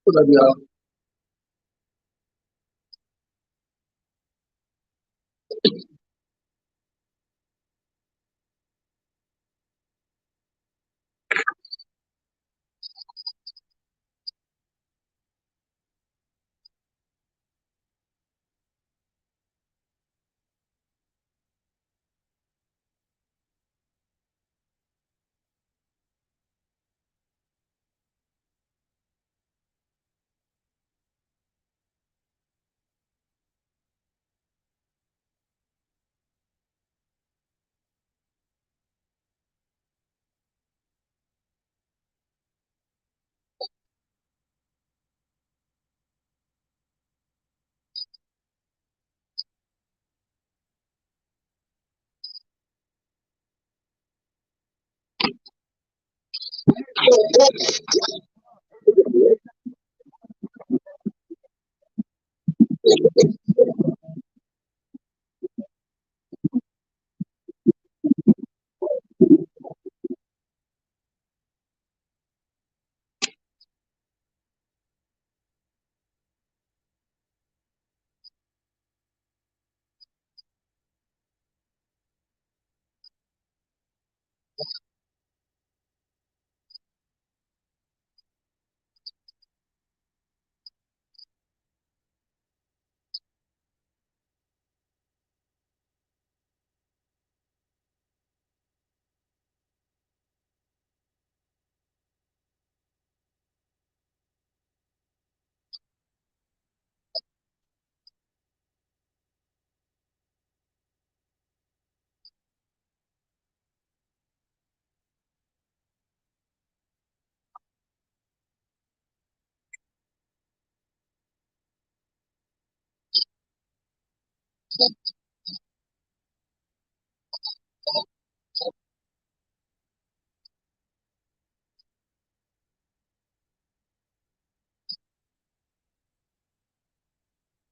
What up, y'all?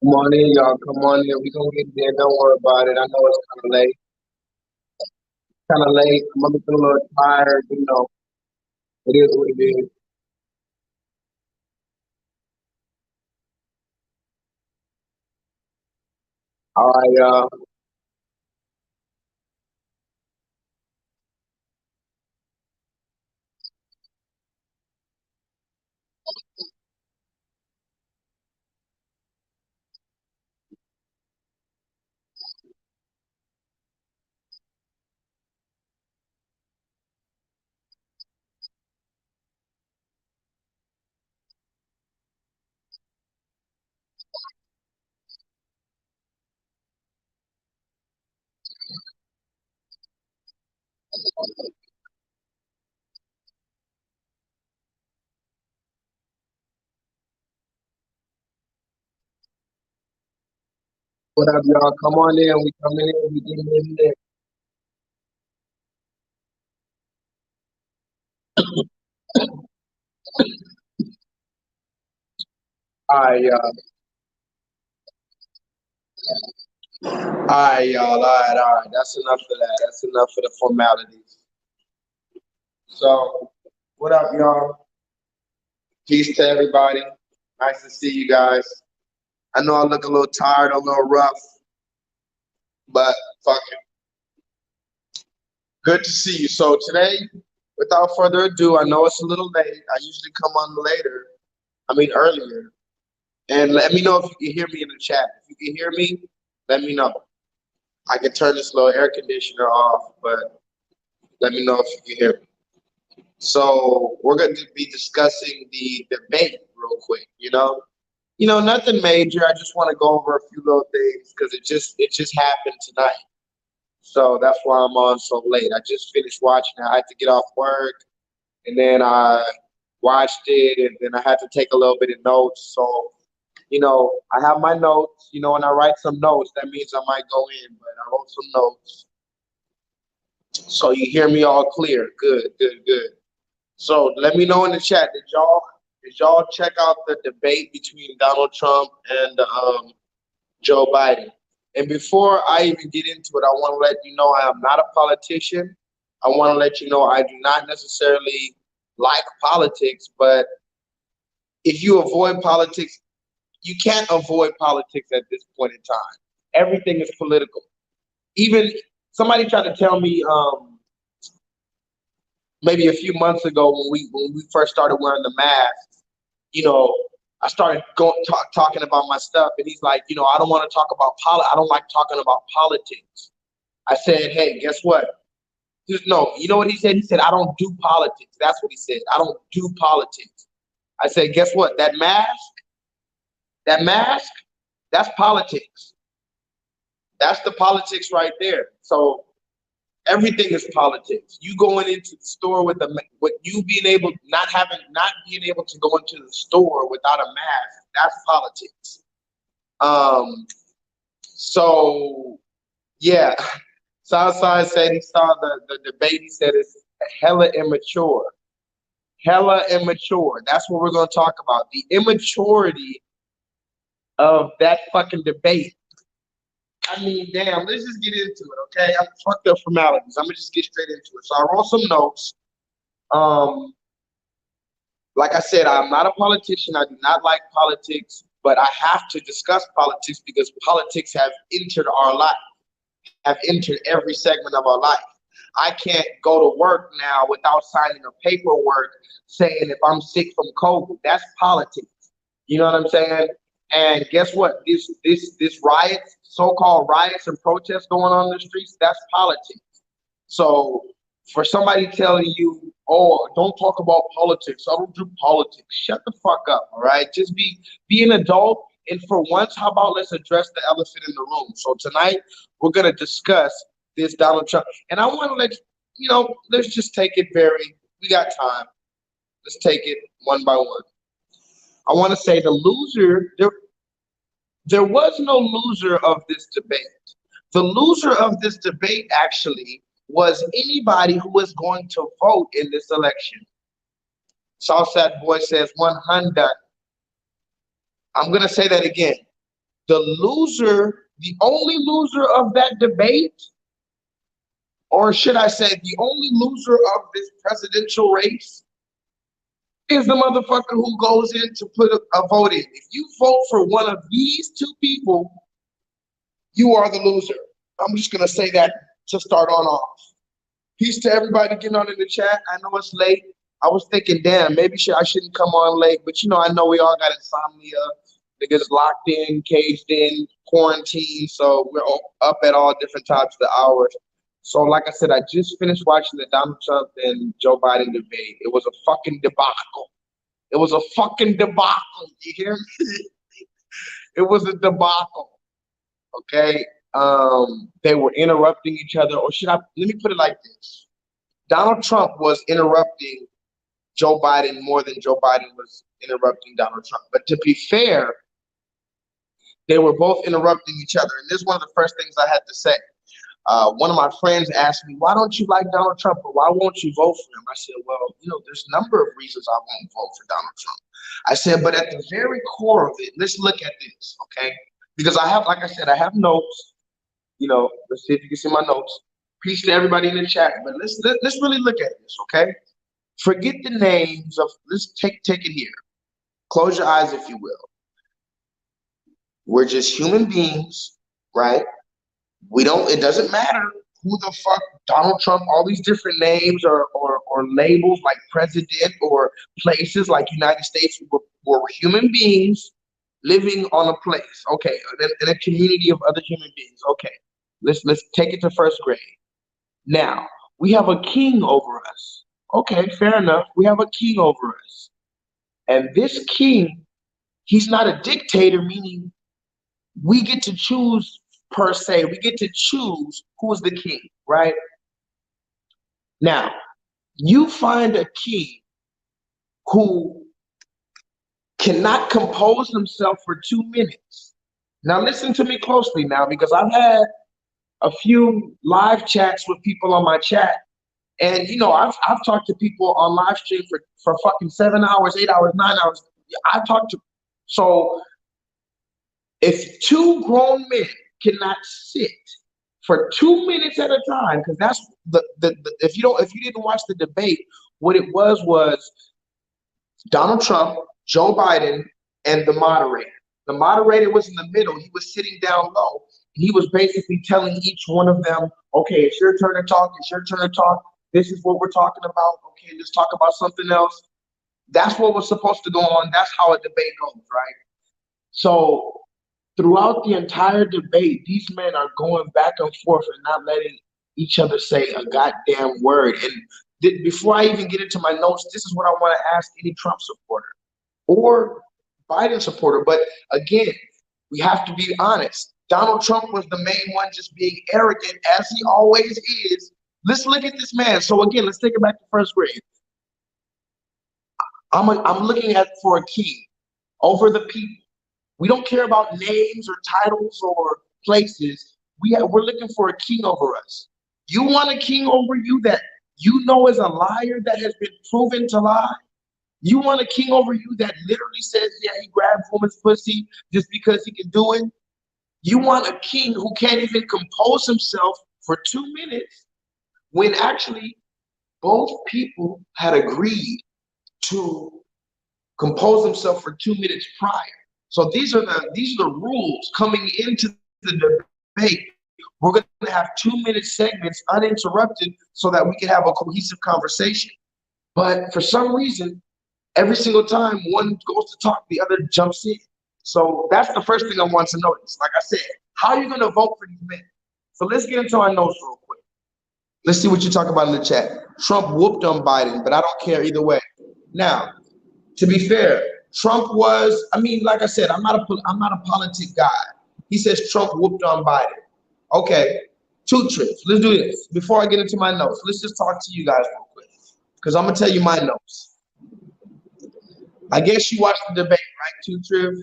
Come on in, y'all. Come on in. We gonna get there. Don't worry about it. I know it's kind of late. Kind of late. I'm a little tired. It is what it is. All right, y'all. What up, y'all? Come on in. We coming in. We getting in there. All right, y'all. All right, y'all. All right, all right. That's enough of that. That's enough of the formalities. So, what up, y'all? Peace to everybody. Nice to see you guys. I know I look a little tired, a little rough, but fuck it. Good to see you. So today, without further ado, I know it's a little late. I usually come on later. I mean earlier. And let me know if you can hear me in the chat. If you can hear me, let me know. I can turn this little air conditioner off, but let me know if you can hear me. So we're going to be discussing the debate real quick. Nothing major. I just want to go over a few little things because it just happened tonight. So that's why I'm on so late. I just finished watching it. I had to get off work and then I watched it, and then I had to take a little bit of notes. So, I have my notes. When I write some notes, that means I might go in, but I wrote some notes. So you hear me all clear. Good, good, good. So let me know in the chat. Did y'all check out the debate between Donald Trump and Joe Biden? And before I even get into it, I want to let you know I am not a politician. I want to let you know I do not necessarily like politics, but if you avoid politics, you can't avoid politics at this point in time. Everything is political. Even somebody tried to tell me maybe a few months ago when we first started wearing the mask, you know, I started talking about my stuff, and he's like, I don't want to talk about I don't like talking about politics. I said, hey, guess what? No, you know what he said? He said, I don't do politics. That's what he said. I don't do politics. I said, guess what? That mask, that's politics. That's the politics right there. So everything is politics. You going into the store with you being able not being able to go into the store without a mask, that's politics. Um, so yeah. Southside said he saw the debate. He said it's hella immature. Hella immature. That's what we're gonna talk about. The immaturity of that fucking debate. I mean, damn, let's just get into it, okay? I'm fucked up formalities. I'm gonna just get straight into it. So I wrote some notes. Um, like I said, I'm not a politician. I do not like politics, but I have to discuss politics because politics have entered our life, have entered every segment of our life. I can't go to work now without signing a paperwork saying if I'm sick from COVID. That's politics. You know what I'm saying? And guess what? This riots, so-called riots and protests going on in the streets, that's politics. So for somebody telling you, oh, don't talk about politics, I don't do politics, shut the fuck up, all right? Just be an adult. And for once, how about let's address the elephant in the room? So tonight we're gonna discuss this Donald Trump. And I want to let's just take it we got time. Let's take it one by one. I want to say the loser, there was no loser of this debate. The loser of this debate actually was anybody who was going to vote in this election. Southside Boy says 100. I'm going to say that again. The only loser of that debate, or should I say the only loser of this presidential race, is the motherfucker who goes in to put a vote in. If you vote for one of these two people, you are the loser. I'm just going to say that to start on off. Peace to everybody getting on in the chat. I know it's late. I was thinking, damn, maybe I shouldn't come on late, but I know we all got insomnia. Niggas locked in, caged in, quarantined, so we're up at all different times of the hours. So like I said, I just finished watching the Donald Trump and Joe Biden debate. It was a fucking debacle. It was a fucking debacle. You hear me? It was a debacle. Okay? They were interrupting each other, or let me put it like this. Donald Trump was interrupting Joe Biden more than Joe Biden was interrupting Donald Trump. But to be fair, they were both interrupting each other. And this is one of the first things I had to say. One of my friends asked me, why don't you like Donald Trump, or why won't you vote for him? I said, well, there's a number of reasons I won't vote for Donald Trump. I said, but at the very core of it, let's look at this, okay? Because like I said, I have notes. Let's see if you can see my notes. Peace to everybody in the chat, but let's really look at this, okay? Forget the names let's take it here. Close your eyes, if you will. We're just human beings, right? It doesn't matter who the fuck Donald Trump, all these different names or labels like president or places like United States, were human beings living on a place, okay, in a community of other human beings. Okay, let's take it to first grade. Now, we have a king over us. Okay, fair enough. We have a king over us. And this king, he's not a dictator, meaning we get to choose per se. We get to choose who is the king, right? Now, you find a king who cannot compose himself for 2 minutes. Now, listen to me closely now, because I've had a few live chats with people on my chat. And, I've talked to people on live stream for fucking 7 hours, 8 hours, 9 hours. So if two grown men cannot sit for 2 minutes at a time, because that's if you didn't watch the debate, what it was Donald Trump, Joe Biden, and the moderator. The moderator was in the middle. He was sitting down low. He was basically telling each one of them, okay, it's your turn to talk. It's your turn to talk. This is what we're talking about. Okay, let's talk about something else. That's what was supposed to go on. That's how a debate goes, right? So throughout the entire debate, these men are going back and forth and not letting each other say a goddamn word. And before I even get into my notes, this is what I want to ask any Trump supporter or Biden supporter. But again, we have to be honest. Donald Trump was the main one just being arrogant, as he always is. Let's look at this man. So again, let's take it back to first grade. I'm looking at for a king over the people. We don't care about names or titles or places. We're looking for a king over us. You want a king over you that you know is a liar that has been proven to lie? You want a king over you that literally says, yeah, he grabbed woman's pussy just because he can do it? You want a king who can't even compose himself for 2 minutes when actually both people had agreed to compose themselves for 2 minutes prior. So these are the rules coming into the debate. We're going to have 2 minute segments uninterrupted so that we can have a cohesive conversation. But for some reason, every single time one goes to talk, the other jumps in. So that's the first thing I want to notice. Like I said, how are you going to vote for these men? So let's get into our notes real quick. Let's see what you talk about in the chat. Trump whooped on Biden, but I don't care either way. Now, to be fair, Trump was, I mean, like I said, I'm not a politic guy. He says Trump whooped on Biden. Okay, two trips. Let's do this. Before I get into my notes, let's just talk to you guys real quick. Because I'm gonna tell you my notes. I guess you watched the debate, right? Two trip,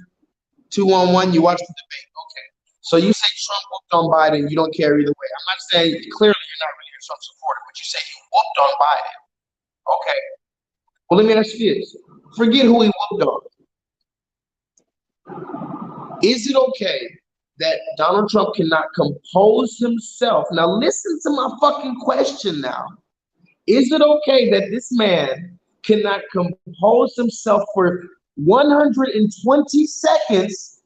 2-on-1, you watched the debate. Okay. So you say Trump whooped on Biden, you don't care either way. I'm not saying clearly you're not really a Trump supporter, but you say he whooped on Biden. Okay. Well, let me ask you this. Forget who he whooped on. Is it okay that Donald Trump cannot compose himself? Now listen to my fucking question now. Is it okay that this man cannot compose himself for 120 seconds?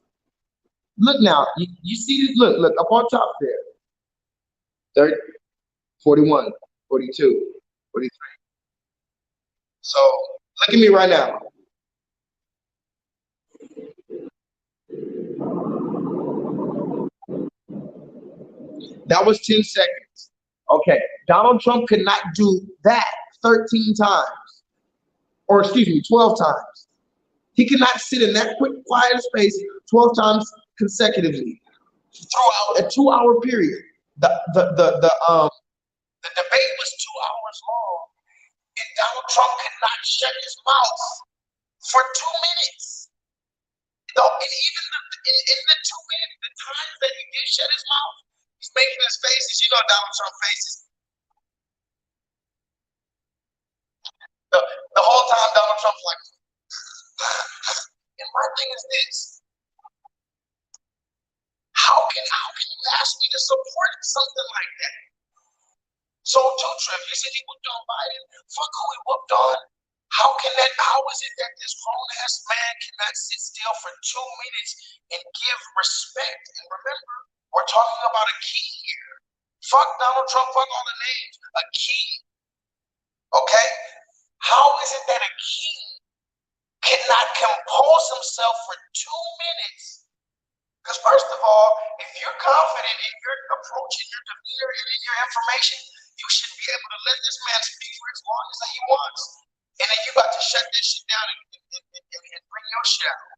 Look now, you see this, look up on top there. 30, 41, 42, 43. So look at me right now. That was 10 seconds. Okay, Donald Trump could not do that 13 times, or excuse me, 12 times. He cannot sit in that quick, quiet space 12 times consecutively throughout a 2 hour period. The debate was 2 hours long, and Donald Trump could not shut his mouth for 2 minutes. No, and even in the 2 minutes, the times that he did shut his mouth, he's making his faces. You know Donald Trump faces. The whole time Donald Trump's like, and my thing is this. How can you ask me to support something like that? So Joe Trip, you said he whooped on Biden. Fuck who he whooped on. How is it that this grown ass man cannot sit still for 2 minutes and give respect? And remember, we're talking about a king here. Fuck Donald Trump, fuck all the names. A king. Okay? How is it that a king cannot compose himself for 2 minutes? Because first of all, if you're confident in your approach, in your demeanor, and in your information, you should be able to let this man speak for as long as he wants. And then you got to shut this shit down and bring your shit out.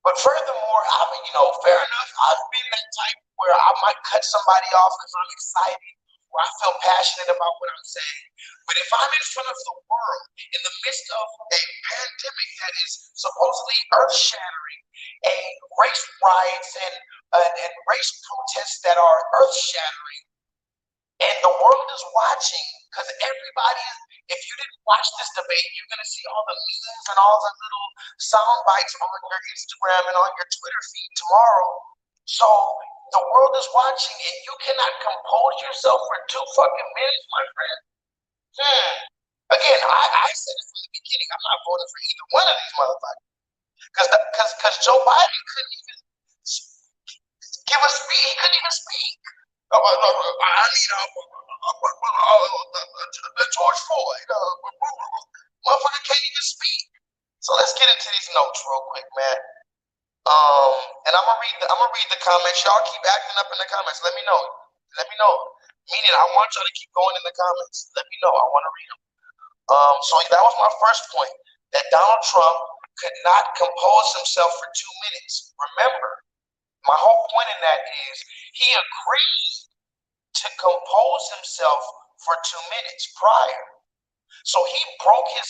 But furthermore, I mean, fair enough, I've been that type where I might cut somebody off because I'm excited, where I feel passionate about what I'm saying. But if I'm in front of the world in the midst of a pandemic that is supposedly earth-shattering, a race riots and race protests that are earth-shattering, and the world is watching, because everybody, if you didn't watch this debate, you're going to see all the memes and all the little sound bites on your Instagram and on your Twitter feed tomorrow. So the world is watching, and you cannot compose yourself for 2 fucking minutes, my friend. Again, I said it from the beginning. I'm not voting for either one of these motherfuckers. Because Joe Biden couldn't even give a speech. He couldn't even speak. I need the George Floyd. Motherfucker can't even speak. So let's get into these notes real quick, man. And I'm gonna read the comments. Y'all keep acting up in the comments. Let me know. Let me know. Meaning, I want y'all to keep going in the comments. Let me know. I want to read them. So that was my first point. That Donald Trump could not compose himself for 2 minutes. Remember, my whole point in that is he agreed to compose himself for 2 minutes prior. So he broke his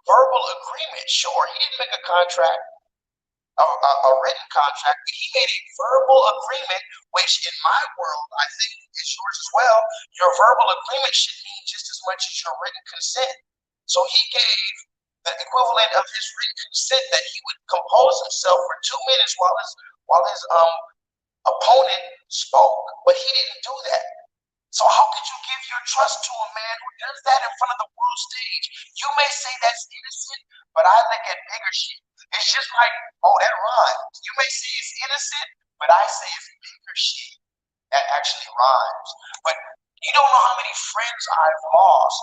verbal agreement. Sure, he didn't make a contract. A written contract, but he made a verbal agreement, which in my world, I think is yours as well. Your verbal agreement should mean just as much as your written consent. So he gave the equivalent of his written consent that he would compose himself for 2 minutes while his opponent spoke, but he didn't do that. So how could you give your trust to a man who does that in front of the world stage? You may say that's innocent, but I look at bigger shit. It's just like, oh, that rhymes. You may say it's innocent, but I say it's bigger shit that actually rhymes. But you don't know how many friends I've lost,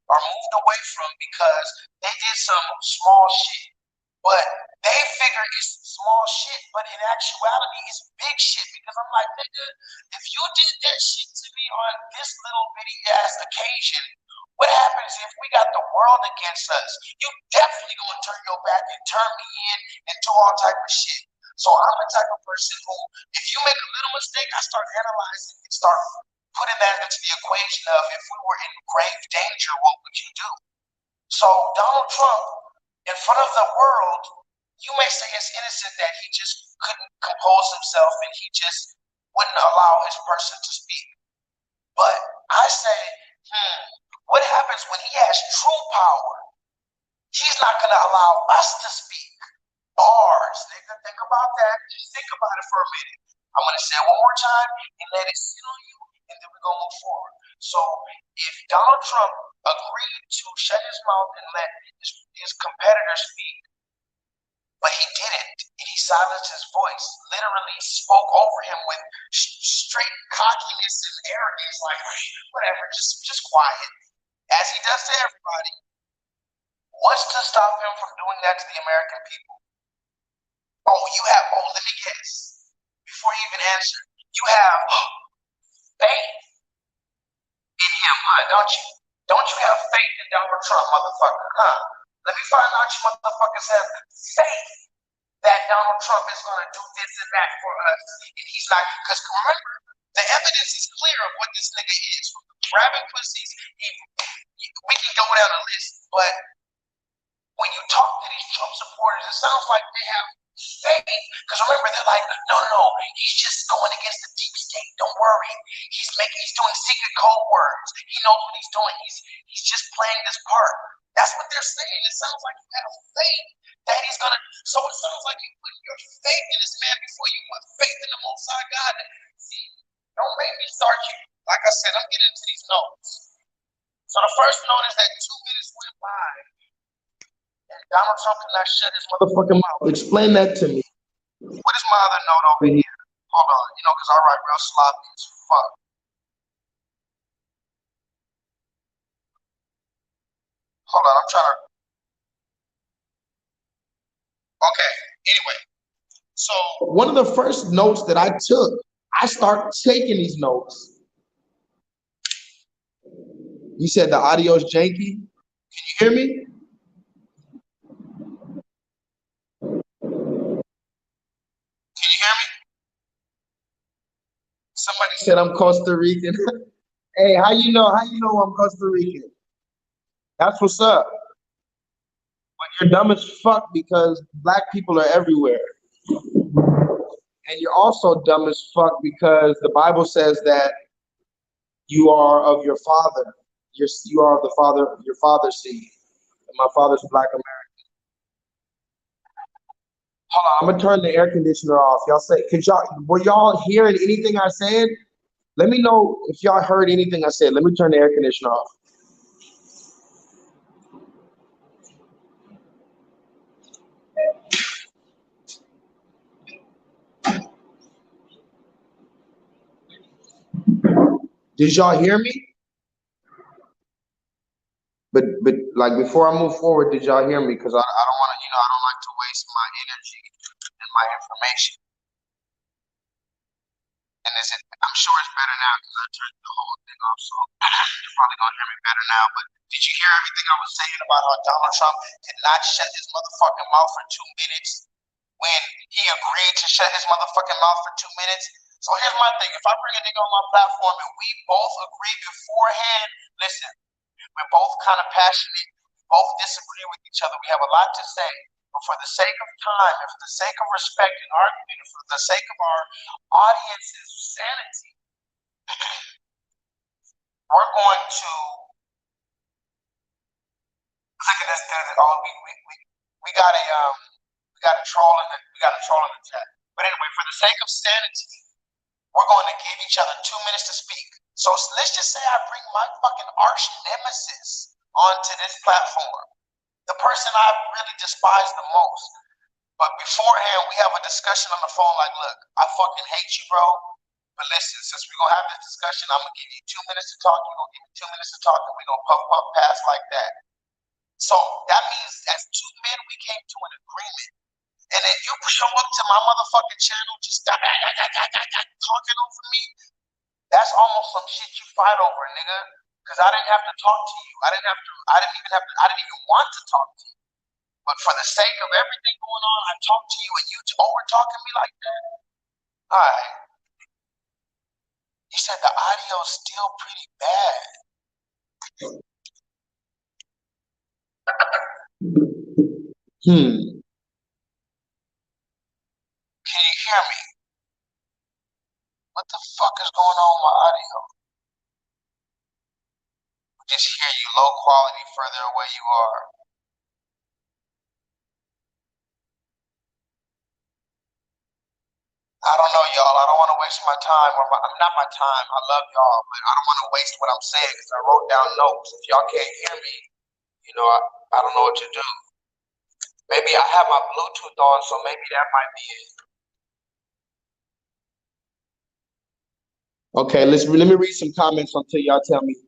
or moved away from because they did some small shit. But they figure it's small shit, but in actuality, it's big shit. Because I'm like, nigga, if you did that shit to me on this little bitty ass occasion, what happens if we got the world against us? You definitely gonna turn your back and turn me in and do all type of shit. So I'm the type of person who, if you make a little mistake, I start analyzing and start putting that into the equation of if we were in grave danger, what would you do? So Donald Trump, in front of the world, you may say it's innocent that he just couldn't compose himself and he just wouldn't allow his person to speak. But I say, what happens when he has true power? He's not going to allow us to speak. Bars, nigga, think about that. Just think about it for a minute. I'm going to say it one more time and let it sit on you, and then we're going to move forward. So if Donald Trump agreed to shut his mouth and let his competitors speak, but he didn't, and he silenced his voice, literally spoke over him with straight cockiness and arrogance, like, whatever, just quiet, as he does to everybody. What's to stop him from doing that to the American people? Let me guess, before you even answer, you have faith in him, huh? Don't you? Don't you have faith in Donald Trump, motherfucker, huh? Let me find out you motherfuckers have faith that Donald Trump is going to do this and that for us, and he's not. Because remember, the evidence is clear of what this nigga is. Grabbing pussies, we can go down a list, but when you talk to these Trump supporters, it sounds like they have faith. Because remember, they're like, no, he's just going against the deep state. Don't worry. He's doing secret code words. He knows what he's doing. He's just playing this part. That's what they're saying. It sounds like you have faith that he's gonna. So it sounds like you put your faith in this man before you put faith in the Most High God. See, don't make me start you. Like I said, I'm getting into these notes. So the first note is that 2 minutes went by. Donald Trump cannot shut his motherfucking mouth. Explain that to me. What is my other note over here? Hold on, because I write real sloppy as fuck. Hold on, I'm trying to. Okay, anyway. So one of the first notes that I took, I start taking these notes. You said the audio's janky. Can you hear me? Can you hear me? Somebody said I'm Costa Rican. Hey, how you know I'm Costa Rican? That's what's up. But you're dumb as fuck because black people are everywhere. And you're also dumb as fuck because the Bible says that you are of your father. You are of the father, your father's seed. And my father's Black American. Hold on, I'm gonna turn the air conditioner off. Y'all say, were y'all hearing anything I said? Let me know if y'all heard anything I said. Let me turn the air conditioner off. Did y'all hear me? But like before I move forward, did y'all hear me? Because I don't want to, I don't like to waste my energy and my information. And I'm sure it's better now because I turned the whole thing off, so you're probably gonna hear me better now. But did you hear everything I was saying about how Donald Trump did not shut his motherfucking mouth for 2 minutes when he agreed to shut his motherfucking mouth for 2 minutes? So here's my thing: if I bring a nigga on my platform and we both agree beforehand, listen, we're both kind of passionate, we both disagree with each other, we have a lot to say. But for the sake of time, and for the sake of respect and argument, and for the sake of our audience's sanity, we're going to look at this dude. Oh, we got a troll in the chat. But anyway, for the sake of sanity, we're going to give each other 2 minutes to speak. So let's just say I bring my fucking arch nemesis onto this platform, the person I really despise the most. But beforehand, we have a discussion on the phone like, look, I fucking hate you, bro. But listen, since we're going to have this discussion, I'm going to give you 2 minutes to talk. You're going to give me 2 minutes to talk, and we're going to puff pass like that. So that means as two men, we came to an agreement. And if you show up to my motherfucking channel just talking over me, that's almost some shit you fight over, nigga. Because I didn't have to talk to you. I didn't even want to talk to you. But for the sake of everything going on, I talked to you and you over talking me like that. All right. You said the audio's still pretty bad. Can you hear me? What the fuck is going on with my audio? I just hear you low quality further away you are. I don't know, y'all. I don't want to waste my time. Not my time. I love y'all, but I don't want to waste what I'm saying because I wrote down notes. If y'all can't hear me, I don't know what to do. Maybe I have my Bluetooth on, so maybe that might be it. Okay, let me read some comments until y'all tell me.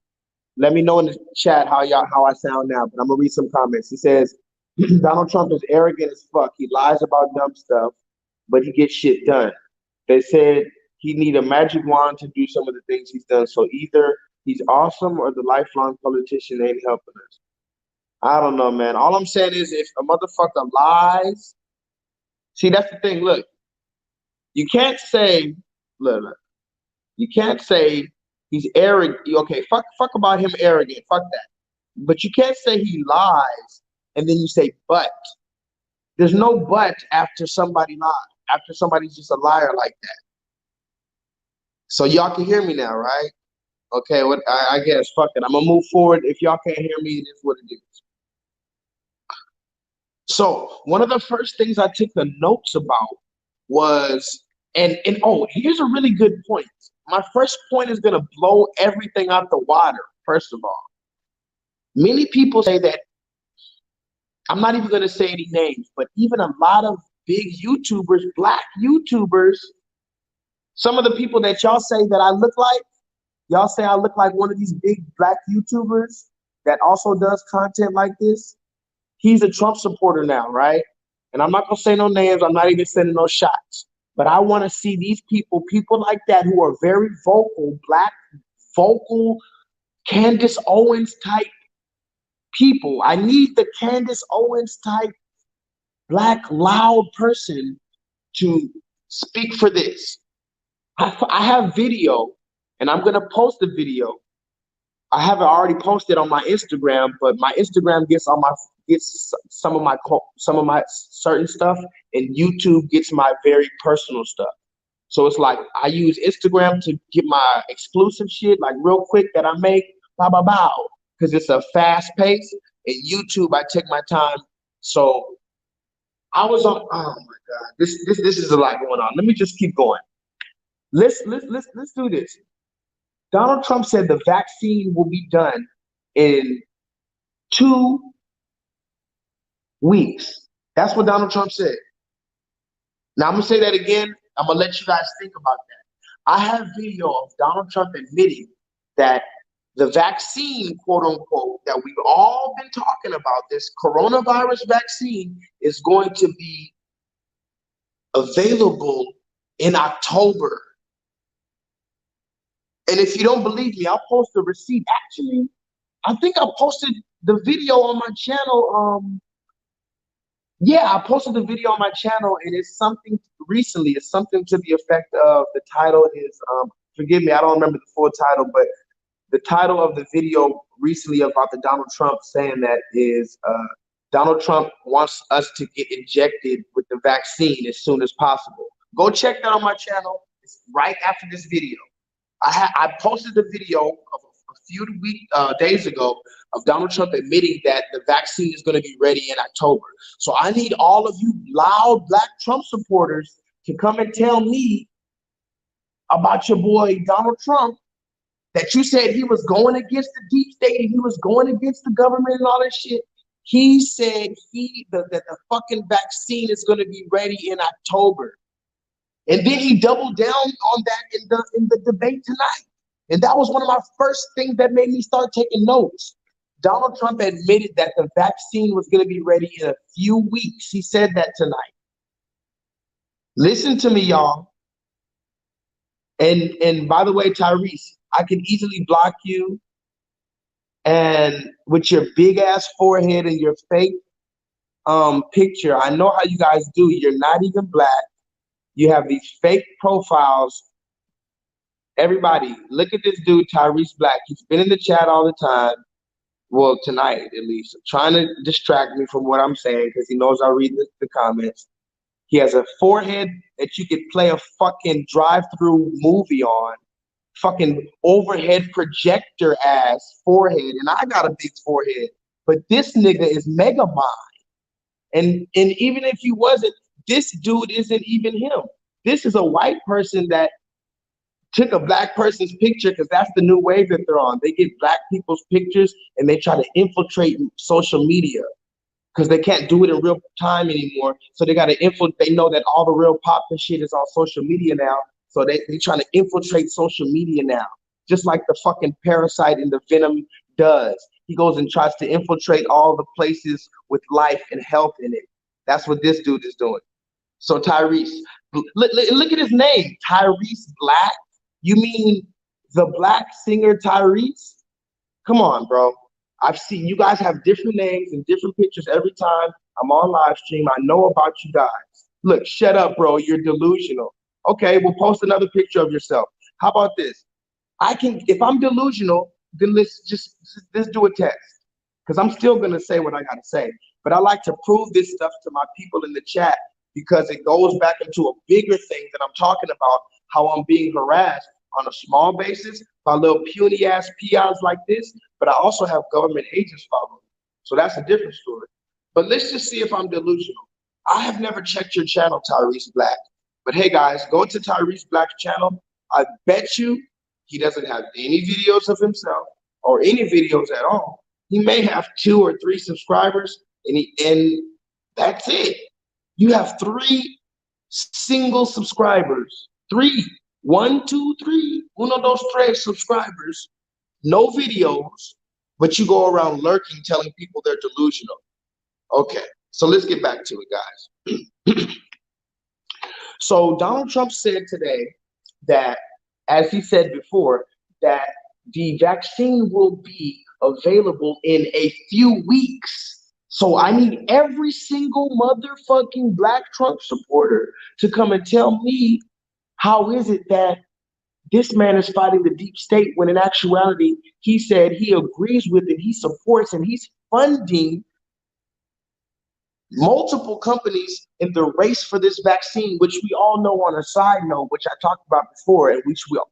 Let me know in the chat how I sound now, but I'm gonna read some comments. He says Donald Trump is arrogant as fuck. He lies about dumb stuff, but he gets shit done. They said he need a magic wand to do some of the things he's done. So either he's awesome or the lifelong politician ain't helping us. I don't know, man. All I'm saying is if a motherfucker lies, see, that's the thing. Look, you can't say, look, you can't say he's arrogant. Okay, fuck about him arrogant. Fuck that. But you can't say he lies and then you say but. There's no but after somebody lies. After somebody's just a liar like that. So y'all can hear me now, right? Okay, I guess fuck it. I'm gonna move forward. If y'all can't hear me, it is what it is. So one of the first things I took the notes about was, and oh, here's a really good point. My first point is gonna blow everything out the water. First of all, many people say that I'm not even gonna say any names, but even a lot of big YouTubers, black YouTubers, some of the people that y'all say that I look like, y'all say I look like one of these big black YouTubers that also does content like this. He's a Trump supporter now, right? And I'm not gonna say no names. I'm not even sending no shots. But I want to see these people like that who are very vocal, black, vocal, Candace Owens type people. I need the Candace Owens type black loud person to speak for this. I have video, and I'm gonna post the video. I haven't already posted on my Instagram, but my Instagram gets some of my certain stuff, and YouTube gets my very personal stuff. So it's like I use Instagram to get my exclusive shit, like real quick that I make, because it's a fast pace. And YouTube, I take my time. So I was on. Oh my god, this is a lot going on. Let me just keep going. Let's do this. Donald Trump said the vaccine will be done in 2 weeks. That's what Donald Trump said. Now I'm gonna say that again. I'm gonna let you guys think about that. I have video of Donald Trump admitting that the vaccine, quote unquote, that we've all been talking about, this coronavirus vaccine, is going to be available in October. And if you don't believe me, I'll post the receipt. Actually, I think I posted the video on my channel. Yeah, I posted the video on my channel, and it's something recently. It's something to the effect of, the title is, forgive me, I don't remember the full title, but the title of the video recently about the Donald Trump saying that is, Donald Trump wants us to get injected with the vaccine as soon as possible. Go check that on my channel. It's right after this video. I posted the video of a few days ago of Donald Trump admitting that the vaccine is going to be ready in October. So I need all of you loud Black Trump supporters to come and tell me about your boy Donald Trump, that you said he was going against the deep state and he was going against the government and all that shit. He said that the fucking vaccine is going to be ready in October. And then he doubled down on that in the debate tonight. And that was one of my first things that made me start taking notes. Donald Trump admitted that the vaccine was going to be ready in a few weeks. He said that tonight. Listen to me, y'all. And by the way, Tyrese, I can easily block you. And with your big ass forehead and your fake picture, I know how you guys do. You're not even Black. You have these fake profiles. Everybody, look at this dude, Tyrese Black. He's been in the chat all the time. Well, tonight at least. Trying to distract me from what I'm saying because he knows I read the comments. He has a forehead that you could play a fucking drive-through movie on. Fucking overhead projector ass forehead. And I got a big forehead. But this nigga is mega mind. And even if he wasn't, this dude isn't even him. This is a white person that took a Black person's picture because that's the new wave that they're on. They get Black people's pictures and they try to infiltrate social media because they can't do it in real time anymore. So they got to infiltrate. They know that all the real poppin' shit is on social media now. So they trying to infiltrate social media now, just like the fucking parasite in the Venom does. He goes and tries to infiltrate all the places with life and health in it. That's what this dude is doing. So Tyrese, look at his name, Tyrese Black. You mean the Black singer Tyrese? Come on, bro. I've seen you guys have different names and different pictures every time I'm on live stream. I know about you guys. Look, shut up, bro. You're delusional. Okay, we'll post another picture of yourself. How about this? If I'm delusional, then let's do a test. Because I'm still gonna say what I gotta say. But I like to prove this stuff to my people in the chat because it goes back into a bigger thing that I'm talking about, how I'm being harassed on a small basis by little puny ass peons like this, but I also have government agents following me. So that's a different story. But let's just see if I'm delusional. I have never checked your channel, Tyrese Black. But hey guys, go to Tyrese Black's channel. I bet you he doesn't have any videos of himself or any videos at all. He may have 2 or 3 subscribers and that's it. You have 3 single subscribers. 3. 1, 2, 3. Uno, dos, tres subscribers. No videos, but you go around lurking, telling people they're delusional. Okay, so let's get back to it, guys. So Donald Trump said today that, as he said before, that the vaccine will be available in a few weeks. So I need every single motherfucking Black Trump supporter to come and tell me, how is it that this man is fighting the deep state when in actuality, he said he agrees with and he supports and he's funding multiple companies in the race for this vaccine, which we all know on a side note, which I talked about before, and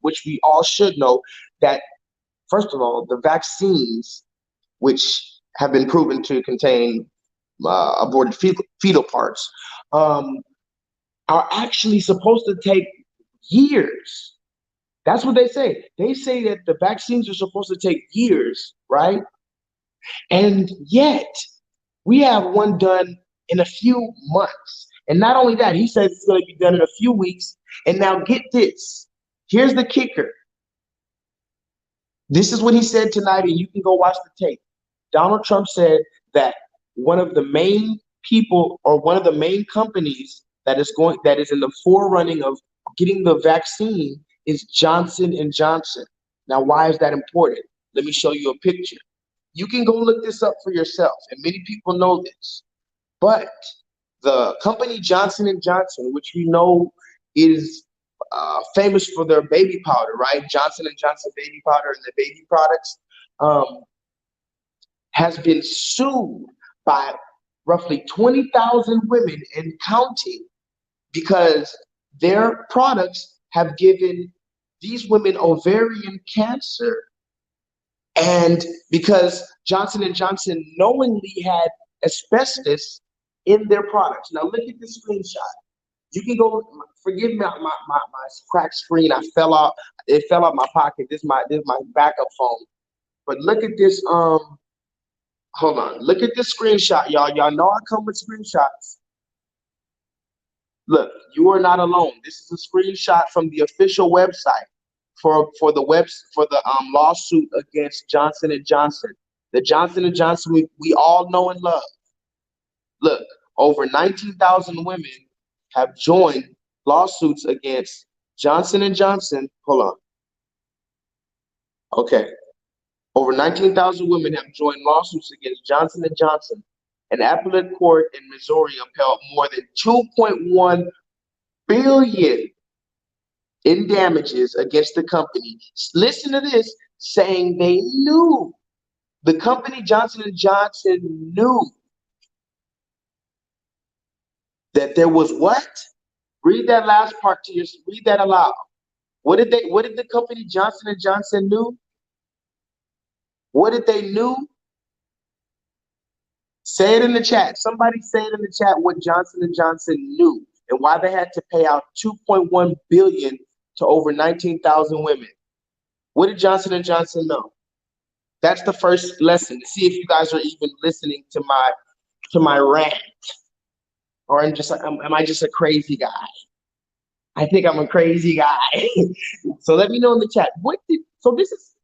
which we all should know, that first of all, the vaccines, which have been proven to contain aborted fetal parts, are actually supposed to take years. That's what they say. They say that the vaccines are supposed to take years, right? And yet, we have one done in a few months. And not only that, he says it's going to be done in a few weeks. And now get this. Here's the kicker. This is what he said tonight, and you can go watch the tape. Donald Trump said that one of the main people or one of the main companies that is in the forerunning of getting the vaccine is Johnson and Johnson. Now, why is that important? Let me show you a picture. You can go look this up for yourself, and many people know this. But the company Johnson and Johnson, which we know is famous for their baby powder, right? Johnson and Johnson baby powder and the baby products, um, has been sued by roughly 20,000 women and counting because their products have given these women ovarian cancer, and because Johnson and Johnson knowingly had asbestos in their products. Now look at this screenshot. You can go. Forgive me, my cracked screen. I fell off. It fell out my pocket. This is my backup phone. But look at this. Hold on. Look at this screenshot, y'all. Y'all know I come with screenshots. Look, you are not alone. This is a screenshot from the official website for the lawsuit against Johnson and Johnson. The Johnson and Johnson we all know and love. Look, over 19,000 women have joined lawsuits against Johnson and Johnson. Hold on. Okay. Over 19,000 women have joined lawsuits against Johnson and Johnson. An appellate court in Missouri upheld more than 2.1 billion in damages against the company. Listen to this, saying they knew. The company Johnson and Johnson knew that there was what? Read that last part to your. Read that aloud. What did the company Johnson and Johnson knew? What did they knew? Say it in the chat. Somebody say it in the chat what Johnson and Johnson knew and why they had to pay out 2.1 billion to over 19,000 women. What did Johnson and Johnson know? That's the first lesson to see if you guys are even listening to my rant, or am I just a crazy guy? I think I'm a crazy guy. So let me know in the chat. So this is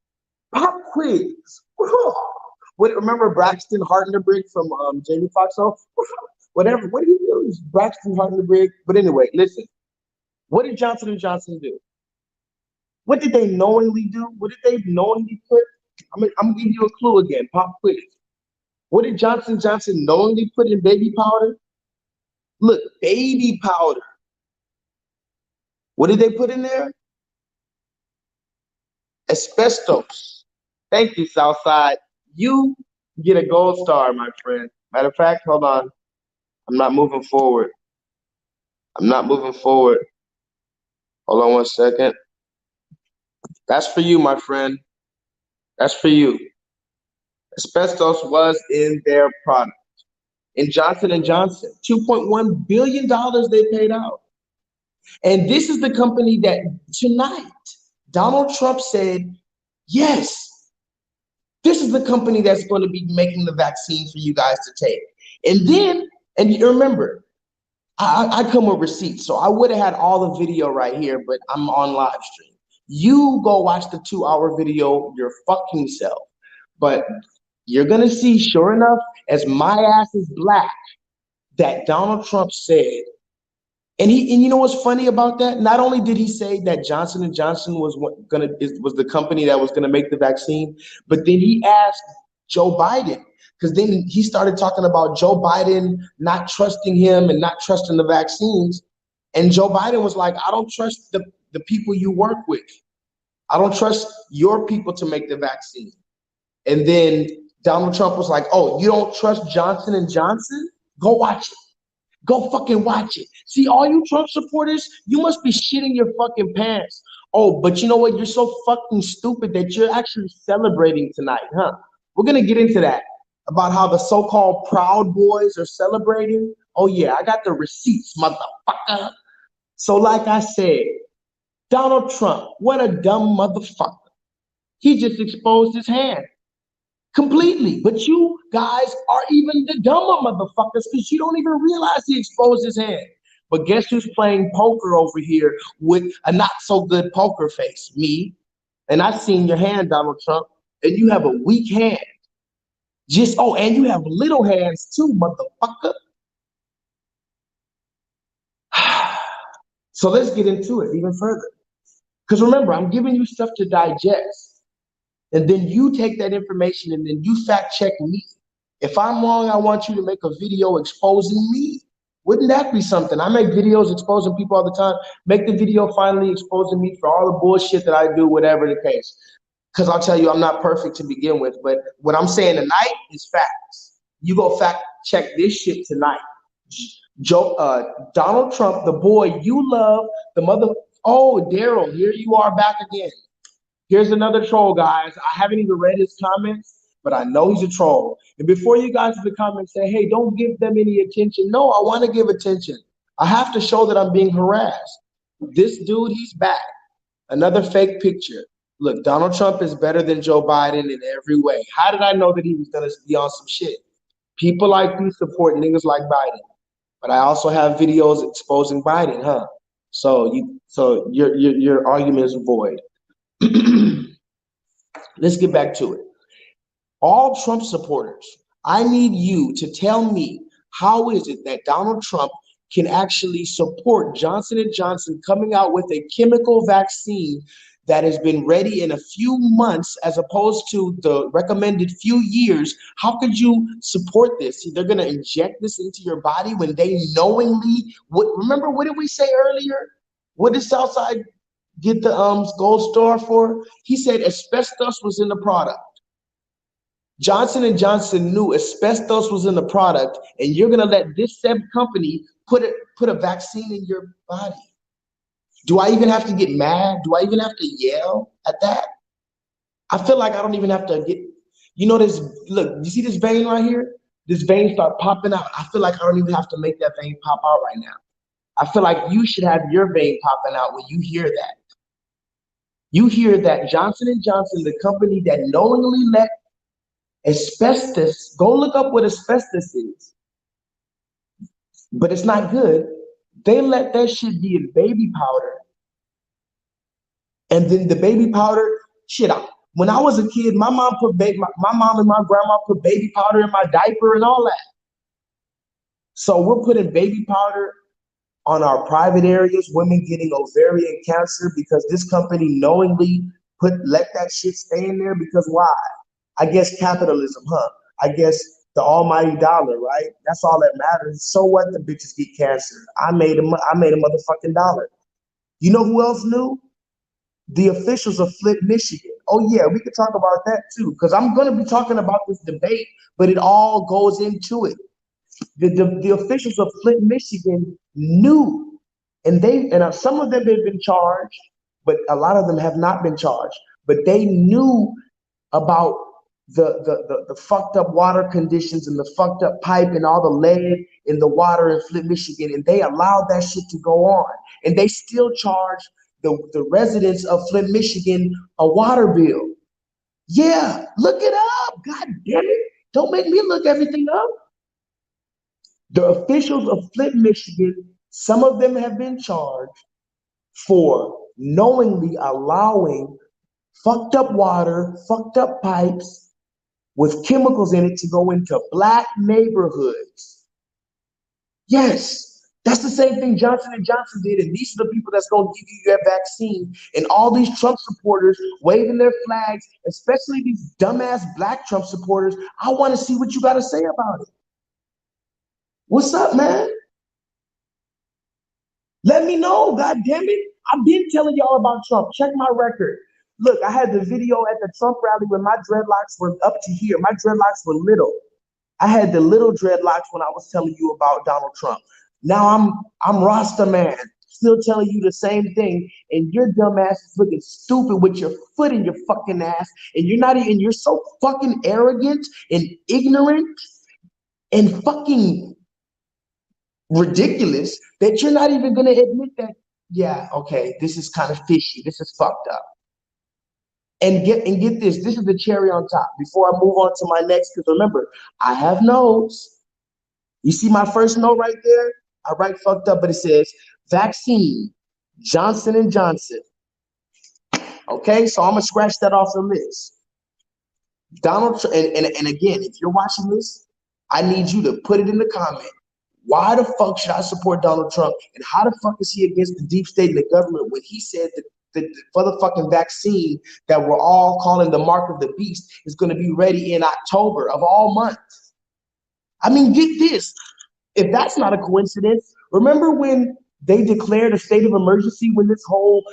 pop quiz. Remember Braxton Hardenberg from Jamie Foxx? Whatever. What did he do? Braxton Hardenberg. But anyway, listen. What did Johnson and Johnson do? What did they knowingly do? What did they knowingly put? I'm gonna give you a clue again. Pop quiz. What did Johnson Johnson knowingly put in baby powder? Look, baby powder. What did they put in there? Asbestos. Thank you, Southside. You get a gold star, my friend. Matter of fact, hold on. I'm not moving forward. Hold on one second. That's for you, my friend. That's for you. Asbestos was in their product. In Johnson and Johnson, $2.1 billion they paid out. And this is the company that tonight Donald Trump said, yes, this is the company that's going to be making the vaccine for you guys to take. And you remember, I come with receipts, so I would have had all the video right here, but I'm on live stream. You go watch the 2-hour video your fucking self. But you're going to see, sure enough, as my ass is black, that Donald Trump said, and you know what's funny about that? Not only did he say that Johnson and Johnson was the company that was gonna make the vaccine, but then he asked Joe Biden, because then he started talking about Joe Biden not trusting him and not trusting the vaccines, and Joe Biden was like, I don't trust the people you work with. I don't trust your people to make the vaccine. And then Donald Trump was like, oh, you don't trust Johnson and Johnson? Go watch it. Go fucking watch it. See, all you Trump supporters, you must be shitting your fucking pants. Oh, but you know what? You're so fucking stupid that you're actually celebrating tonight, huh? We're going to get into that, about how the so-called Proud Boys are celebrating. Oh, yeah, I got the receipts, motherfucker. So like I said, Donald Trump, what a dumb motherfucker. He just exposed his hand. Completely. But you guys are even the dumber motherfuckers because you don't even realize he exposed his hand. But guess who's playing poker over here with a not so good poker face? Me. And I seen your hand, Donald Trump, and you have a weak hand. And you have little hands too, motherfucker. So let's get into it even further. Because remember, I'm giving you stuff to digest. And then you take that information and then you fact check me. If I'm wrong, I want you to make a video exposing me. Wouldn't that be something? I make videos exposing people all the time. Make the video finally exposing me for all the bullshit that I do, whatever the case. Because I'll tell you, I'm not perfect to begin with. But what I'm saying tonight is facts. You go fact check this shit tonight. Donald Trump, the boy you love, the mother. Oh, Daryl, here you are back again. Here's another troll, guys. I haven't even read his comments, but I know he's a troll. And before you guys in the comments say, hey, don't give them any attention. No, I want to give attention. I have to show that I'm being harassed. This dude, he's back. Another fake picture. Look, Donald Trump is better than Joe Biden in every way. How did I know that he was going to be on some shit? People like me support niggas like Biden. But I also have videos exposing Biden, huh? So your argument is void. Let's get back to it. All Trump supporters, I need you to tell me, how is it that Donald Trump can actually support Johnson & Johnson coming out with a chemical vaccine that has been ready in a few months as opposed to the recommended few years? How could you support this? They're going to inject this into your body when they knowingly, remember, what did we say earlier? What did Southside get the gold star for? He said asbestos was in the product. Johnson & Johnson knew asbestos was in the product, and you're going to let this same company put a vaccine in your body. Do I even have to get mad? Do I even have to yell at that? I feel like I don't even have to get, this, look, you see this vein right here? This vein start popping out. I feel like I don't even have to make that vein pop out right now. I feel like you should have your vein popping out when you hear that. You hear that Johnson & Johnson, the company that knowingly let asbestos, go look up what asbestos is, but it's not good. They let that shit be in baby powder. And then the baby powder, shit, when I was a kid, my mom and my grandma put baby powder in my diaper and all that. So we're putting baby powder on our private areas, women getting ovarian cancer because this company knowingly let that shit stay in there. Because why? I guess capitalism, huh? I guess the almighty dollar, right? That's all that matters. So what? The bitches get cancer. I made a motherfucking dollar. You know who else knew? The officials of Flint, Michigan. Oh yeah, we could talk about that too, because I'm going to be talking about this debate, but it all goes into it. The officials of Flint, Michigan knew, and some of them have been charged, but a lot of them have not been charged. But they knew about the fucked up water conditions and the fucked up pipe and all the lead in the water in Flint, Michigan, and they allowed that shit to go on, and they still charge the residents of Flint, Michigan a water bill. Yeah, look it up. God damn it! Don't make me look everything up. The officials of Flint, Michigan, some of them have been charged for knowingly allowing fucked up water, fucked up pipes with chemicals in it to go into black neighborhoods. Yes, that's the same thing Johnson & Johnson did, and these are the people that's going to give you your vaccine. And all these Trump supporters waving their flags, especially these dumbass black Trump supporters, I want to see what you got to say about it. What's up, man? Let me know, God damn it. I've been telling y'all about Trump. Check my record. Look, I had the video at the Trump rally when my dreadlocks were up to here. My dreadlocks were little. I had the little dreadlocks when I was telling you about Donald Trump. Now I'm Rasta man, still telling you the same thing, and your dumb ass is looking stupid with your foot in your fucking ass, and you're so fucking arrogant and ignorant and fucking ridiculous that you're not even gonna admit that, yeah, okay, this is kind of fishy, this is fucked up. And get this is the cherry on top before I move on to my next, because remember, I have notes. You see my first note right there? I write fucked up, but it says vaccine, Johnson & Johnson. Okay, so I'm gonna scratch that off the list. Donald Trump, and again, if you're watching this, I need you to put it in the comment. Why the fuck should I support Donald Trump? And how the fuck is he against the deep state and the government when he said that the motherfucking vaccine that we're all calling the mark of the beast is going to be ready in October of all months? I mean, get this. If that's not a coincidence, remember when they declared a state of emergency when this whole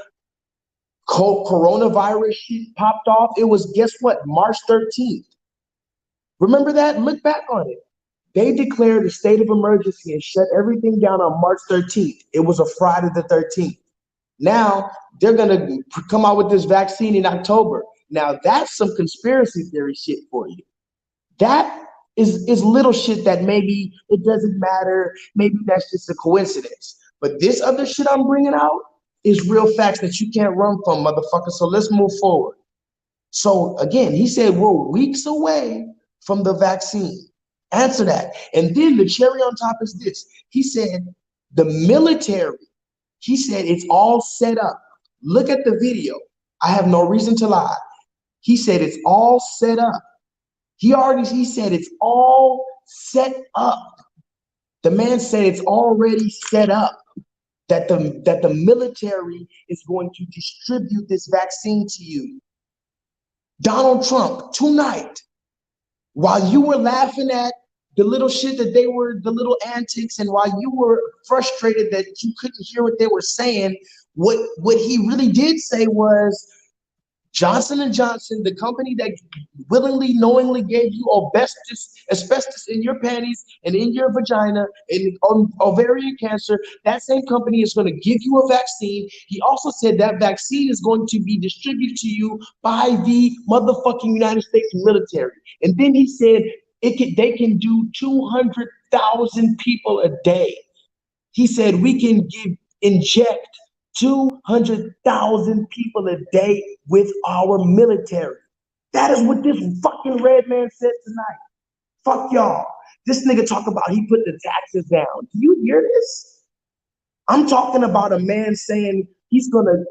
coronavirus shit popped off? It was, guess what, March 13th. Remember that? Look back on it. They declared a state of emergency and shut everything down on March 13th. It was a Friday the 13th. Now they're going to come out with this vaccine in October. Now that's some conspiracy theory shit for you. That is little shit that maybe it doesn't matter. Maybe that's just a coincidence. But this other shit I'm bringing out is real facts that you can't run from, motherfucker. So let's move forward. So again, he said we're weeks away from the vaccine. Answer that. And then the cherry on top is this. He said the military, he said it's all set up. Look at the video. I have no reason to lie. He said it's all set up. He said it's all set up. The man said it's already set up that the military is going to distribute this vaccine to you. Donald Trump, tonight, while you were laughing at the little shit that they were, the little antics, and while you were frustrated that you couldn't hear what they were saying, what he really did say was, Johnson & Johnson, the company that willingly, knowingly gave you asbestos in your panties and in your vagina and ovarian cancer, that same company is going to give you a vaccine. He also said that vaccine is going to be distributed to you by the motherfucking United States military. And then he said they can do 200,000 people a day. He said we can inject 200,000 people a day with our military. That is what this fucking red man said tonight. Fuck y'all. This nigga talk about he put the taxes down. Do you hear this? I'm talking about a man saying he's gonna,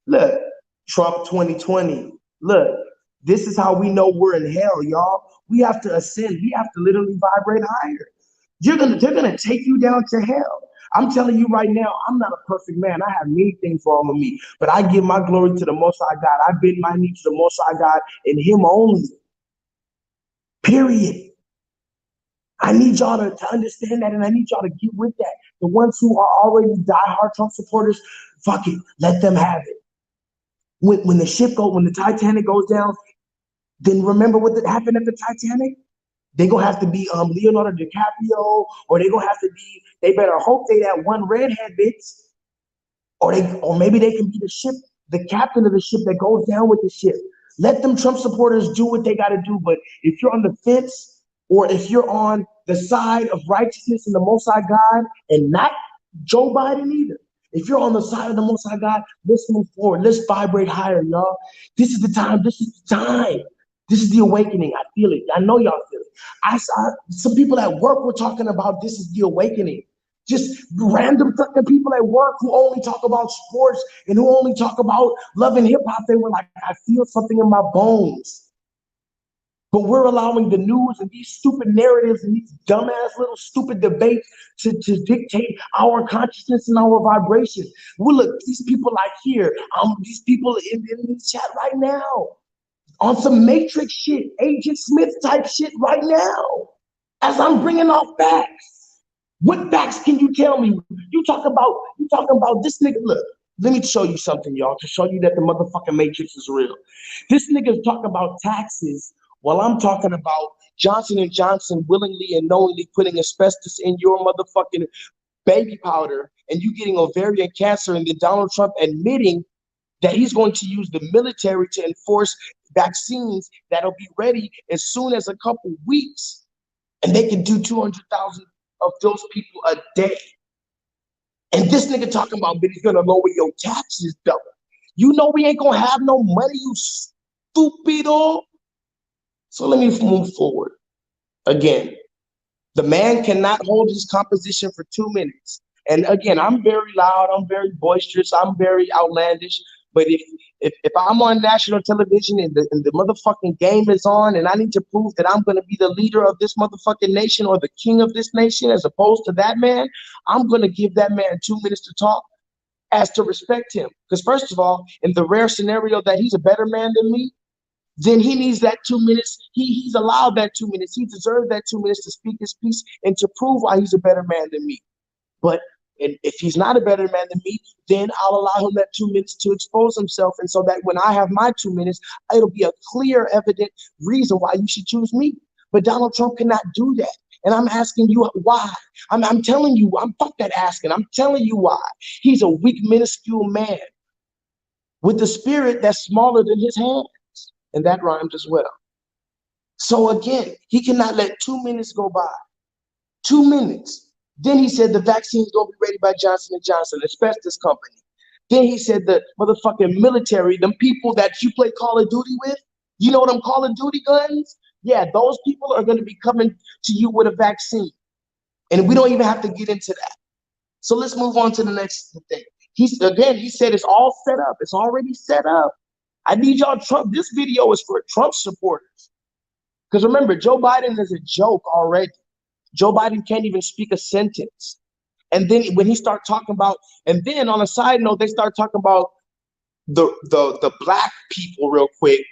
look, Trump 2020. Look, this is how we know we're in hell, y'all. We have to ascend. We have to literally vibrate higher. They're gonna take you down to hell. I'm telling you right now, I'm not a perfect man. I have many things wrong with me, but I give my glory to the Most High God. I bend my knee to the Most High God and Him only. Period. I need y'all to understand that, and I need y'all to get with that. The ones who are already diehard Trump supporters, fuck it, let them have it. When the Titanic goes down, then remember what happened at the Titanic? They gonna have to be Leonardo DiCaprio, or they better hope they that one redhead bitch, or maybe they can be the captain of the ship that goes down with the ship. Let them Trump supporters do what they gotta do. But if you're on the fence, or if you're on the side of righteousness and the Most High God, and not Joe Biden either, if you're on the side of the Most High God, let's move forward. Let's vibrate higher, y'all. This is the time. This is the time. This is the awakening. I feel it. I know y'all feel it. I saw some people at work were talking about this is the awakening. Just random fucking people at work who only talk about sports and who only talk about love and hip hop. They were like, I feel something in my bones. But we're allowing the news and these stupid narratives and these dumbass little stupid debates to dictate our consciousness and our vibration. Well, look, these people like here, these people in this chat right now, on some Matrix shit, Agent Smith type shit right now, as I'm bringing off facts. What facts can you tell me? You talking about this nigga, look, let me show you something, y'all, to show you that the motherfucking Matrix is real. This nigga's talking about taxes while I'm talking about Johnson & Johnson willingly and knowingly putting asbestos in your motherfucking baby powder and you getting ovarian cancer, and then Donald Trump admitting that he's going to use the military to enforce vaccines that'll be ready as soon as a couple weeks, and they can do 200,000 of those people a day. And this nigga talking about, but he's gonna lower your taxes though. You know we ain't gonna have no money, you stupido. So let me move forward. Again, the man cannot hold his composition for 2 minutes. And again, I'm very loud, I'm very boisterous, I'm very outlandish. But if I'm on national television and the motherfucking game is on and I need to prove that I'm going to be the leader of this motherfucking nation or the king of this nation as opposed to that man, I'm going to give that man 2 minutes to talk as to respect him. Because first of all, in the rare scenario that he's a better man than me, then he needs that 2 minutes. He's allowed that 2 minutes. He deserves that 2 minutes to speak his piece and to prove why he's a better man than me. But and if he's not a better man than me, then I'll allow him that 2 minutes to expose himself. And so that when I have my 2 minutes, it'll be a clear, evident reason why you should choose me. But Donald Trump cannot do that. And I'm asking you why. I'm telling you, I'm fuck that asking. I'm telling you why. He's a weak, minuscule man with a spirit that's smaller than his hands. And that rhymes as well. So again, he cannot let 2 minutes go by. 2 minutes. Then he said the vaccine's gonna be ready by Johnson & Johnson, asbestos company. Then he said the motherfucking military, them people that you play Call of Duty with, you know what I'm Call of Duty guns? Yeah, those people are gonna be coming to you with a vaccine. And we don't even have to get into that. So let's move on to the next thing. He said it's all set up. It's already set up. I need y'all Trump. This video is for Trump supporters. Because remember, Joe Biden is a joke already. Joe Biden can't even speak a sentence. And then when he starts talking about, and then on a side note, they start talking about the black people real quick.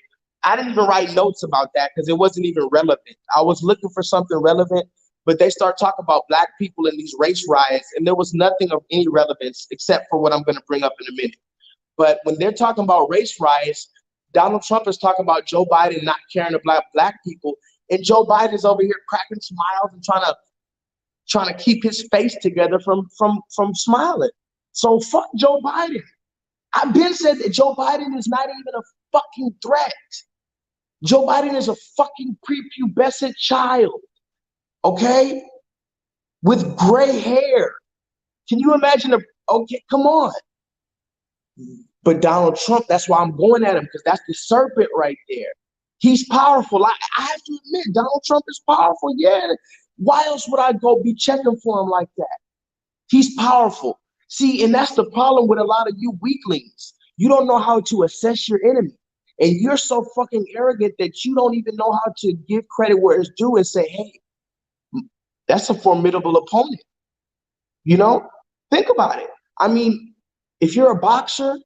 I didn't even write notes about that because it wasn't even relevant. I was looking for something relevant, but they start talking about black people in these race riots, and there was nothing of any relevance except for what I'm going to bring up in a minute. But when they're talking about race riots, Donald Trump is talking about Joe Biden not caring about black people, and Joe Biden is over here cracking smiles and trying to keep his face together from smiling. So fuck Joe Biden. I've been said that Joe Biden is not even a fucking threat. Joe Biden is a fucking prepubescent child, okay, with gray hair. Can you imagine okay, come on. But Donald Trump, that's why I'm going at him, because that's the serpent right there. He's powerful. I have to admit, Donald Trump is powerful. Yeah. Why else would I go be checking for him like that? He's powerful. See, and that's the problem with a lot of you weaklings. You don't know how to assess your enemy. And you're so fucking arrogant that you don't even know how to give credit where it's due and say, hey, that's a formidable opponent. You know, think about it. I mean, if you're a boxer,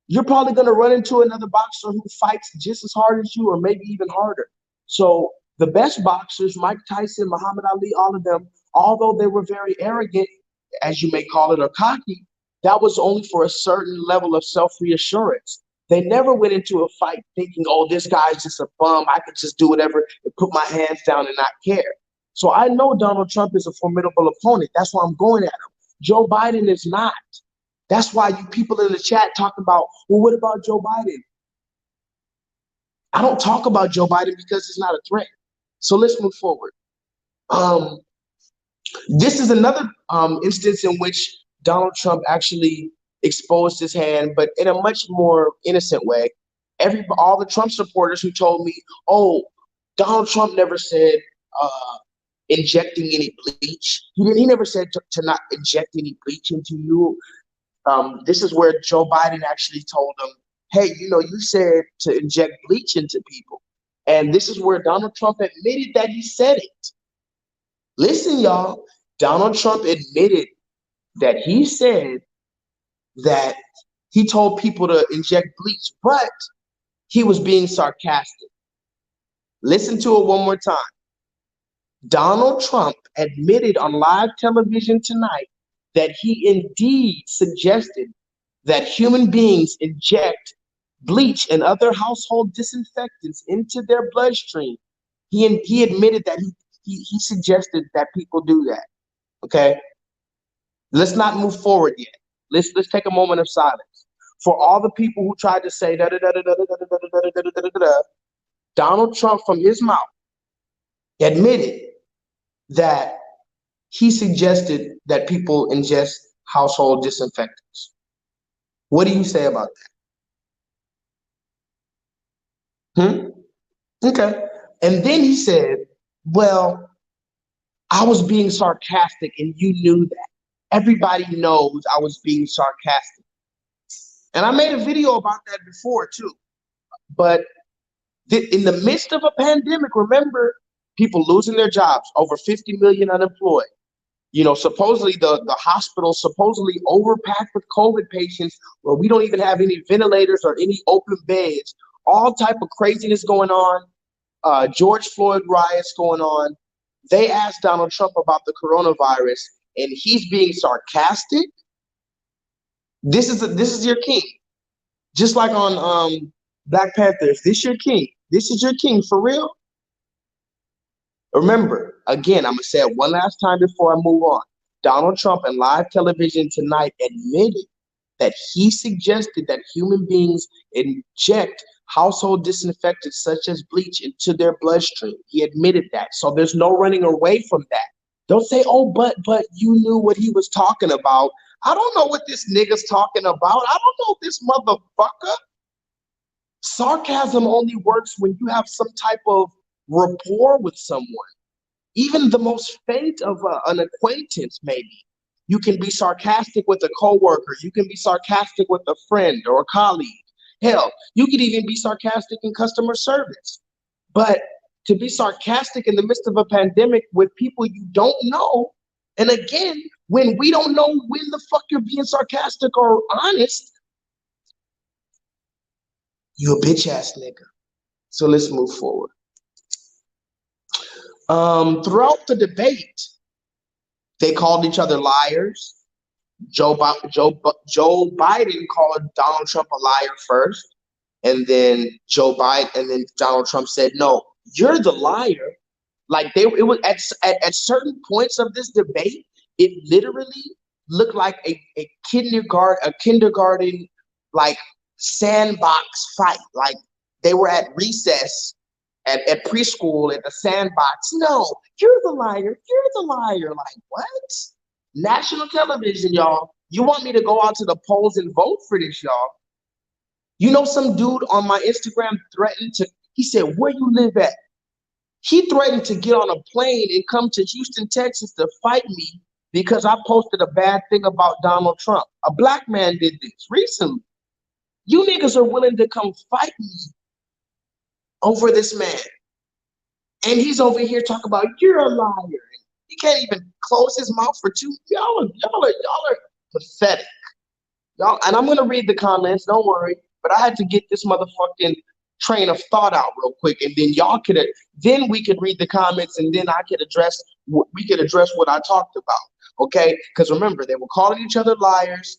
you're probably going to run into another boxer who fights just as hard as you or maybe even harder. So the best boxers, Mike Tyson, Muhammad Ali, all of them, although they were very arrogant, as you may call it, or cocky, that was only for a certain level of self-reassurance. They never went into a fight thinking, oh, this guy's just a bum. I could just do whatever and put my hands down and not care. So I know Donald Trump is a formidable opponent. That's why I'm going at him. Joe Biden is not. That's why you people in the chat talking about, well, what about Joe Biden? I don't talk about Joe Biden because he's not a threat. So let's move forward. This is another instance in which Donald Trump actually exposed his hand, but in a much more innocent way. All the Trump supporters who told me, oh, Donald Trump never said injecting any bleach. He never said to not inject any bleach into you. This is where Joe Biden actually told him, hey, you said to inject bleach into people. And this is where Donald Trump admitted that he said it. Listen, y'all, Donald Trump admitted that he said that he told people to inject bleach, but he was being sarcastic. Listen to it one more time. Donald Trump admitted on live television tonight that he indeed suggested that human beings inject bleach and other household disinfectants into their bloodstream. He admitted that he suggested that people do that. Okay, let's not move forward yet. Let's take a moment of silence for all the people who tried to say Donald Trump from his mouth admitted that he suggested that people ingest household disinfectants. What do you say about that? Okay. And then he said, well, I was being sarcastic and you knew that. Everybody knows I was being sarcastic. And I made a video about that before too. But in the midst of a pandemic, remember, people losing their jobs, over 50 million unemployed. You know, supposedly the hospital supposedly overpacked with COVID patients where we don't even have any ventilators or any open beds. All type of craziness going on. George Floyd riots going on. They asked Donald Trump about the coronavirus, and he's being sarcastic. This is your king, just like on Black Panthers. This your king. This is your king for real. Remember, again, I'm gonna say it one last time before I move on. Donald Trump in live television tonight admitted that he suggested that human beings inject household disinfectants such as bleach into their bloodstream. He admitted that. So there's no running away from that. Don't say, oh, but you knew what he was talking about. I don't know what this nigga's talking about. I don't know this motherfucker. Sarcasm only works when you have some type of rapport with someone. Even the most faint of an acquaintance, maybe. You can be sarcastic with a coworker. You can be sarcastic with a friend or a colleague. Hell, you could even be sarcastic in customer service. But to be sarcastic in the midst of a pandemic with people you don't know, and again, when we don't know when the fuck you're being sarcastic or honest, you a bitch ass nigga. So let's move forward. Throughout the debate, they called each other liars. Joe Biden called Donald Trump a liar first, and then Donald Trump said, "No, you're the liar." Like it was at certain points of this debate, it literally looked like a kindergarten like sandbox fight. Like they were at recess at preschool at the sandbox. No, you're the liar. You're the liar. Like what? National television, y'all. You want me to go out to the polls and vote for this, y'all? You know, some dude on my Instagram threatened to. He said, "Where you live at?" He threatened to get on a plane and come to Houston, Texas to fight me because I posted a bad thing about Donald Trump. A black man did this recently. You niggas are willing to come fight me over this man. And he's over here talking about you're a liar. He can't even close his mouth for two. Y'all are pathetic. Y'all, and I'm gonna read the comments, don't worry. But I had to get this motherfucking train of thought out real quick, and then then we could read the comments, and then I could address what I talked about. Okay? Because remember, they were calling each other liars.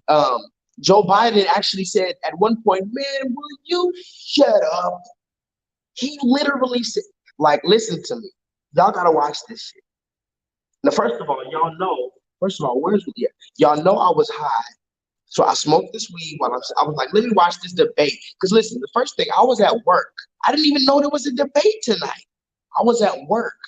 Joe Biden actually said at one point, "Man, will you shut up?" He literally said, like, listen to me. Y'all gotta watch this shit. Now, first of all, y'all know. First of all, where's the y'all know I was high. So I smoked this weed while I was like, let me watch this debate. Because listen, the first thing, I was at work. I didn't even know there was a debate tonight. I was at work.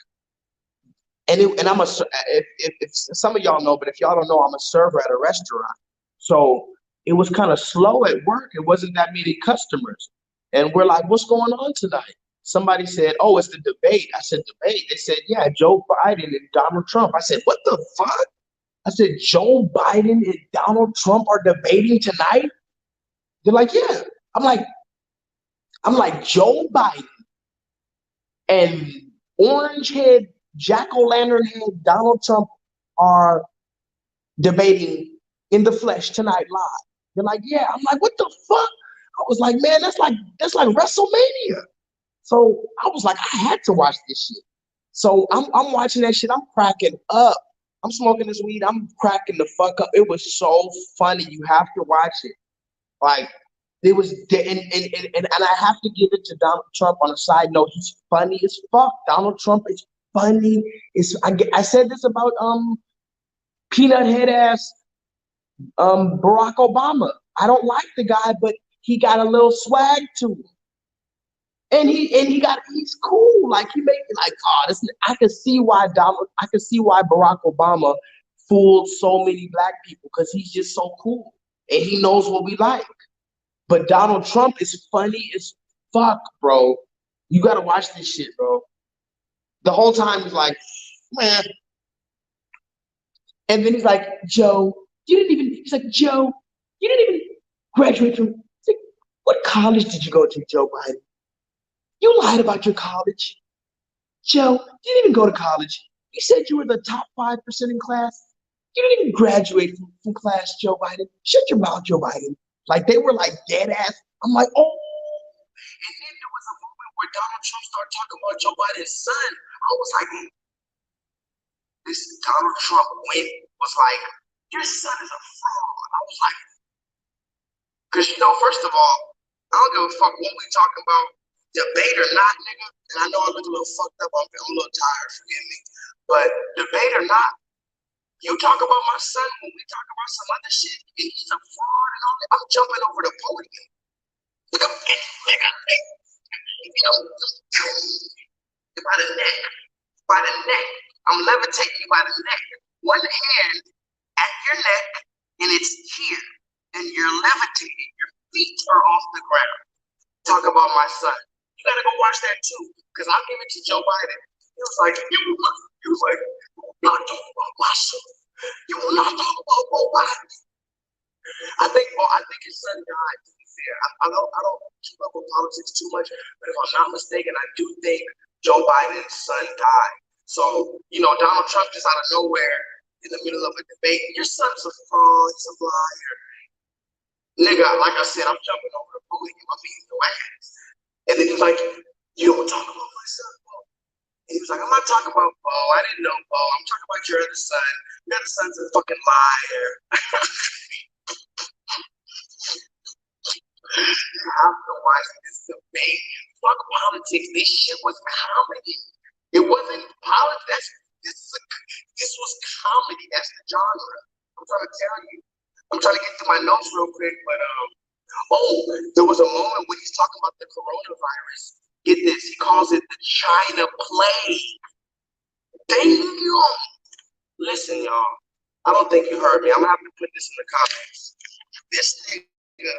And I'm if some of y'all know, but if y'all don't know, I'm a server at a restaurant. So it was kind of slow at work. It wasn't that many customers. And we're like, what's going on tonight? Somebody said, oh, it's the debate. I said, debate? They said, yeah, Joe Biden and Donald Trump. I said, what the fuck? I said, Joe Biden and Donald Trump are debating tonight? They're like, yeah. I'm like, Joe Biden and orange head, jack-o'-lantern head Donald Trump are debating in the flesh tonight live. They're like, yeah. I'm like, what the fuck? I was like, man, that's like WrestleMania. So I was like, I had to watch this shit. So I'm watching that shit. I'm cracking up. I'm smoking this weed. I'm cracking the fuck up. It was so funny. You have to watch it. Like it was, and I have to give it to Donald Trump on a side note. He's funny as fuck. Donald Trump is funny. I said this about peanut head ass Barack Obama. I don't like the guy, but he got a little swag to him. And he's cool. Like he made me like, oh, this. I could see why Barack Obama fooled so many black people because he's just so cool and he knows what we like. But Donald Trump is funny as fuck, bro. You gotta watch this shit, bro. The whole time he's like, man. And then he's like, Joe, you didn't even. He's like, Joe, you didn't even. Graduate from what college did you go to, Joe Biden? You lied about your college. Joe, you didn't even go to college. You said you were the top 5% in class. You didn't even graduate from class, Joe Biden. Shut your mouth, Joe Biden. Like they were like dead ass. I'm like, oh. And then there was a moment where Donald Trump started talking about Joe Biden's son. I was like, this Donald Trump was like, your son is a fraud. I was like, because first of all, I don't give a fuck what we talking about, debate or not, nigga. And I know I look a little fucked up. I'm a little tired, forgive me. But debate or not, you talk about my son when we talk about some other shit, and he's a fraud and all that. I'm jumping over the podium. Look up, nigga. By the neck. By the neck. I'm levitating you by the neck. One hand at your neck, and it's here. And you're levitating. Your feet are off the ground. Talk about my son. You gotta go watch that too, because I'll give it to Joe Biden. He was like, not talk about my son. You will not talk about Joe Biden. I think his son died, to be fair. I don't keep up with politics too much, but if I'm not mistaken, I do think Joe Biden's son died. So, Donald Trump just out of nowhere in the middle of a debate, your son's a fraud, he's a liar. Nigga, like I said, I'm jumping over the podium, I'm beating your ass. And then he was like, you don't talk about my son, Bo. And he was like, I'm not talking about Bo. I didn't know Bo. I'm talking about your other son. Your other son's a fucking liar. You have to watch this debate. Fuck politics. This shit was comedy. It wasn't politics. This was comedy. That's the genre. I'm trying to tell you. I'm trying to get to my notes real quick, but there was a moment when he's talking about the coronavirus. Get this, he calls it the China plague. Damn. Listen, y'all. I don't think you heard me. I'm gonna have to put this in the comments. This nigga,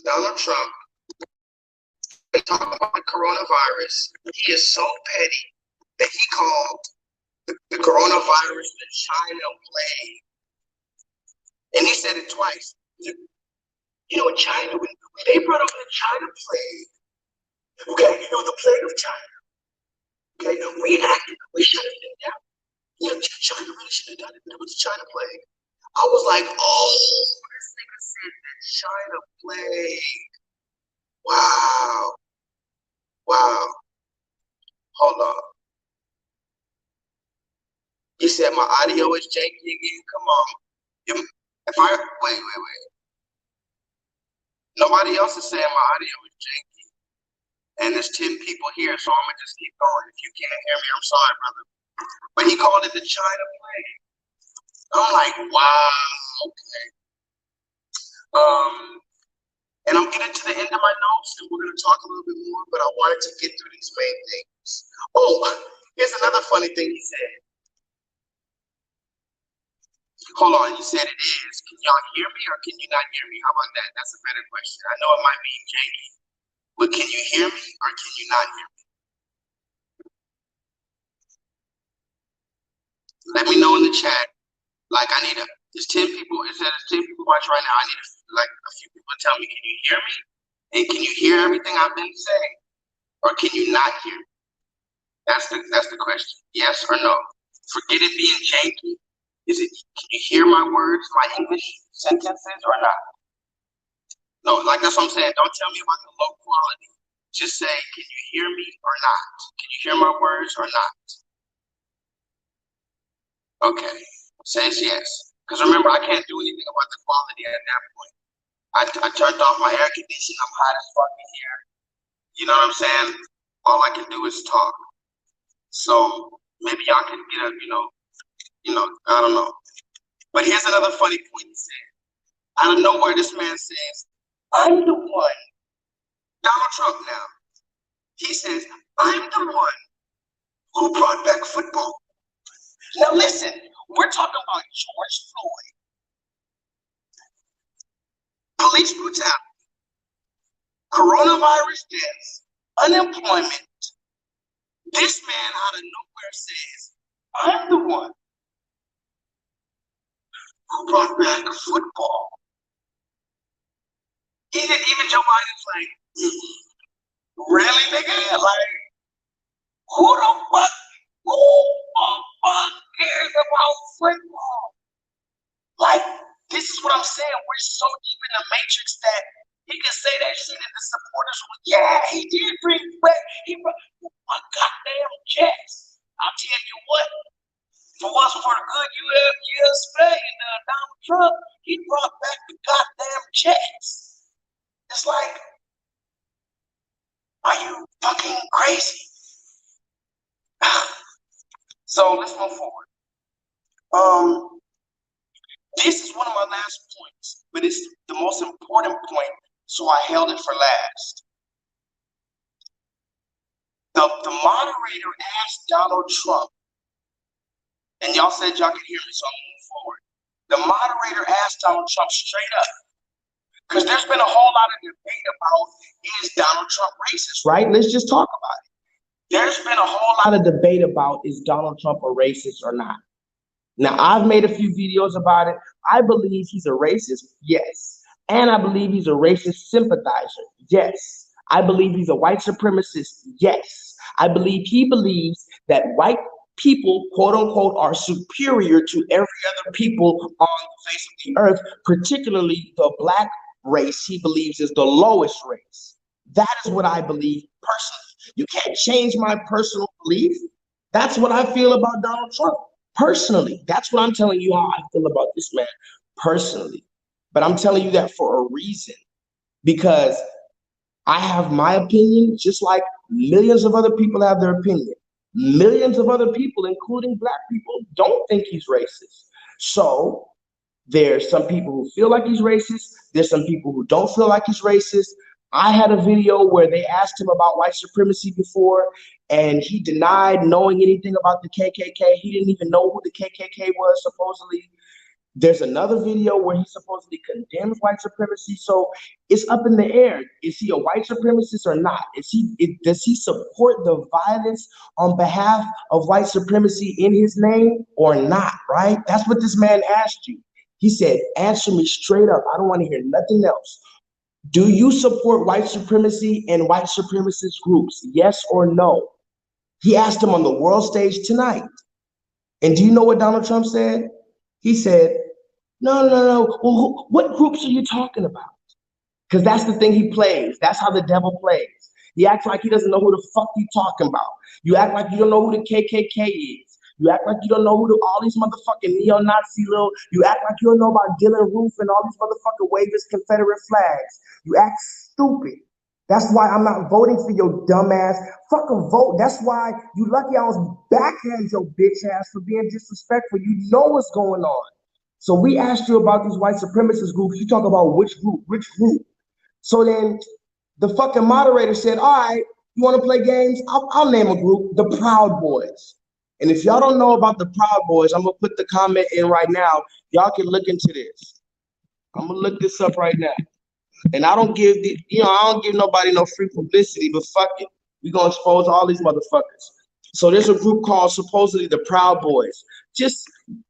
Donald Trump, they talk about the coronavirus. He is so petty that he called the coronavirus the China plague. And he said it twice. In China, when they brought over the China plague, okay, the plague of China, okay, we shut it down. China really should have done it, but it was the China plague. I was like, oh, this nigga said the China plague. Wow. Hold on. You said my audio is janky again? Come on. Wait. Nobody else is saying my audio is janky. And there's 10 people here, so I'm going to just keep going. If you can't hear me, I'm sorry, brother. But he called it the China plague. I'm like, wow, okay. And I'm getting to the end of my notes, and we're going to talk a little bit more, but I wanted to get through these main things. Oh, here's another funny thing he said. Hold on, you said it is. Can y'all hear me or can you not hear me? How about that? That's a better question. I know it might be janky, but can you hear me or can you not hear me? Let me know in the chat. Like there's 10 people, it says there's 10 people watching right now. I need a few people to tell me, can you hear me? And can you hear everything I've been saying? Or can you not hear me? That's the question. Yes or no? Forget it being janky. Can you hear my words, my English sentences or not? No, like that's what I'm saying. Don't tell me about the low quality. Just say, can you hear me or not? Can you hear my words or not? Okay, says yes. Because remember, I can't do anything about the quality at that point. I turned off my air conditioning. I'm hot as fuck in here. You know what I'm saying? All I can do is talk. So maybe y'all can get up, I don't know. But here's another funny point he said. Out of nowhere, this man says, I'm the one. Donald Trump now. He says, I'm the one who brought back football. Now listen, we're talking about George Floyd, police brutality, coronavirus deaths, unemployment. This man out of nowhere says, I'm the one who brought back football. He didn't even Joe Biden's like, really, nigga? Like, who the fuck cares about football? Like, this is what I'm saying. We're so deep in the matrix that he can say that shit and the supporters will, yeah, he did bring back, he brought my goddamn checks. I'll tell you what, if it wasn't for the good US and Donald Trump, he brought back the goddamn checks. It's like, are you fucking crazy? So let's move forward. This is one of my last points, but it's the most important point, so I held it for last. The moderator asked Donald Trump, and y'all said y'all could hear me, so I'm moving forward. The moderator asked Donald Trump straight up, because there's been a whole lot of debate about, is Donald Trump racist, right? Let's just talk about it. There's been a whole lot of debate about, is Donald Trump a racist or not? Now, I've made a few videos about it. I believe he's a racist, yes. And I believe he's a racist sympathizer, yes. I believe he's a white supremacist, yes. I believe he believes that white people, quote unquote, are superior to every other people on the face of the earth, particularly the black race he believes is the lowest race. That is what I believe personally. You can't change my personal belief. That's what I feel about Donald Trump. Personally, that's what I'm telling you how I feel about this man personally. But I'm telling you that for a reason, because I have my opinion, just like millions of other people have their opinion. Millions of other people, including black people, don't think he's racist. So there's some people who feel like he's racist. There's some people who don't feel like he's racist. I had a video where they asked him about white supremacy before, and he denied knowing anything about the KKK. He didn't even know who the KKK was, supposedly. There's another video where he supposedly condemns white supremacy. So it's up in the air. Is he a white supremacist or not? Does he support the violence on behalf of white supremacy in his name or not, right? That's what this man asked you. He said, answer me straight up. I don't want to hear nothing else. Do you support white supremacy and white supremacist groups? Yes or no? He asked him on the world stage tonight. And do you know what Donald Trump said? He said, no. Well, what groups are you talking about? Because that's the thing he plays. That's how the devil plays. He acts like he doesn't know who the fuck you talking about. You act like you don't know who the KKK is. You act like you don't know who all these motherfucking neo-Nazi you act like you don't know about Dylan Roof and all these motherfucking wavers Confederate flags. You act stupid. That's why I'm not voting for your dumb ass. Fucking vote. That's why you lucky I was backhand your bitch ass for being disrespectful. You know what's going on. So we asked you about these white supremacist groups. You talk about which group. So then the fucking moderator said, all right, you want to play games? I'll name a group, the Proud Boys. And if y'all don't know about the Proud Boys, I'm going to put the comment in right now. Y'all can look into this. I'm going to look this up right now. And I don't give nobody no free publicity, but fuck it. We're going to expose all these motherfuckers. So there's a group called supposedly the Proud Boys. Just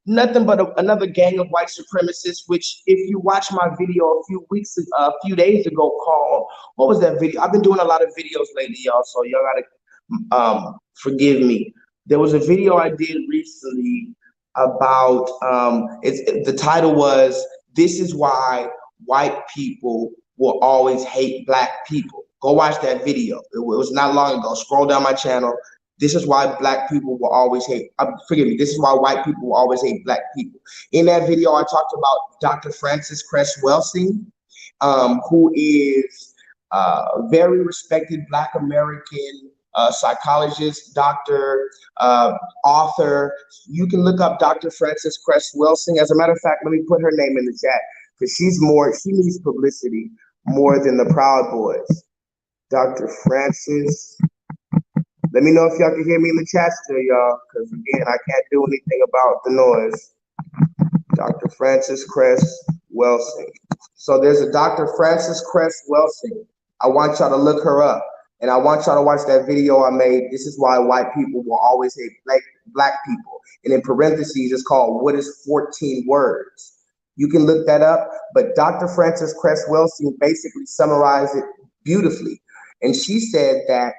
nothing but another gang of white supremacists, which if you watch my video a few days ago called, what was that video? I've been doing a lot of videos lately, y'all, so y'all gotta forgive me. There was a video I did recently about, the title was, "This is why white people will always hate black people." Go watch that video. It was not long ago. Scroll down my channel. This is why black people will always hate, this is why white people will always hate black people. In that video, I talked about Dr. Frances Cress Welsing, who is a very respected Black American psychologist, doctor, author. You can look up Dr. Frances Cress Welsing. As a matter of fact, let me put her name in the chat, because she needs publicity more than the Proud Boys. Dr. Frances. Let me know if y'all can hear me in the chat still, y'all, because again, I can't do anything about the noise. Dr. Frances Cress Welsing. So there's a Dr. Frances Cress Welsing. I want y'all to look her up, and I want y'all to watch that video I made. This is why white people will always hate black people. And in parentheses, it's called "What is 14 words?" You can look that up, but Dr. Frances Cress Welsing basically summarized it beautifully. And she said that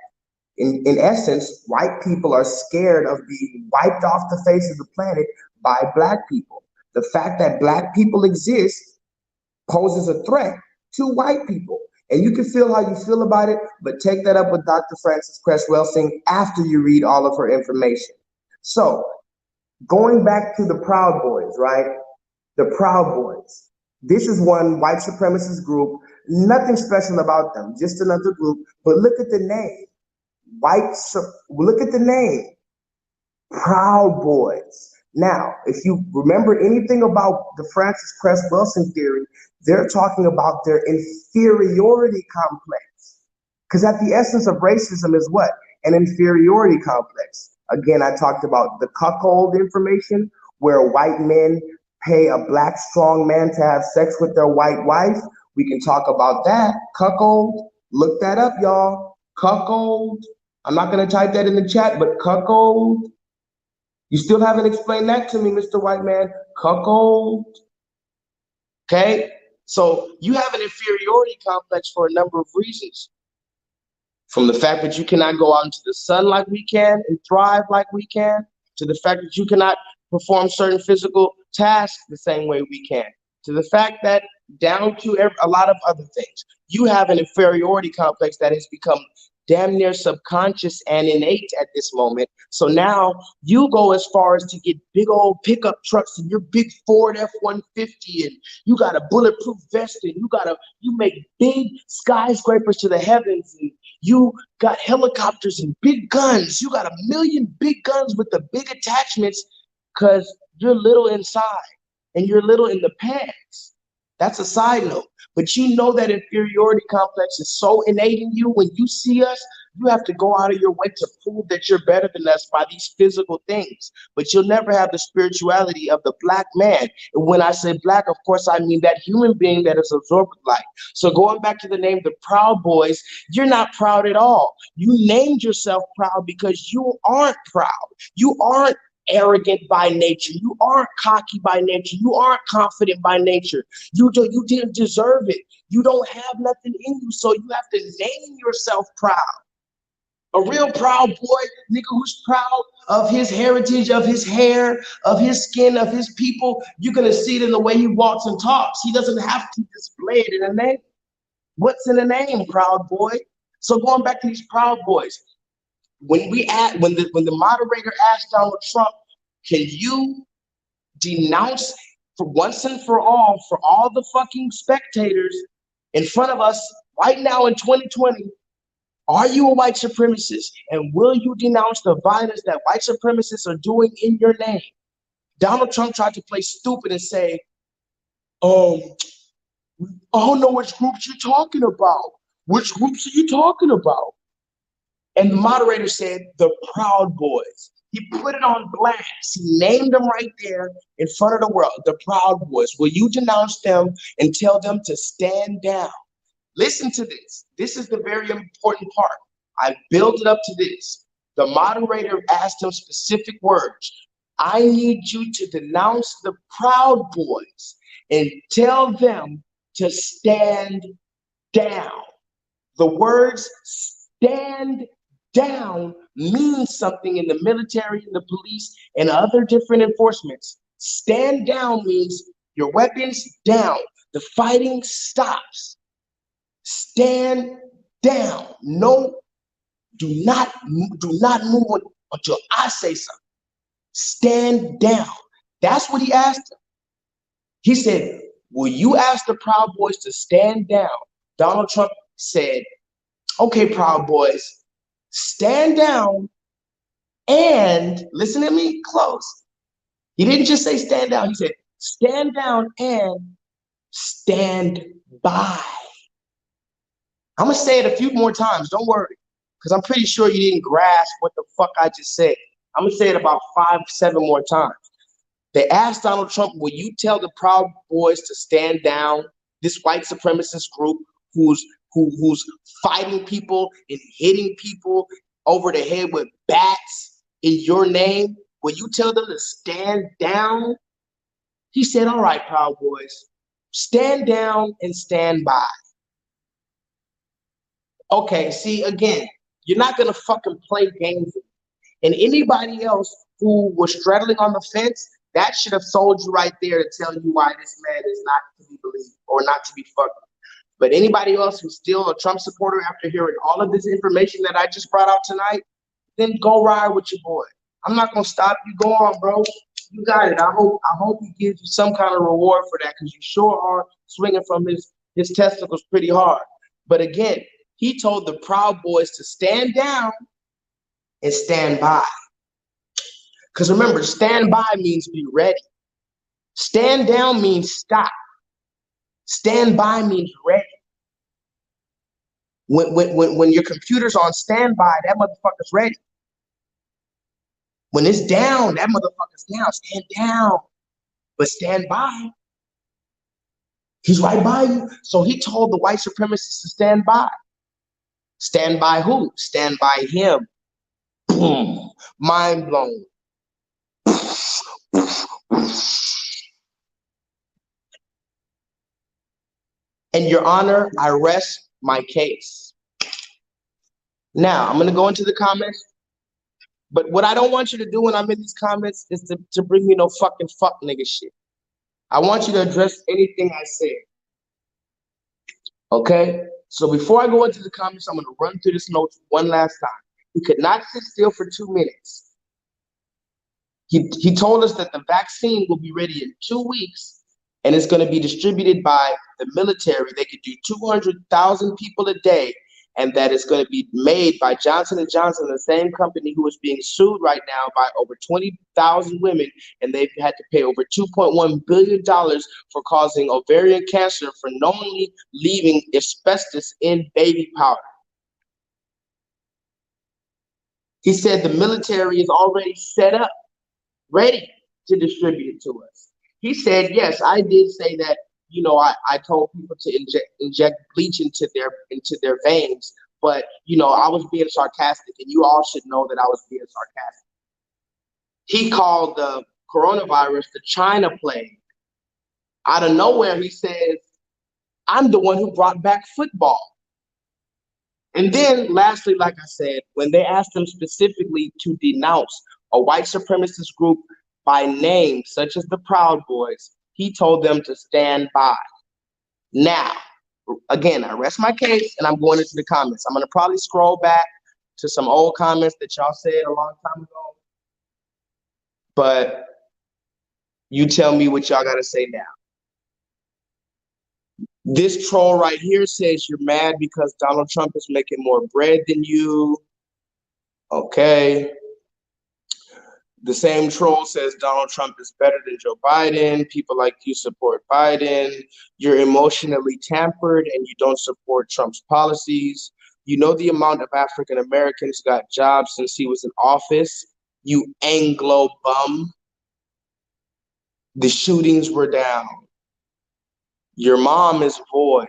in essence, white people are scared of being wiped off the face of the planet by black people. The fact that black people exist poses a threat to white people. And you can feel how you feel about it, but take that up with Dr. Frances Cress Welsing after you read all of her information. So, going back to the Proud Boys, right? The Proud Boys. This is one white supremacist group, nothing special about them, just another group. But look at the name. Look at the name. Proud Boys. Now, if you remember anything about the Frances Cress Welsing theory, they're talking about their inferiority complex. Because at the essence of racism is what? An inferiority complex. Again, I talked about the cuckold information, where white men pay a black strong man to have sex with their white wife. We can talk about that. Cuckold. Look that up, y'all. Cuckold. I'm not going to type that in the chat, but cuckold. You still haven't explained that to me, Mr. White Man. Cuckold. Okay? So you have an inferiority complex for a number of reasons. From the fact that you cannot go out into the sun like we can and thrive like we can, to the fact that you cannot perform certain physical tasks the same way we can, to the fact that down to a lot of other things. You have an inferiority complex that has become damn near subconscious and innate at this moment. So now you go as far as to get big old pickup trucks and your big Ford F-150, and you got a bulletproof vest, and you make big skyscrapers to the heavens, and you got helicopters and big guns. You got a million big guns with the big attachments because you're little inside and you're little in the pants. That's a side note. But you know that inferiority complex is so innate in you. When you see us, you have to go out of your way to prove that you're better than us by these physical things. But you'll never have the spirituality of the black man. And when I say black, of course, I mean that human being that is absorbed with life. So going back to the name, the Proud Boys, you're not proud at all. You named yourself proud because you aren't proud. You aren't arrogant by nature. You aren't cocky by nature. You aren't confident by nature. You didn't deserve it. You don't have nothing in you, so you have to name yourself proud. A real proud boy, nigga who's proud of his heritage, of his hair, of his skin, of his people, you're gonna see it in the way he walks and talks. He doesn't have to display it in a name. What's in a name, Proud Boy? So going back to these Proud Boys, when the moderator asked Donald Trump, can you denounce for once and for all the fucking spectators in front of us right now in 2020, are you a white supremacist? And will you denounce the violence that white supremacists are doing in your name? Donald Trump tried to play stupid and say, I don't know which groups you're talking about. Which groups are you talking about? And the moderator said, the Proud Boys. He put it on blast. He named them right there in front of the world, the Proud Boys. Will you denounce them and tell them to stand down? Listen to this. This is the very important part. I built it up to this. The moderator asked him specific words. I need you to denounce the Proud Boys and tell them to stand down. The words stand down means something in the military, in the police, and other different enforcements. Stand down means your weapons down. The fighting stops. Stand down. No, do not move until I say something. Stand down. That's what he asked him. He said, will you ask the Proud Boys to stand down? Donald Trump said, okay, Proud Boys, stand down and listen to me close. He didn't just say stand down. He said, stand down and stand by. I'm going to say it a few more times. Don't worry, because I'm pretty sure you didn't grasp what the fuck I just said. I'm going to say it about 5, 7 more times. They asked Donald Trump, will you tell the Proud Boys to stand down, this white supremacist group who's fighting people and hitting people over the head with bats in your name? Will you tell them to stand down? He said, all right, Proud Boys, stand down and stand by. Okay, see, again, you're not going to fucking play games. And anybody else who was straddling on the fence, that should have sold you right there to tell you why this man is not to be believed or not to be fucked with. But anybody else who's still a Trump supporter after hearing all of this information that I just brought out tonight, then go ride with your boy. I'm not gonna stop you. Go on, bro. You got it. I hope he gives you some kind of reward for that, because you sure are swinging from his testicles pretty hard. But again, he told the Proud Boys to stand down and stand by. Because remember, stand by means be ready. Stand down means stop. Stand by means ready. When your computer's on standby, that motherfucker's ready. When it's down, that motherfucker's down. Stand down, but stand by. He's right by you. So he told the white supremacists to stand by. Stand by who? Stand by him. Boom. Mind blown. And Your Honor, I rest my case. Now, I'm going to go into the comments. But what I don't want you to do when I'm in these comments is to bring me no fucking fuck nigga shit. I want you to address anything I say. Okay? So before I go into the comments, I'm going to run through this notes one last time. He could not sit still for 2 minutes. He told us that the vaccine will be ready in 2 weeks, and it's going to be distributed by the military. They could do 200,000 people a day, and that it's going to be made by Johnson & Johnson, the same company who is being sued right now by over 20,000 women, and they've had to pay over $2.1 billion for causing ovarian cancer for knowingly leaving asbestos in baby powder. He said the military is already set up, ready to distribute it to us. He said, yes, I did say that, you know, I told people to inject bleach into their veins, but, you know, I was being sarcastic, and you all should know that I was being sarcastic. He called the coronavirus the China plague. Out of nowhere, he says, I'm the one who brought back football. And then, lastly, like I said, when they asked him specifically to denounce a white supremacist group by name, such as the Proud Boys, he told them to stand by. Now, again, I rest my case, and I'm going into the comments. I'm going to probably scroll back to some old comments that y'all said a long time ago. But you tell me what y'all got to say now. This troll right here says you're mad because Donald Trump is making more bread than you. Okay. The same troll says Donald Trump is better than Joe Biden. People like you support Biden. You're emotionally tampered and you don't support Trump's policies. You know the amount of African Americans got jobs since he was in office. You Anglo bum. The shootings were down. Your mom is void.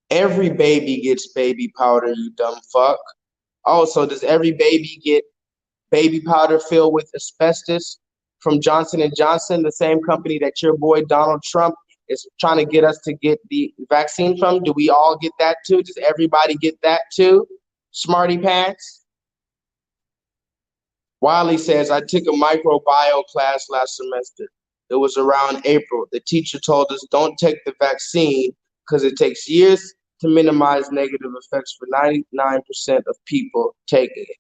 Every baby gets baby powder, you dumb fuck. Also, does every baby get baby powder filled with asbestos from Johnson & Johnson, the same company that your boy Donald Trump is trying to get us to get the vaccine from? Do we all get that too? Does everybody get that too? Smarty pants? Wiley says, I took a microbiome class last semester. It was around April. The teacher told us don't take the vaccine because it takes years to minimize negative effects for 99% of people taking it.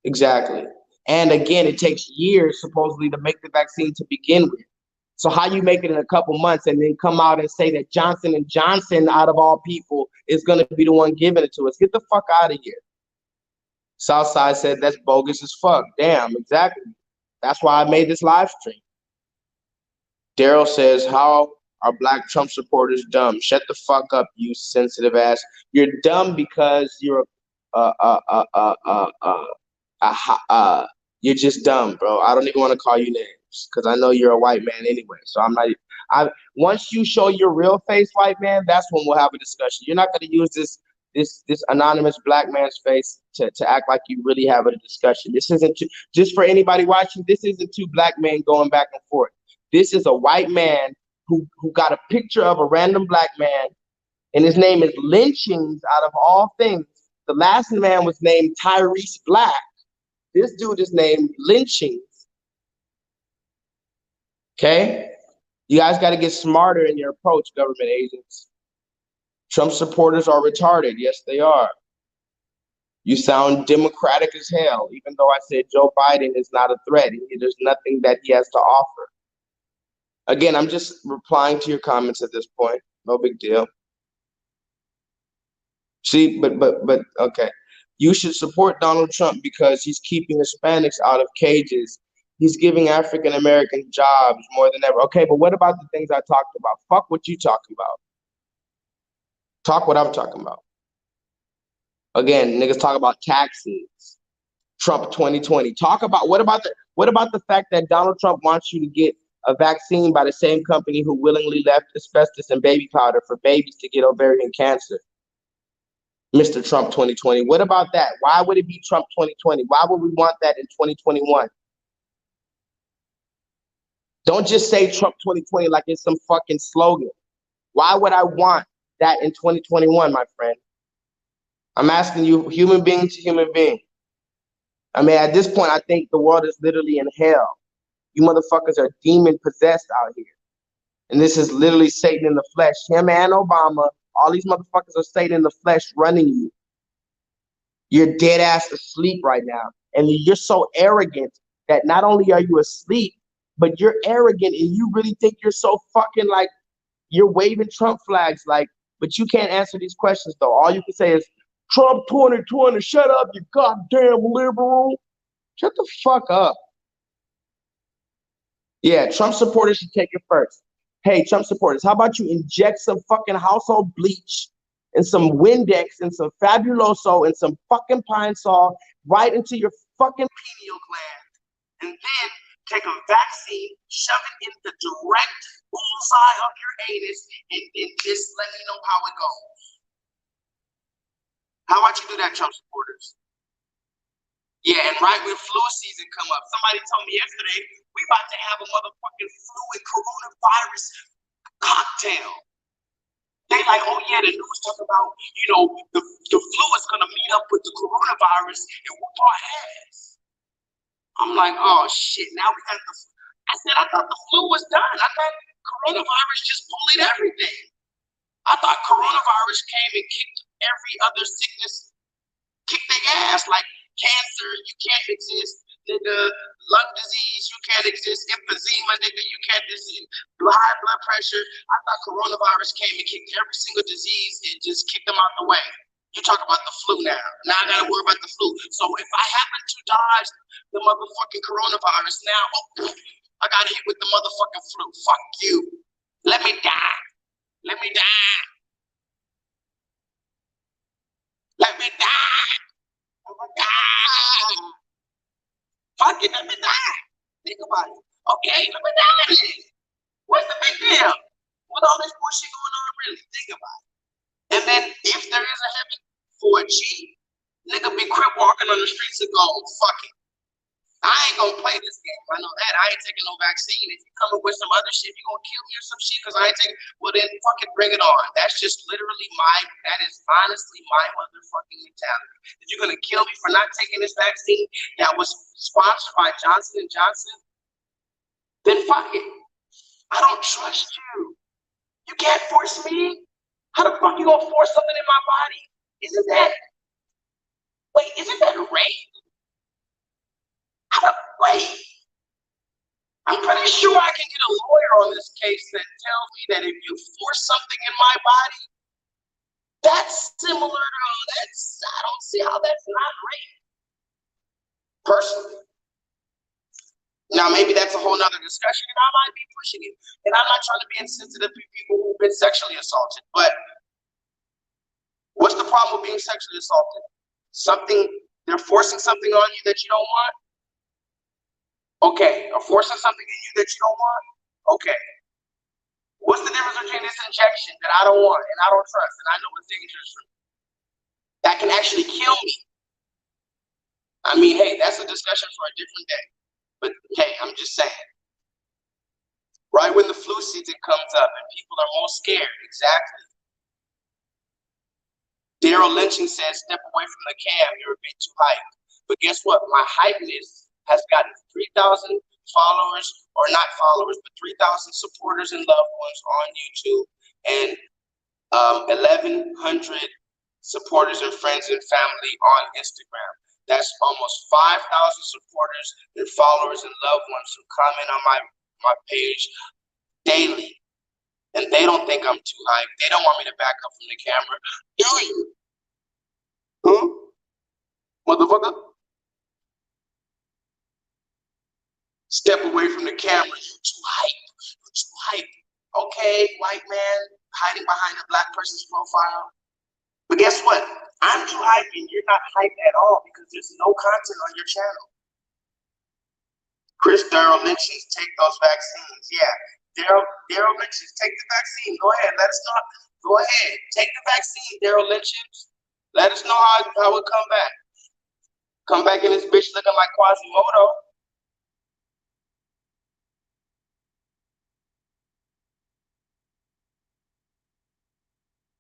Exactly. And again, it takes years supposedly to make the vaccine to begin with. So how you make it in a couple months and then come out and say that Johnson & Johnson, out of all people, is going to be the one giving it to us? Get the fuck out of here. Southside said that's bogus as fuck. Damn, exactly. That's why I made this live stream. Daryl says, how are black Trump supporters dumb? Shut the fuck up, you sensitive ass. You're dumb because you're you're just dumb, bro. I don't even want to call you names because I know you're a white man anyway. So I'm not. Once you show your real face, white man, that's when we'll have a discussion. You're not going to use this anonymous black man's face to act like you really have a discussion. This isn't just for anybody watching. This isn't two black men going back and forth. This is a white man who got a picture of a random black man, and his name is lynchings out of all things. The last man was named Tyrese Black. This dude is named lynchings. Okay? You guys got to get smarter in your approach, government agents. Trump supporters are retarded. Yes, they are. You sound democratic as hell, even though I said Joe Biden is not a threat. There's nothing that he has to offer. Again, I'm just replying to your comments at this point. No big deal. See, but okay. You should support Donald Trump because he's keeping Hispanics out of cages. He's giving African American jobs more than ever. Okay, but what about the things I talked about? Fuck what you talking about. Talk what I'm talking about. Again, niggas talk about taxes. Trump 2020. Talk about what about the fact that Donald Trump wants you to get a vaccine by the same company who willingly left asbestos and baby powder for babies to get ovarian cancer? Mr. Trump 2020. What about that? Why would it be Trump 2020? Why would we want that in 2021? Don't just say Trump 2020 like it's some fucking slogan. Why would I want that in 2021, my friend? I'm asking you, human being to human being. I mean, at this point, I think the world is literally in hell. You motherfuckers are demon possessed out here. And this is literally Satan in the flesh. Him and Obama, all these motherfuckers are Satan in the flesh running you. You're dead ass asleep right now. And you're so arrogant that not only are you asleep, but you're arrogant and you really think you're so fucking like, you're waving Trump flags, like, but you can't answer these questions though. All you can say is, Trump 2020, shut up, you goddamn liberal. Shut the fuck up. Yeah, Trump supporters should take it first. Hey, Trump supporters, how about you inject some fucking household bleach and some Windex and some Fabuloso and some fucking Pine Sol right into your fucking pineal gland, and then take a vaccine, shove it in the direct bullseye of your anus, and just let me know how it goes. How about you do that, Trump supporters? Yeah, and right when flu season come up, somebody told me yesterday, we about to have a motherfucking flu and coronavirus cocktail. They like, oh yeah, the news talk about, the flu is gonna meet up with the coronavirus and whoop our ass. I'm like, oh shit, now we got the, I said, I thought the flu was done. I thought coronavirus just bullied everything. I thought coronavirus came and kicked every other sickness, kicked their ass, like cancer, you can't exist, nigga, lung disease, you can't exist, emphysema, nigga, you can't exist, high blood pressure. I thought coronavirus came and kicked every single disease and just kicked them out the way. You talk about the flu now. Now I gotta worry about the flu. So if I happen to dodge the motherfucking coronavirus now, I got hit with the motherfucking flu. Fuck you. Let me die. Let me die. Let me die. Let me die. Fuck it, let me die. Think about it. Okay, let me die. What's the big deal? With all this bullshit going on, really, think about it. And then if there is a heaven for a G, nigga be quit walking on the streets and go, fuck it. I ain't gonna play this game. I know that. I ain't taking no vaccine. If you come up with some other shit, you gonna kill me or some shit because I ain't taking, well then fucking bring it on. That's just literally that is honestly my motherfucking mentality. If you're gonna kill me for not taking this vaccine that was sponsored by Johnson & Johnson, then fuck it. I don't trust you. You can't force me. How the fuck you gonna force something in my body? Isn't that rape? Wait, I'm pretty sure I can get a lawyer on this case that tells me that if you force something in my body, that's similar to I don't see how that's not rape. Personally. Now maybe that's a whole nother discussion and I might be pushing it. And I'm not trying to be insensitive to people who've been sexually assaulted, but what's the problem with being sexually assaulted? They're forcing something on you that you don't want? Okay, or forcing something in you that you don't want? Okay. What's the difference between this injection that I don't want and I don't trust and I know it's dangerous for me? That can actually kill me. I mean, hey, that's a discussion for a different day. But hey, I'm just saying. Right when the flu season comes up and people are most scared, exactly. Daryl Lynching says, step away from the cam, you're a bit too hyped. But guess what? My hypeness has gotten 3,000 followers, or not followers, but 3,000 supporters and loved ones on YouTube, and 1,100 supporters and friends and family on Instagram. That's almost 5,000 supporters and followers and loved ones who comment on my page daily. And they don't think I'm too hyped. They don't want me to back up from the camera. Do you? Huh? Motherfucker? Step away from the camera. You too hype. You too hype. Okay, white man hiding behind a black person's profile. But guess what? I'm too hype and you're not hype at all because there's no content on your channel. Chris Daryl Lynchings, take those vaccines. Yeah. Daryl Lynchings, take the vaccine. Go ahead. Let us know. Go ahead. Take the vaccine, Daryl Lynchings. Let us know how it come back. Come back in this bitch looking like Quasimodo.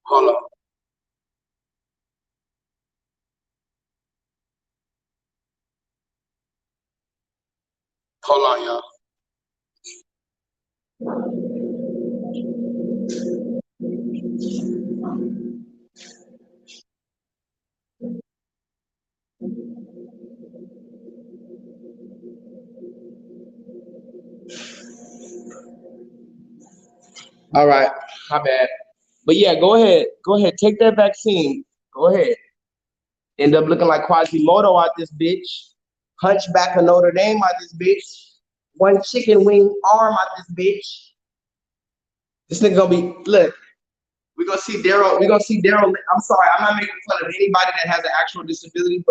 Hold on. Hold on, y'all. All right, my bad. But yeah, go ahead. Go ahead. Take that vaccine. Go ahead. End up looking like Quasimodo out this bitch. Hunchback of Notre Dame out this bitch. One chicken wing arm out this bitch. This nigga gonna be, look, we're gonna see Daryl. We're gonna see Daryl. I'm sorry, I'm not making fun of anybody that has an actual disability,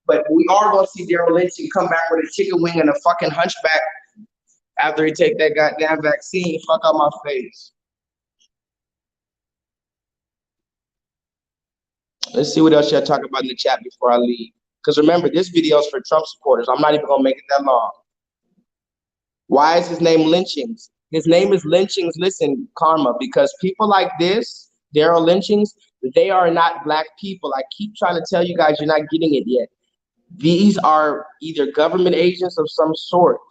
but we are gonna see Daryl Lynch come back with a chicken wing and a fucking hunchback after he take that goddamn vaccine. Fuck out my face. Let's see what else y'all talk about in the chat before I leave. Because remember, this video is for Trump supporters. I'm not even gonna make it that long. Why is his name Lynchings? His name is Lynchings. Listen, Karma, because people like this, Daryl Lynchings, they are not black people. I keep trying to tell you guys, you're not getting it yet. These are either government agents of some sort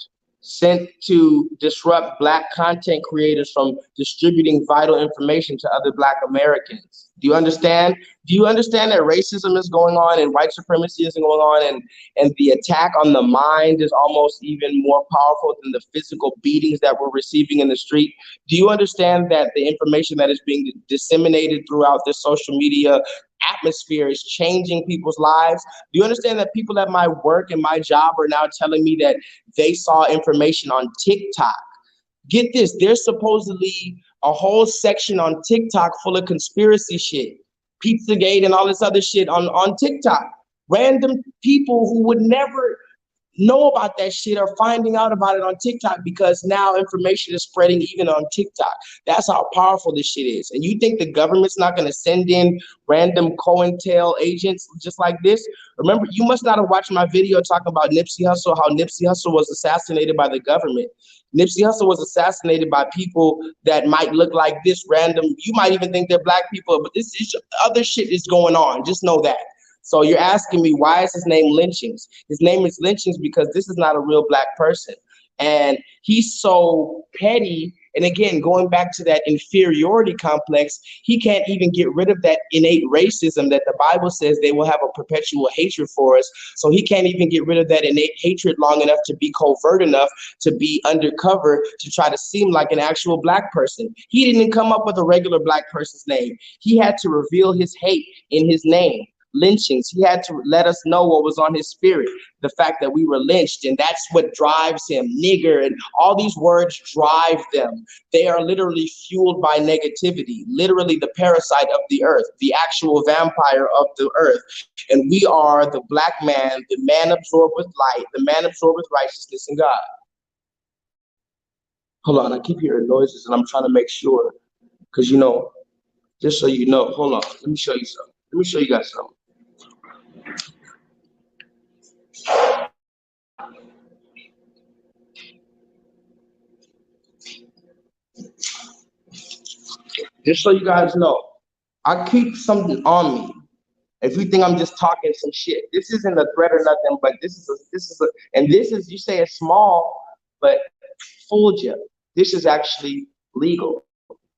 sent to disrupt black content creators from distributing vital information to other black Americans. Do you understand? Do you understand that racism is going on and white supremacy is going on, and the attack on the mind is almost even more powerful than the physical beatings that we're receiving in the street? Do you understand that the information that is being disseminated throughout this social media atmosphere is changing people's lives? Do you understand that people at my work and my job are now telling me that they saw information on TikTok? Get this, there's supposedly a whole section on TikTok full of conspiracy shit, Pizzagate and all this other shit on TikTok. Random people who would never know about that shit are finding out about it on TikTok because now information is spreading even on TikTok. That's how powerful this shit is. And you think the government's not going to send in random COINTEL agents just like this? Remember, you must not have watched my video talking about Nipsey Hussle, how Nipsey Hussle was assassinated by the government. Nipsey Hussle was assassinated by people that might look like this random. You might even think they're black people, but this is other shit is going on. Just know that. So you're asking me, why is his name Lynchings? His name is Lynchings because this is not a real black person. And he's so petty. And again, going back to that inferiority complex, he can't even get rid of that innate racism that the Bible says they will have a perpetual hatred for us. So he can't even get rid of that innate hatred long enough to be covert enough to be undercover to try to seem like an actual black person. He didn't come up with a regular black person's name. He had to reveal his hate in his name. Lynchings. He had to let us know what was on his spirit, the fact that we were lynched, and that's what drives him. Nigger and all these words drive them. They are literally fueled by negativity, literally the parasite of the earth, the actual vampire of the earth. And we are the black man, the man absorbed with light, the man absorbed with righteousness and God. Hold on, I keep hearing noises and I'm trying to make sure, because just so you know, hold on, let me show you something. Let me show you guys something. Just so you guys know, I keep something on me. If you think I'm just talking some shit, this isn't a threat or nothing, but and this is, you say it's small, but fooled you. This is actually legal.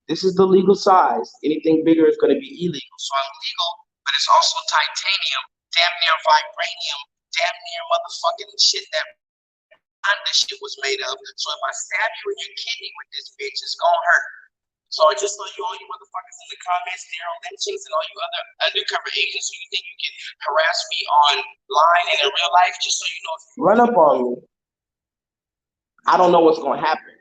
This is the legal size. Anything bigger is going to be illegal. So I'm legal, but it's also titanium, damn near vibranium, damn near motherfucking shit that this shit was made of. So if I stab you in your kidney with this bitch, it's gonna hurt. So just so you all you motherfuckers in the comments, Daryl Lynchings and all you other undercover agents who you think you can harass me online and in real life, just so you know, if you run up on me, I don't know what's gonna happen.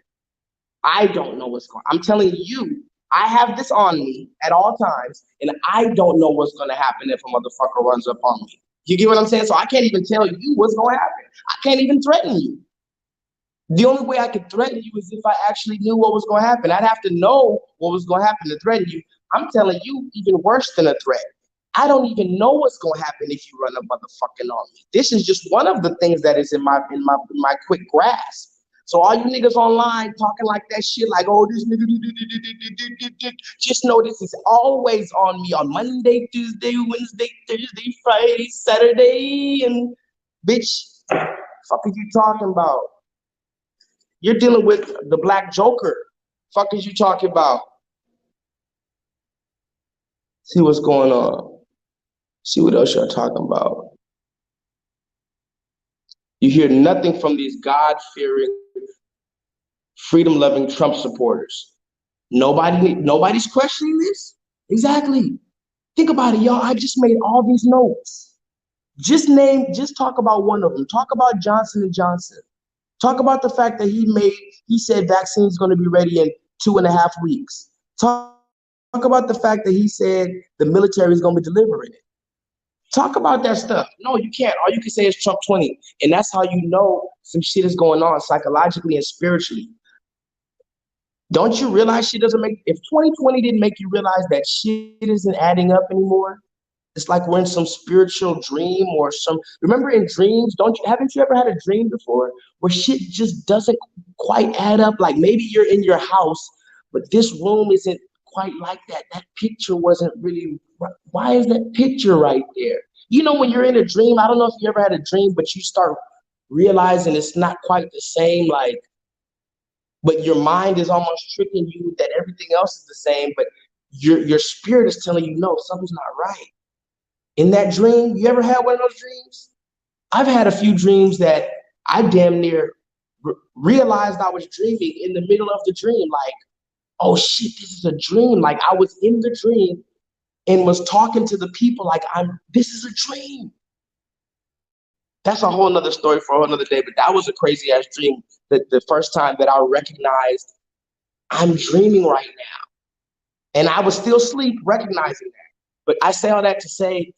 I don't know what's going. I'm telling you, I have this on me at all times, and I don't know what's gonna happen if a motherfucker runs up on me. You get what I'm saying? So I can't even tell you what's gonna happen. I can't even threaten you. The only way I could threaten you is if I actually knew what was going to happen. I'd have to know what was going to happen to threaten you. I'm telling you, even worse than a threat. I don't even know what's going to happen if you run a motherfucking on me. This is just one of the things that is in my quick grasp. So all you niggas online talking like that shit, like, oh, this nigga, just know this is always on me on Monday, Tuesday, Wednesday, Thursday, Friday, Saturday, and bitch, fuck are you talking about? You're dealing with the Black Joker. Fuck is you talking about? See what's going on. See what else you're talking about. You hear nothing from these God-fearing, freedom-loving Trump supporters. Nobody's questioning this? Exactly. Think about it, y'all. I just made all these notes. Just talk about one of them. Talk about Johnson & Johnson. Talk about the fact that he said vaccines going to be ready in 2.5 weeks. Talk about the fact that he said the military is going to be delivering it. Talk about that stuff. No, you can't. All you can say is Trump 20. And that's how you know some shit is going on psychologically and spiritually. Don't you realize shit doesn't make, if 2020 didn't make you realize that shit isn't adding up anymore, it's like we're in some spiritual dream or some, remember in dreams, haven't you ever had a dream before where shit just doesn't quite add up? Like maybe you're in your house, but this room isn't quite like that. That picture wasn't really, why is that picture right there? You know, when you're in a dream, I don't know if you ever had a dream, but you start realizing it's not quite the same, like, but your mind is almost tricking you that everything else is the same, but your spirit is telling you, no, something's not right. In that dream, you ever had one of those dreams? I've had a few dreams that I damn near realized I was dreaming in the middle of the dream. Like, oh shit, this is a dream. Like I was in the dream and was talking to the people like this is a dream. That's a whole nother story for a whole nother day, but that was a crazy ass dream. The first time that I recognized I'm dreaming right now. And I was still asleep recognizing that. But I say all that to say,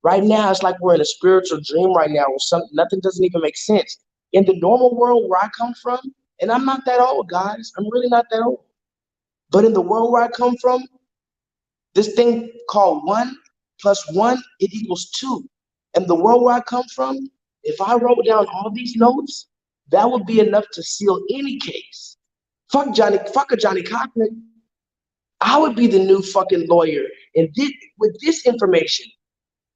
right now, it's like we're in a spiritual dream right now where nothing doesn't even make sense. In the normal world where I come from, and I'm not that old, guys. I'm really not that old. But in the world where I come from, this thing called 1 + 1, it equals 2. And the world where I come from, if I wrote down all these notes, that would be enough to seal any case. Fuck a Johnny Cochran. I would be the new fucking lawyer. And with this information,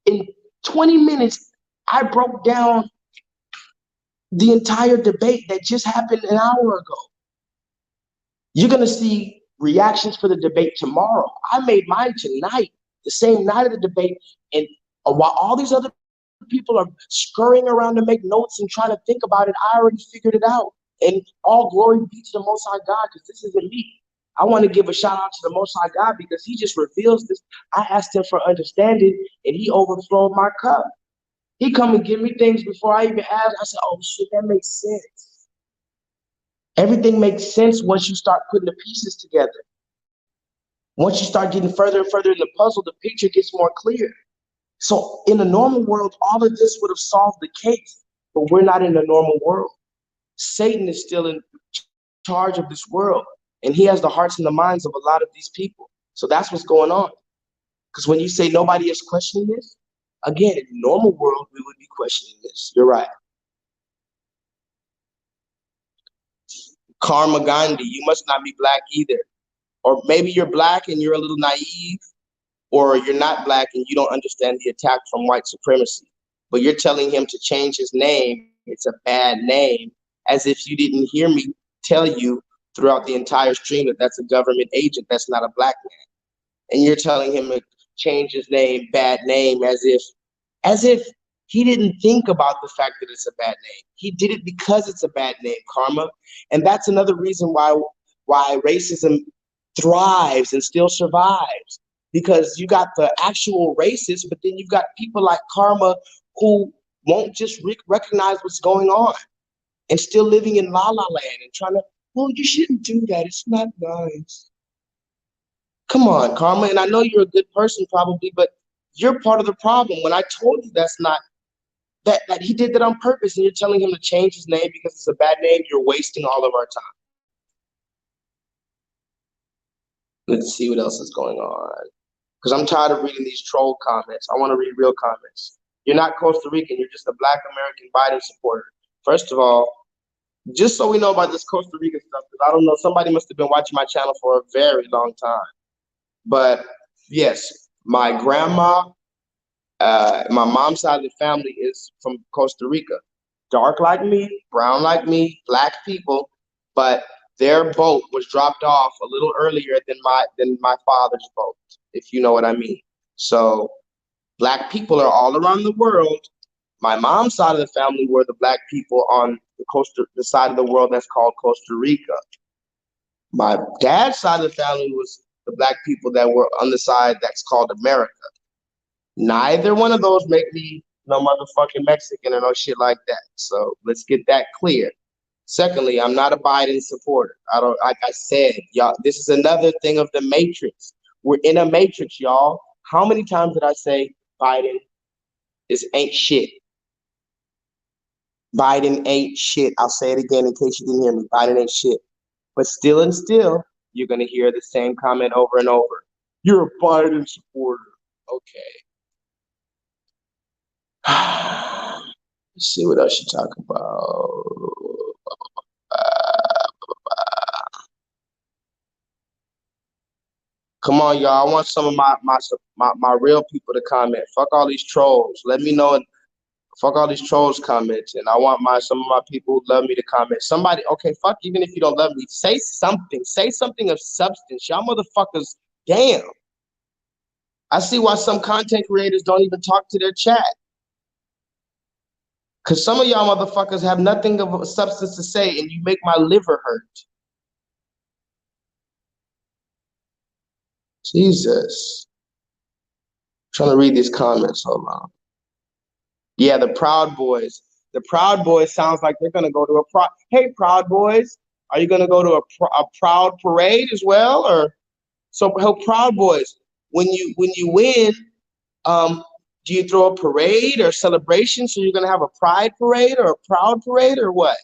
in 20 minutes, I broke down the entire debate that just happened an hour ago. You're going to see reactions for the debate tomorrow. I made mine tonight, the same night of the debate. And while all these other people are scurrying around to make notes and trying to think about it, I already figured it out. And all glory be to the Most High God, because this isn't me. I want to give a shout out to the Most High God because he just reveals this. I asked him for understanding and he overflowed my cup. He come and give me things before I even ask. I said, oh shit, that makes sense. Everything makes sense once you start putting the pieces together. Once you start getting further and further in the puzzle, the picture gets more clear. So in the normal world, all of this would have solved the case, but we're not in the normal world. Satan is still in charge of this world, and he has the hearts and the minds of a lot of these people. So that's what's going on. Because when you say nobody is questioning this, again, in the normal world, we would be questioning this. You're right. Karma Gandhi, you must not be black either. or maybe you're black and you're a little naive, or you're not black and you don't understand the attack from white supremacy. But you're telling him to change his name. It's a bad name, as if you didn't hear me tell you throughout the entire stream that that's a government agent, that's not a black man. And you're telling him to change his name, bad name, as if he didn't think about the fact that it's a bad name. He did it because it's a bad name, Karma. And that's another reason why racism thrives and still survives. Because you got the actual racists, but then you've got people like Karma who won't just recognize what's going on and still living in la la land and trying to, well, you shouldn't do that. It's not nice. Come on, Karma. And I know you're a good person probably, but you're part of the problem. When I told you that's not, that he did that on purpose, and you're telling him to change his name because it's a bad name, you're wasting all of our time. Let's see what else is going on. Because I'm tired of reading these troll comments. I want to read real comments. You're not Costa Rican. You're just a Black American Biden supporter. First of all, just so we know about this Costa Rican stuff, because I don't know, somebody must have been watching my channel for a very long time. But yes, my grandma, my mom's side of the family is from Costa Rica. Dark like me, brown like me, black people, but their boat was dropped off a little earlier than my father's boat, if you know what I mean. So black people are all around the world. My mom's side of the family were the black people on the side of the world that's called Costa Rica. My dad's side of the family was the black people that were on the side that's called America. Neither one of those make me no motherfucking Mexican or no shit like that. So let's get that clear. Secondly, I'm not a Biden supporter. I don't, like I said, y'all, this is another thing of the matrix. We're in a matrix, y'all. How many times did I say Biden ain't shit? Biden ain't shit. I'll say it again in case you didn't hear me. Biden ain't shit. But still and still, you're going to hear the same comment over and over. You're a Biden supporter. Okay. Let's see what else you talk about. Come on, y'all. I want some of my real people to comment. Fuck all these trolls. Let me know. Fuck all these trolls comments. And I want some of my people who love me to comment. Somebody, okay, fuck, even if you don't love me, say something. Say something of substance. Y'all motherfuckers, damn. I see why some content creators don't even talk to their chat. Because some of y'all motherfuckers have nothing of substance to say, and you make my liver hurt. Jesus. I'm trying to read these comments. Hold on. Yeah, the Proud Boys. The Proud Boys sounds like they're going to go to a Hey, Proud Boys, are you going to go to a Proud Parade as well? Or so, Proud Boys, when you win, do you throw a parade or celebration? So you're going to have a Pride Parade or a Proud Parade or what?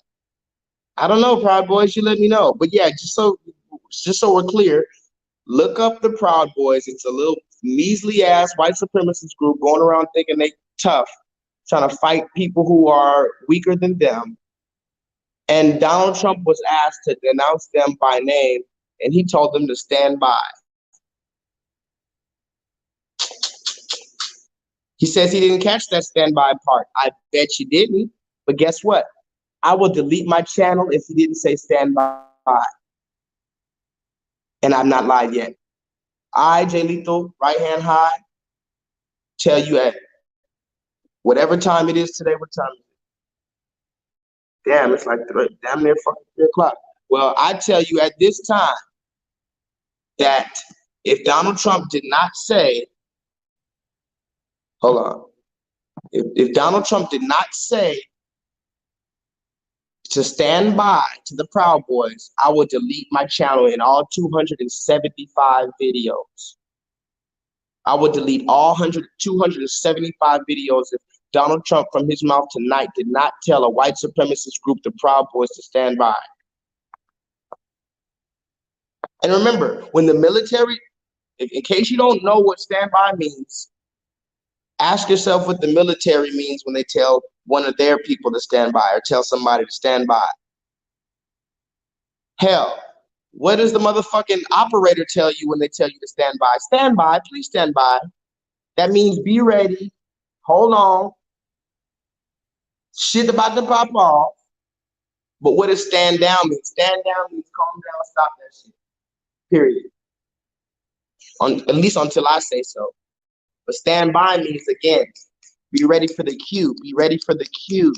I don't know, Proud Boys. You let me know. But yeah, just so we're clear, look up the Proud Boys. It's a little measly ass white supremacist group going around thinking they tough, trying to fight people who are weaker than them. And Donald Trump was asked to denounce them by name, and he told them to stand by. He says he didn't catch that standby part. I bet you didn't. But guess what? I will delete my channel if he didn't say stand by. And I'm not live yet. I, Jay Lethal, right hand high, tell you at whatever time it is today, what time is it? Damn, it's like damn near fucking 3 o'clock. Well, I tell you at this time that if Donald Trump did not say, hold on, if Donald Trump did not say to stand by to the Proud Boys, I will delete my channel and all 275 videos. I would delete all 275 videos if Donald Trump from his mouth tonight did not tell a white supremacist group, the Proud Boys, to stand by. And remember, when the military, in case you don't know what stand by means, ask yourself what the military means when they tell one of their people to stand by or tell somebody to stand by. Hell, What does the motherfucking operator tell you when they tell you to stand by? Stand by, please stand by. That means be ready. Hold on. Shit about to pop off. But what does stand down mean? Stand down means calm down, stop that shit. Period. At least until I say so. But stand by means, again, be ready for the cue. Be ready for the cue.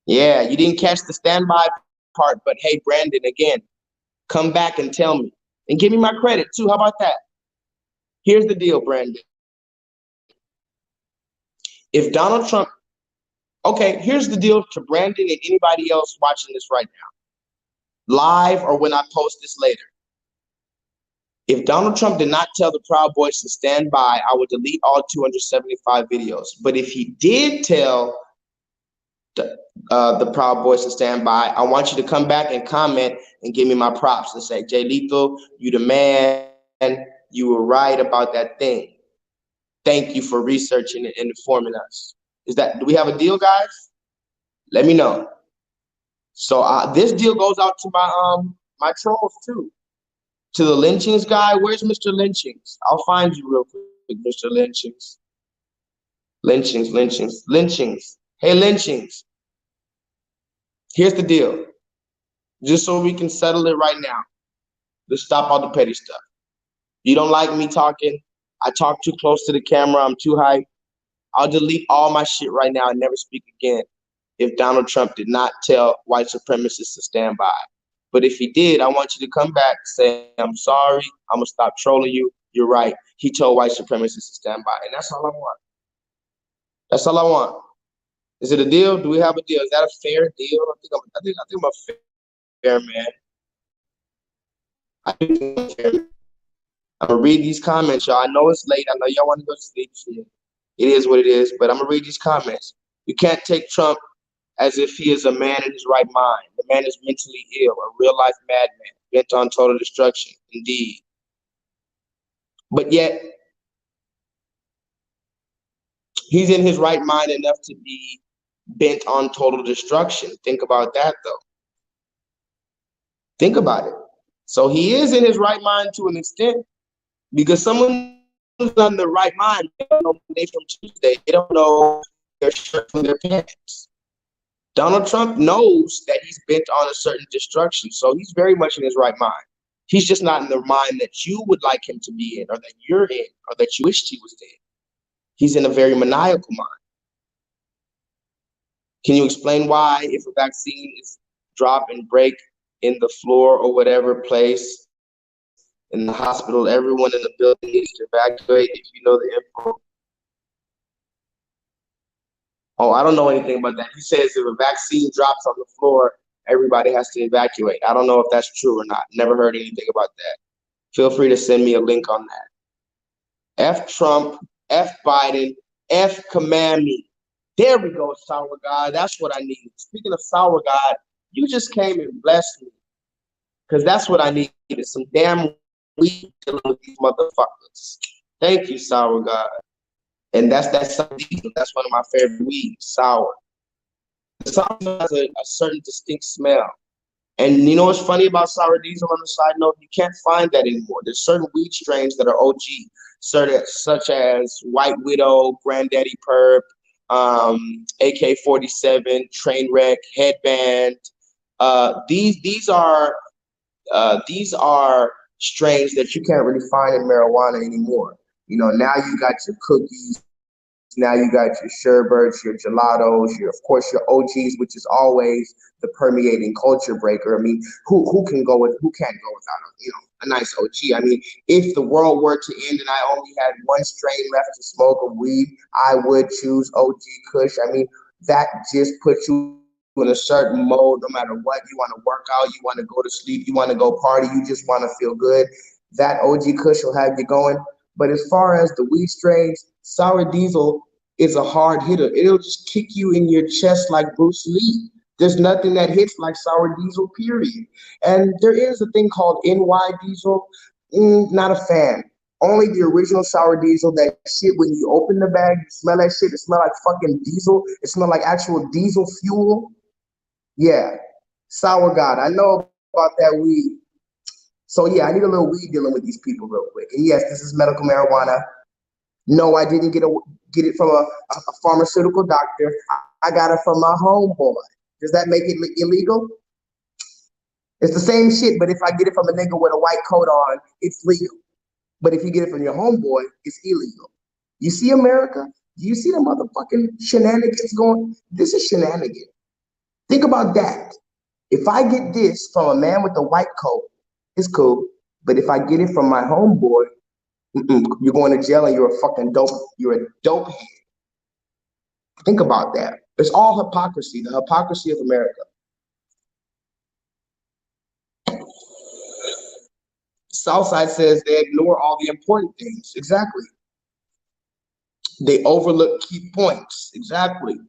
Yeah, you didn't catch the standby part, but hey, Brandon, again, come back and tell me. And give me my credit too. How about that? Here's the deal, Brandon. If Donald Trump, okay, here's the deal to Brandon and anybody else watching this right now, live or when I post this later. If Donald Trump did not tell the Proud Boys to stand by, I would delete all 275 videos. But if he did tell the Proud Boys to stand by, I want you to come back and comment and give me my props and say, Jay Lethal, you the man. You were right about that thing. Thank you for researching and informing us. Do we have a deal, guys? Let me know. So this deal goes out to my trolls too. To the lynchings guy, where's Mr. Lynchings? I'll find you real quick, Mr. Lynchings. Lynchings. Hey, Lynchings. Here's the deal. Just so we can settle it right now. Let's stop all the petty stuff. You don't like me talking. I talk too close to the camera. I'm too hype. I'll delete all my shit right now and never speak again if Donald Trump did not tell white supremacists to stand by. But if he did, I want you to come back and say, I'm sorry. I'm going to stop trolling you. You're right. He told white supremacists to stand by. And that's all I want. That's all I want. Is it a deal? Do we have a deal? Is that a fair deal? I think I'm a fair man. I think I'm a fair man. I'm going to read these comments, y'all. I know it's late. I know y'all want to go to sleep. Shit. It is what it is, but I'm going to read these comments. You can't take Trump as if he is a man in his right mind. The man is mentally ill, a real-life madman, bent on total destruction, indeed. But yet, he's in his right mind enough to be bent on total destruction. Think about that, though. Think about it. So he is in his right mind to an extent, because someone who's not in the right mind, they don't know Monday from Tuesday. They don't know their shirt from their pants. Donald Trump knows that he's bent on a certain destruction, so he's very much in his right mind. He's just not in the mind that you would like him to be in, or that you're in, or that you wished he was in. He's in a very maniacal mind. Can you explain why, if a vaccine is drop and break in the floor or whatever place in the hospital, everyone in the building needs to evacuate if you know the info? Oh, I don't know anything about that. He says if a vaccine drops on the floor, everybody has to evacuate. I don't know if that's true or not. Never heard anything about that. Feel free to send me a link on that. F Trump, F Biden, F command me. There we go, Sour God. That's what I need. Speaking of Sour God, you just came and blessed me. Because that's what I needed. Some damn weed dealing with these motherfuckers. Thank you, Sour God. And that's one of my favorite weeds, sour. The sour has a certain distinct smell. And you know what's funny about sour diesel on the side note? You can't find that anymore. There's certain weed strains that are OG, such as White Widow, Granddaddy Perp, AK-47, Trainwreck, Headband. These are strains that you can't really find in marijuana anymore. You know, now you got your cookies, now you got your sherbets, your gelatos, of course your OGs, which is always the permeating culture breaker. I mean, who can't go without a nice OG? I mean, if the world were to end and I only had one strain left to smoke of weed, I would choose OG Kush. I mean, that just puts you in a certain mode. No matter what, you want to work out, you want to go to sleep, you want to go party, you just want to feel good. That OG Kush will have you going. But as far as the weed strains, sour diesel is a hard hitter. It'll just kick you in your chest like Bruce Lee. There's nothing that hits like sour diesel, period. And there is a thing called NY diesel. Not a fan. Only the original sour diesel, that shit, when you open the bag, you smell that shit, it smells like fucking diesel. It smells like actual diesel fuel. Yeah, sour God. I know about that weed. So yeah, I need a little weed dealing with these people real quick. And yes, this is medical marijuana. No, I didn't get it from a pharmaceutical doctor. I got it from my homeboy. Does that make it illegal? It's the same shit, but if I get it from a nigga with a white coat on, it's legal. But if you get it from your homeboy, it's illegal. You see America? Do you see the motherfucking shenanigans going? This is shenanigans. Think about that. If I get this from a man with a white coat, it's cool. But if I get it from my homeboy, you're going to jail and you're a fucking dope. You're a dope head. Think about that. It's all hypocrisy, the hypocrisy of America. Southside says they ignore all the important things. Exactly. They overlook key points. Exactly.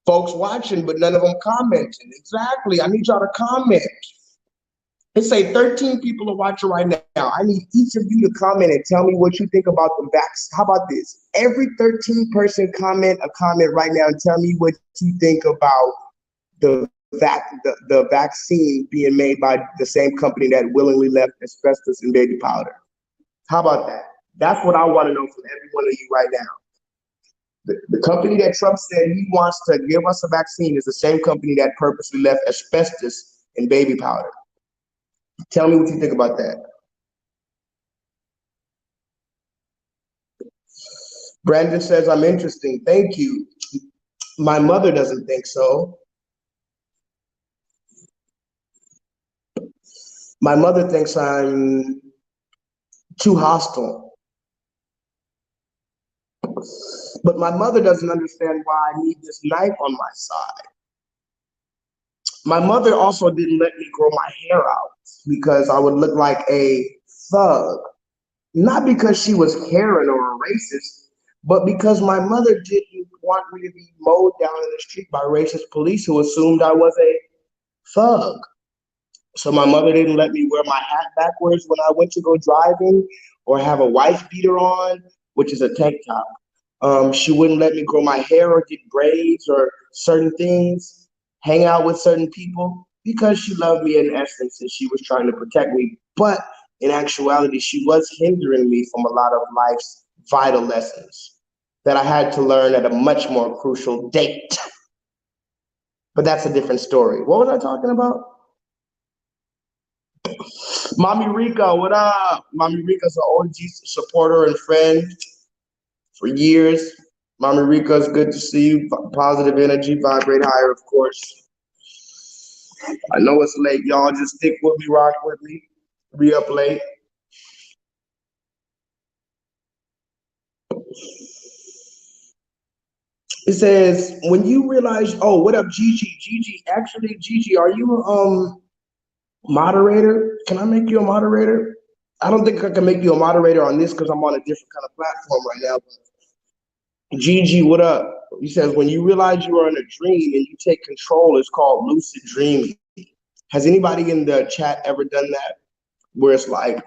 Folks watching, but none of them commenting. Exactly. I need y'all to comment. It say 13 people are watching right now. I need each of you to comment and tell me what you think about the vaccine. How about this? Every 13 person comment a comment right now and tell me what you think about the vaccine being made by the same company that willingly left asbestos in baby powder. How about that? That's what I want to know from every one of you right now. The company that Trump said he wants to give us a vaccine is the same company that purposely left asbestos in baby powder. Tell me what you think about that. Brandon says, I'm interesting. Thank you. My mother doesn't think so. My mother thinks I'm too hostile. But my mother doesn't understand why I need this knife on my side. My mother also didn't let me grow my hair out because I would look like a thug. Not because she was Karen or a racist, but because my mother didn't want me to be mowed down in the street by racist police who assumed I was a thug. So my mother didn't let me wear my hat backwards when I went to go driving or have a wife beater on, which is a tank top. She wouldn't let me grow my hair or get braids or certain things, hang out with certain people because she loved me in essence and she was trying to protect me. But in actuality, she was hindering me from a lot of life's vital lessons that I had to learn at a much more crucial date. But that's a different story. What was I talking about? Mommy Rica, what up? Mommy Rica's an OG supporter and friend for years. Mommy Rica, it's good to see you. Positive energy, vibrate higher, of course. I know it's late, y'all. Just stick with me, rock with me. Be up late. It says, when you realize, oh, what up, Gigi? Gigi, actually, Gigi, are you moderator? Can I make you a moderator? I don't think I can make you a moderator on this because I'm on a different kind of platform right now. But Gigi, what up? He says, when you realize you are in a dream and you take control, it's called lucid dreaming. Has anybody in the chat ever done that? Where it's like,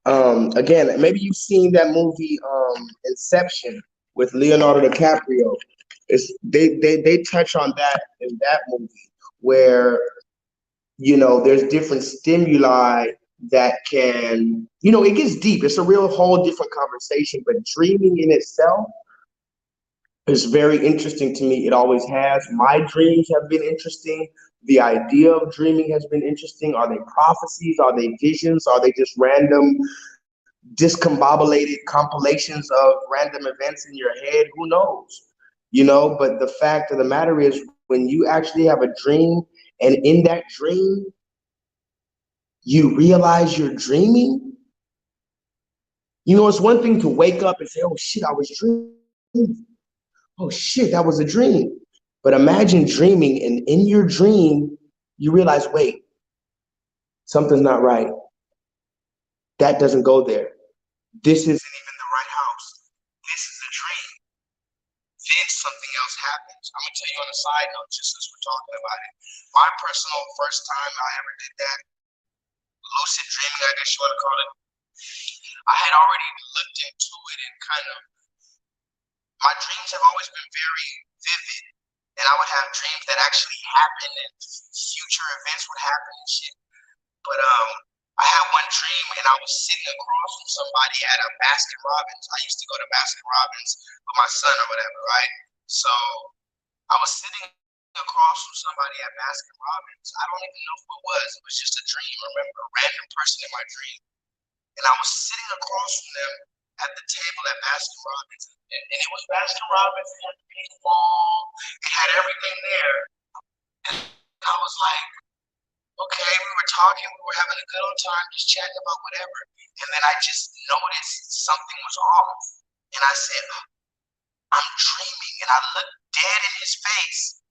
again, maybe you've seen that movie Inception with Leonardo DiCaprio. They touch on that in that movie where there's different stimuli that can, it gets deep. It's a real whole different conversation, but dreaming in itself is very interesting to me. It always has. My dreams have been interesting. The idea of dreaming has been interesting. Are they prophecies? Are they visions? Are they just random, discombobulated compilations of random events in your head? Who knows? But the fact of the matter is, when you actually have a dream, and in that dream, you realize you're dreaming. It's one thing to wake up and say, oh shit, I was dreaming. Oh shit, that was a dream. But imagine dreaming, and in your dream, you realize, wait, something's not right. That doesn't go there. This isn't even the right house. This is a dream. Then something else happens. I'm gonna tell you on a side note, just as we're talking about it. My personal first time I ever did that, lucid dreaming, I guess you want to call it, I had already looked into it and kind of, my dreams have always been very vivid, and I would have dreams that actually happened, and future events would happen and shit. But I had one dream, and I was sitting across from somebody at a Baskin Robbins. I used to go to Baskin Robbins with my son or whatever, right? So I was sitting across from somebody at Baskin Robbins. I don't even know who it was. It was just a dream. Remember, a random person in my dream. And I was sitting across from them at the table at Baskin Robbins. And it was Baskin Robbins. It had baseball. It had everything there. And I was like, okay, we were talking. We were having a good old time, just chatting about whatever. And then I just noticed something was off. And I said, I'm dreaming. And I looked dead in his face,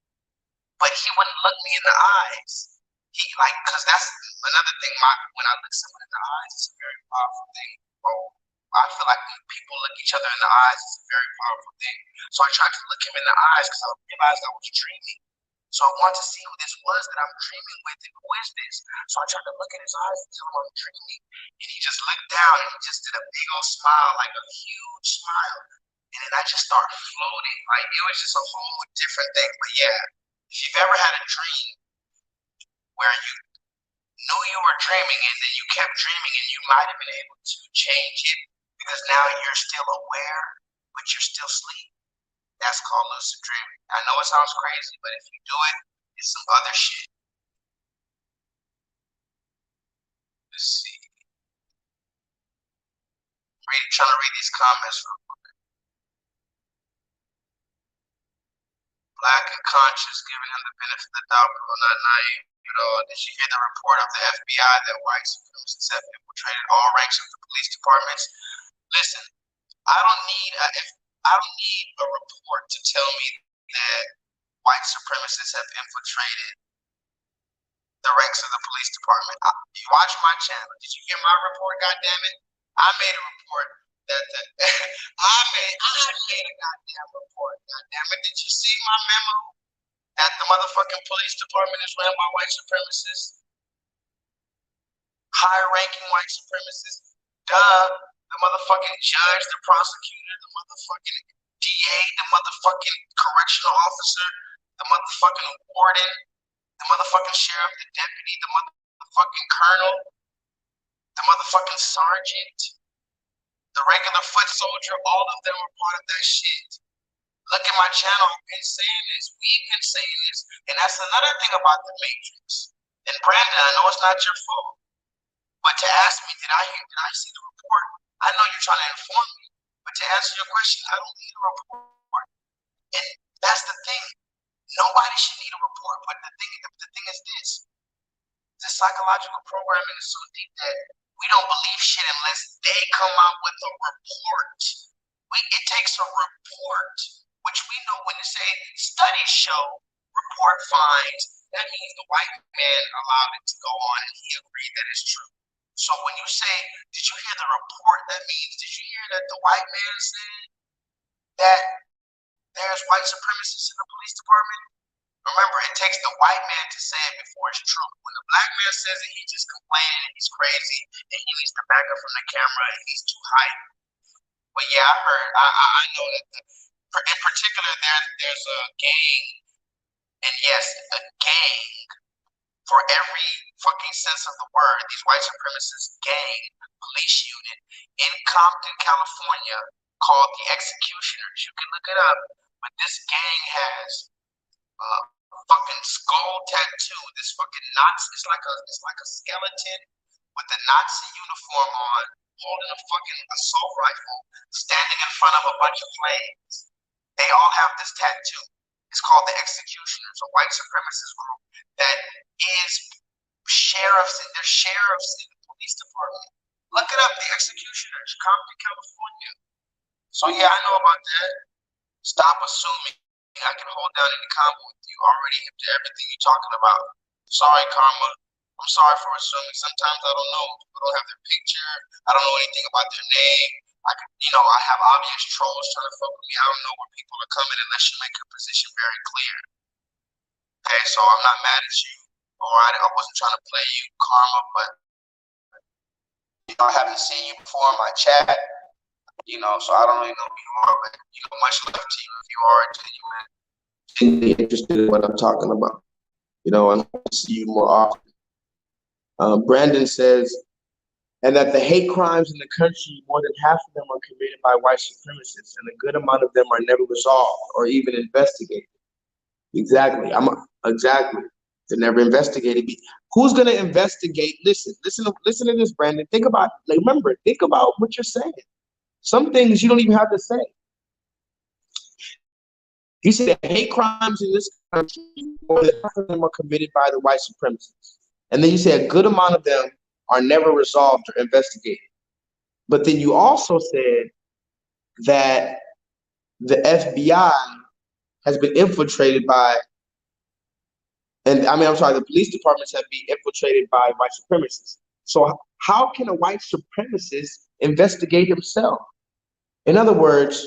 but he wouldn't look me in the eyes. He cause that's another thing. When I look someone in the eyes, it's a very powerful thing. I feel like when people look each other in the eyes, it's a very powerful thing. So I tried to look him in the eyes because I realized I was dreaming. So I wanted to see who this was that I'm dreaming with, and who is this? So I tried to look in his eyes and tell him I'm dreaming, and he just looked down and he just did a big old smile, like a huge smile. And then I just started floating. Like it was just a whole different thing. But yeah, if you've ever had a dream where you knew you were dreaming and then you kept dreaming and you might have been able to change it because now you're still aware, but you're still asleep. That's called lucid dreaming. I know it sounds crazy, but if you do it, it's some other shit. Let's see. Trying to read these comments real quick. Black and conscious, giving him the benefit of the doubt, but not naive. Did you hear the report of the FBI that white supremacists have infiltrated all ranks of the police departments? Listen, I don't need a report to tell me that white supremacists have infiltrated the ranks of the police department. You watch my channel. Did you hear my report? God damn it! I made a report that I made a goddamn report. God damn it! Did you see my memo that the motherfucking police department is ran by white supremacists? High-ranking white supremacists. Duh. The motherfucking judge, the prosecutor, the motherfucking DA, the motherfucking correctional officer, the motherfucking warden, the motherfucking sheriff, the deputy, the motherfucking colonel, the motherfucking sergeant, the regular foot soldier, all of them are part of that shit. Look at my channel. I've been saying this. We've been saying this. And that's another thing about the Matrix. And Brandon, I know it's not your fault, but to ask me, did I see the report? I know you're trying to inform me, but to answer your question, I don't need a report. And that's the thing. Nobody should need a report, but the thing is this. The psychological programming is so deep that we don't believe shit unless they come out with a report. It takes a report, which we know when they say studies show, report finds, that means the white man allowed it to go on and he agreed that it's true. So when you say, did you hear the report? That means, did you hear that the white man said that there's white supremacists in the police department? Remember, it takes the white man to say it before it's true. When the black man says it, he's just complaining and he's crazy and he needs to back up from the camera and he's too hype. But yeah, I heard, I know that in particular there's a gang, and yes, a gang for every fucking sense of the word. These white supremacist gang police unit in Compton, California, called the Executioners. You can look it up, but this gang has fucking skull tattoo. This fucking Nazi, it's like a skeleton with a Nazi uniform on, holding a fucking assault rifle, standing in front of a bunch of flames. They all have this tattoo. It's called the Executioners, a white supremacist group that is sheriffs, and they're sheriffs in the police department. Look it up, the Executioners, Compton, California. So yeah, I know about that. Stop assuming I can hold down any combo with you already hip to everything you're talking about. Sorry, Karma. I'm sorry for assuming. Sometimes I don't know. People don't have their picture. I don't know anything about their name. I have obvious trolls trying to fuck with me. I don't know where people are coming unless you make your position very clear. Okay, so I'm not mad at you. Or I wasn't trying to play you, Karma, but I haven't seen you before in my chat. So I don't really know who you are, but much love to you if you are genuinely interested in what I'm talking about. And hope to see you more often. Brandon says, and that the hate crimes in the country, more than half of them are committed by white supremacists, and a good amount of them are never resolved or even investigated. Exactly. Exactly. They're never investigated. Who's gonna investigate? Listen to this, Brandon. Think about, think about what you're saying. Some things you don't even have to say. You say that hate crimes in this country, more than half of them are committed by the white supremacists. And then you say a good amount of them are never resolved or investigated. But then you also said that the FBI has been infiltrated by, the police departments have been infiltrated by white supremacists. So how can a white supremacist investigate himself? In other words,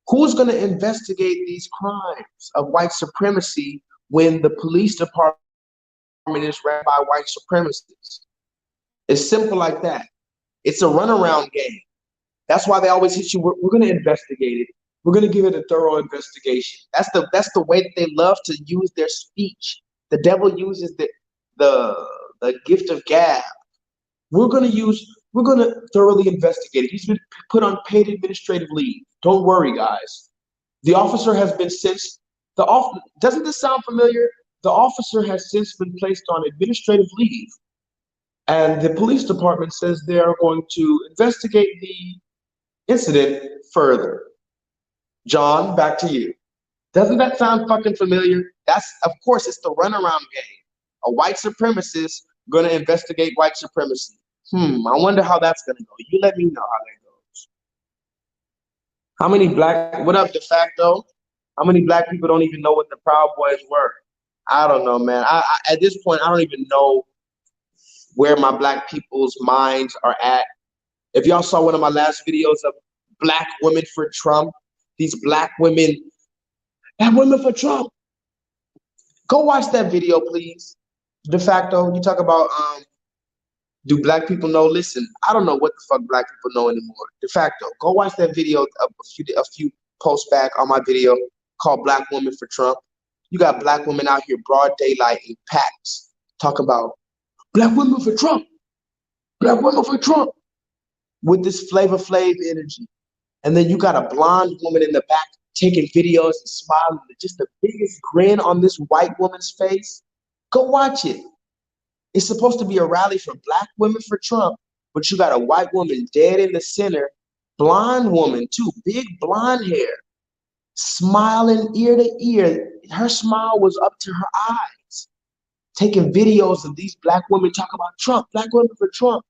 who's going to investigate these crimes of white supremacy when the police department is ran by white supremacists? It's simple like that. It's a runaround game. That's why they always hit you. We're going to investigate it. We're going to give it a thorough investigation. That's the way that they love to use their speech. The devil uses the gift of gab. We're going to thoroughly investigate it. He's been put on paid administrative leave. Don't worry, guys. The officer has been since doesn't this sound familiar? The officer has since been placed on administrative leave, and the police department says they are going to investigate the incident further. John, back to you. Doesn't that sound fucking familiar? Of course, it's the runaround game. A white supremacist gonna investigate white supremacy. I wonder how that's gonna go. You let me know how that goes. What up, de facto? How many black people don't even know what the Proud Boys were? I don't know, man. I at this point, I don't even know where my black people's minds are at. If y'all saw one of my last videos of black women for Trump, these black women for Trump. Go watch that video, please. De facto, you talk about do black people know? Listen, I don't know what the fuck black people know anymore. De facto, go watch that video a few posts back on my video called Black Women for Trump. You got black women out here broad daylight in packs talk about black women for Trump, black women for Trump, with this Flavor Flav energy. And then you got a blonde woman in the back taking videos and smiling, just the biggest grin on this white woman's face. Go watch it. It's supposed to be a rally for black women for Trump, but you got a white woman dead in the center, blonde woman too, big blonde hair, smiling ear to ear. Her smile was up to her eyes, taking videos of these black women talking about Trump, black women for Trump.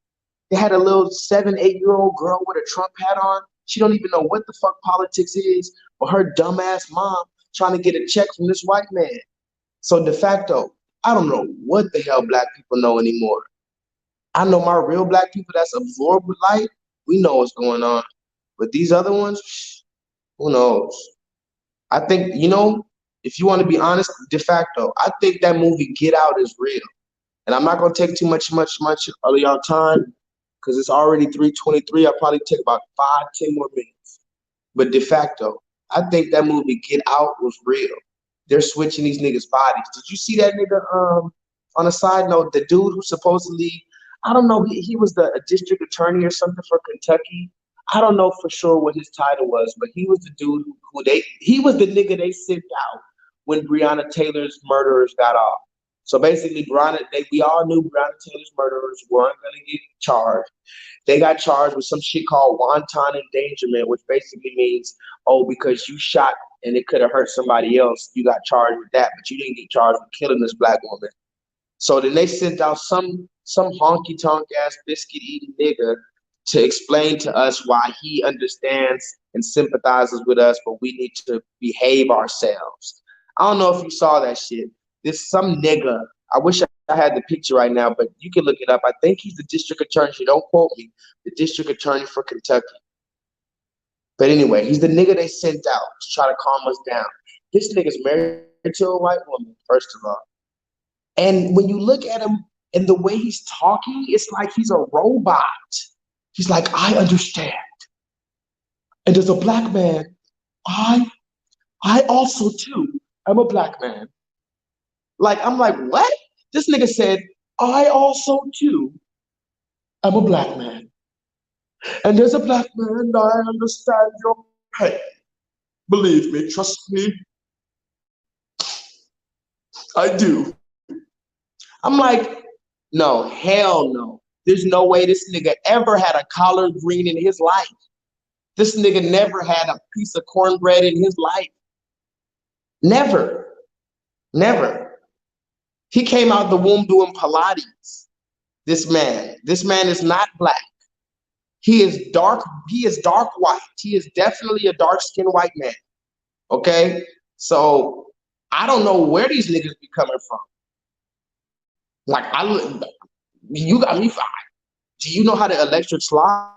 They had a little 7, 8-year-old girl with a Trump hat on. She don't even know what the fuck politics is, but her dumbass mom trying to get a check from this white man. So de facto, I don't know what the hell black people know anymore. I know my real black people that's absorbed with light, we know what's going on. But these other ones, who knows? I think, if you want to be honest, de facto, I think that movie Get Out is real. And I'm not going to take too much of y'all time because it's already 3:23. I'll probably take about 5, 10 more minutes. But de facto, I think that movie Get Out was real. They're switching these niggas' bodies. Did you see that nigga? On a side note, the dude who supposedly, I don't know, he was a district attorney or something for Kentucky. I don't know for sure what his title was, but he was the dude he was the nigga they sent out when Breonna Taylor's murderers got off. So basically, we all knew Breonna Taylor's murderers weren't going to get charged. They got charged with some shit called wanton endangerment, which basically means, because you shot and it could have hurt somebody else, you got charged with that, but you didn't get charged with killing this black woman. So then they sent out some honky tonk ass biscuit eating nigga to explain to us why he understands and sympathizes with us, but we need to behave ourselves. I don't know if you saw that shit. This some nigga. I wish I had the picture right now, but you can look it up. I think he's the district attorney. Don't quote me. The district attorney for Kentucky. But anyway, he's the nigga they sent out to try to calm us down. This nigga's married to a white woman, first of all. And when you look at him and the way he's talking, it's like he's a robot. He's like, I understand. And as a black man, I I also too am a black man. Like, I'm like, what? This nigga said, I also too am a black man. And as a black man, I understand your pain. Believe me, trust me, I do. I'm like, no, hell no. There's no way this nigga ever had a collard green in his life. This nigga never had a piece of cornbread in his life. Never. Never. He came out the womb doing Pilates. This man. This man is not black. He is dark. He is dark white. He is definitely a dark-skinned white man. Okay? So I don't know where these niggas be coming from. Like, you got me fired. Do you know how the electric slide?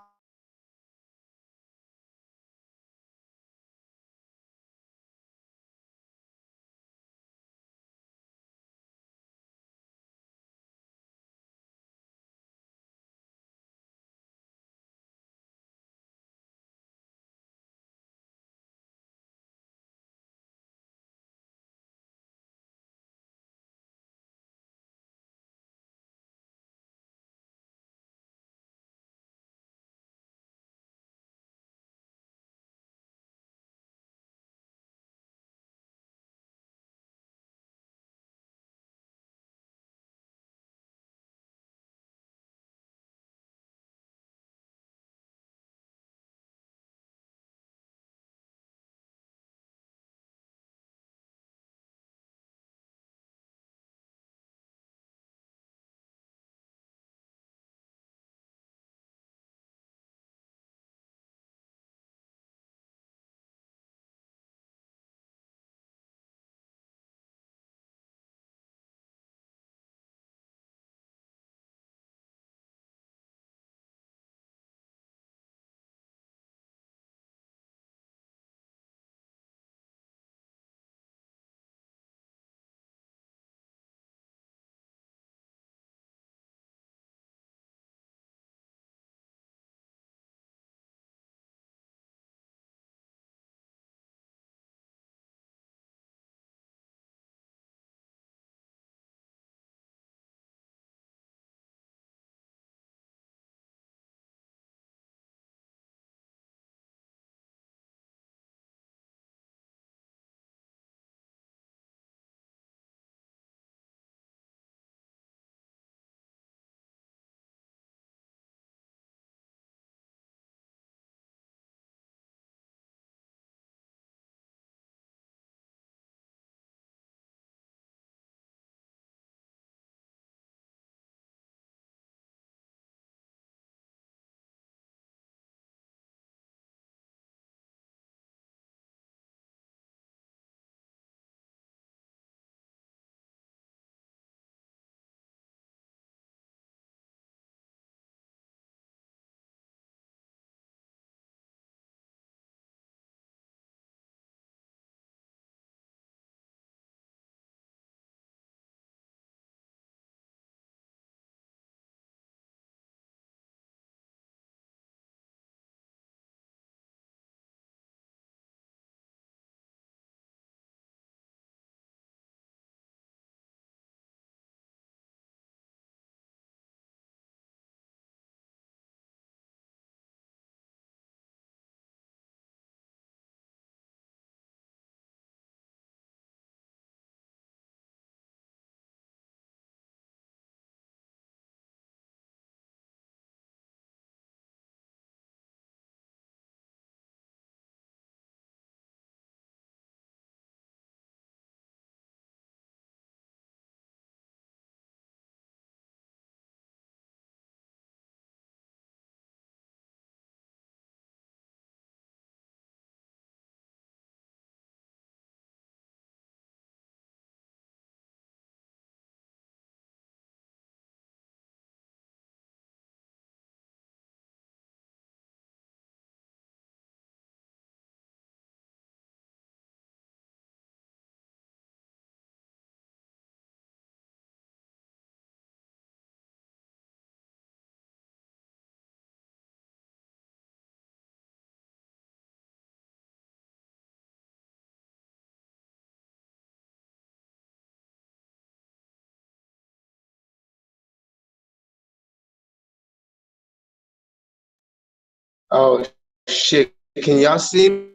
Oh shit! Can y'all see me?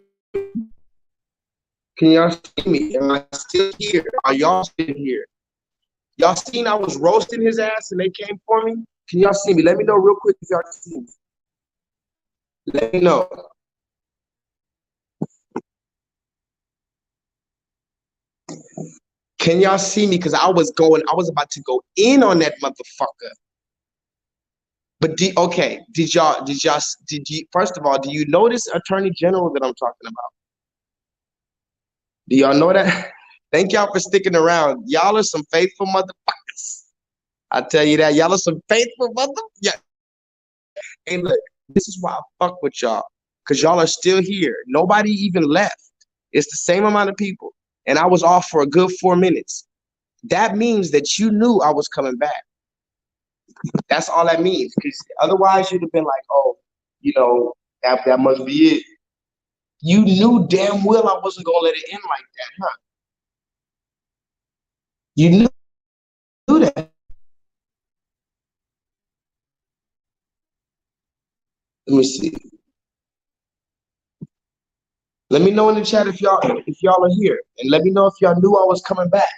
Can y'all see me? Am I still here? Are y'all still here? Y'all seen I was roasting his ass and they came for me? Can y'all see me? Let me know real quick if y'all see me. Let me know. Can y'all see me? Because I was about to go in on that motherfucker. But did you, first of all, do you know this attorney general that I'm talking about? Do y'all know that? Thank y'all for sticking around. Y'all are some faithful motherfuckers. I tell you that. Y'all are some faithful mother. Yeah. Hey, look, this is why I fuck with y'all. Because y'all are still here. Nobody even left. It's the same amount of people. And I was off for a good 4 minutes. That means that you knew I was coming back. That's all that means. Because otherwise, you'd have been like, oh, that must be it. You knew damn well I wasn't going to let it end like that, huh? You knew that. Let me see. Let me know in the chat if y'all are here. And let me know if y'all knew I was coming back.